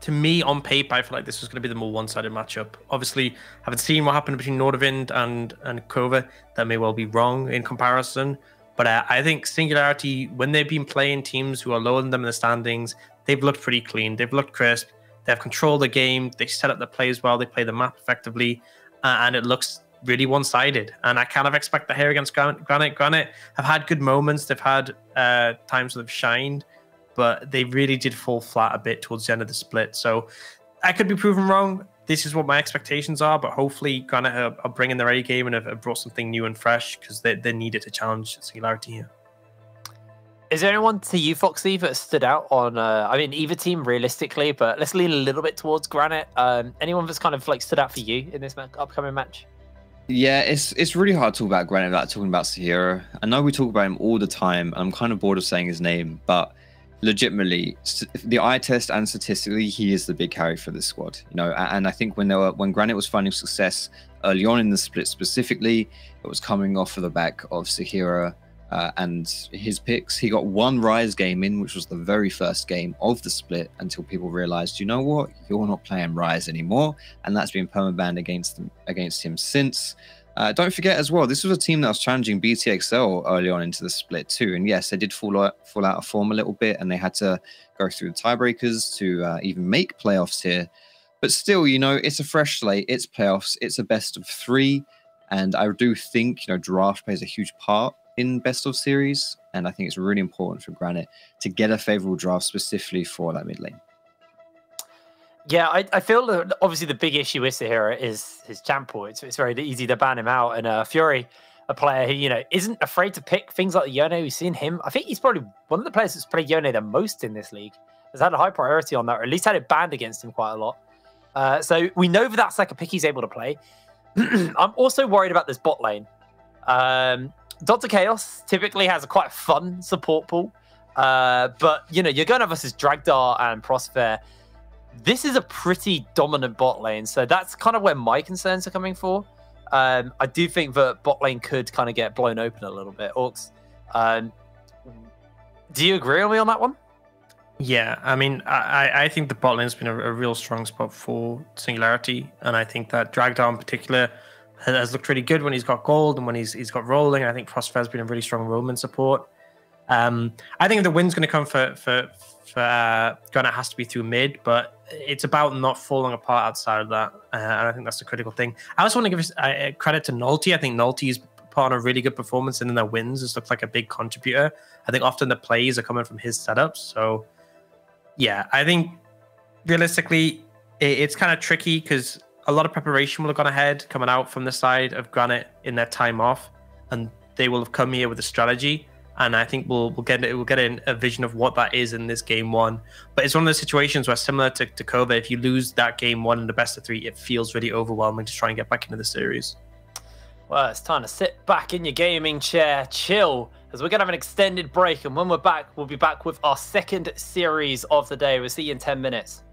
to me, on paper, I feel like this was going to be the more one-sided matchup. Obviously, having seen what happened between Nordavind and Kova, that may well be wrong in comparison. But I think Singularity, when they've been playing teams who are lower than them in the standings, they've looked pretty clean. They've looked crisp. They've controlled the game. They set up the plays well. They play the map effectively. And it looks really one-sided. And I kind of expect that here against Granite. Granite have had good moments. They've had times where they've shined, but they really did fall flat a bit towards the end of the split. So I could be proven wrong. This is what my expectations are, but hopefully Granite are bringing their A game and have brought something new and fresh, because they needed to challenge Singularity here. Is there anyone to you, Foxy, that stood out on, either team realistically, but let's lean a little bit towards Granite. Anyone that's kind of like stood out for you in this upcoming match? Yeah, it's really hard to talk about Granite without talking about Sahiro. I know we talk about him all the time. I'm kind of bored of saying his name, but legitimately, the eye test and statistically, he is the big carry for this squad. And I think when Granite was finding success early on in the split specifically, it was coming off of the back of Sahiro and his picks. He got one Rise game in, which was the very first game of the split, until people realized, you know what, you're not playing Rise anymore, and that's been permabanned against him since. Don't forget as well, this was a team that was challenging BTXL early on into the split too. And yes, they did fall out of form a little bit, and they had to go through the tiebreakers to even make playoffs here. But still, it's a fresh slate, it's playoffs, it's a best of 3. And I do think, draft plays a huge part in best of series. And I think it's really important for Granite to get a favorable draft specifically for that mid lane. Yeah, I feel that obviously the big issue with Sahiro is his champ pool. It's very easy to ban him out. And Fury, a player who, isn't afraid to pick things like Yone. We've seen him. I think he's probably one of the players that's played Yone the most in this league. Has had a high priority on that, or at least had it banned against him quite a lot. So we know that that's like a pick he's able to play. I'm also worried about this bot lane. Dr. Chaos typically has a quite fun support pool. But, you know, you're going to versus Dragdar and Prosper. This is a pretty dominant bot lane. So that's kind of where my concerns are coming for. I do think that bot lane could kind of get blown open a little bit. Orcs, do you agree with me on that one? Yeah, I mean, I think the bot lane's been a real strong spot for Singularity, and I think that Dragdar in particular has looked really good when he's got gold and when he's got rolling. I think Prosper's been a really strong Roman support. I think the win's going to come for Gunnar has to be through mid, but it's about not falling apart outside of that, and I think that's the critical thing. I also want to give credit to Nulty. I think Nulty's put on a really good performance, and in their wins has looked like a big contributor. I think often the plays are coming from his setups, so yeah, I think realistically it's kind of tricky because a lot of preparation will have gone ahead coming out from the side of Granite in their time off, and they will have come here with a strategy. And I think we'll get a vision of what that is in this game one. But it's one of those situations where, similar to Kova, if you lose that game one in the best of three, it feels really overwhelming to try and get back into the series. Well, it's time to sit back in your gaming chair, chill, as we're going to have an extended break. And when we're back, we'll be back with our second series of the day. We'll see you in 10 minutes.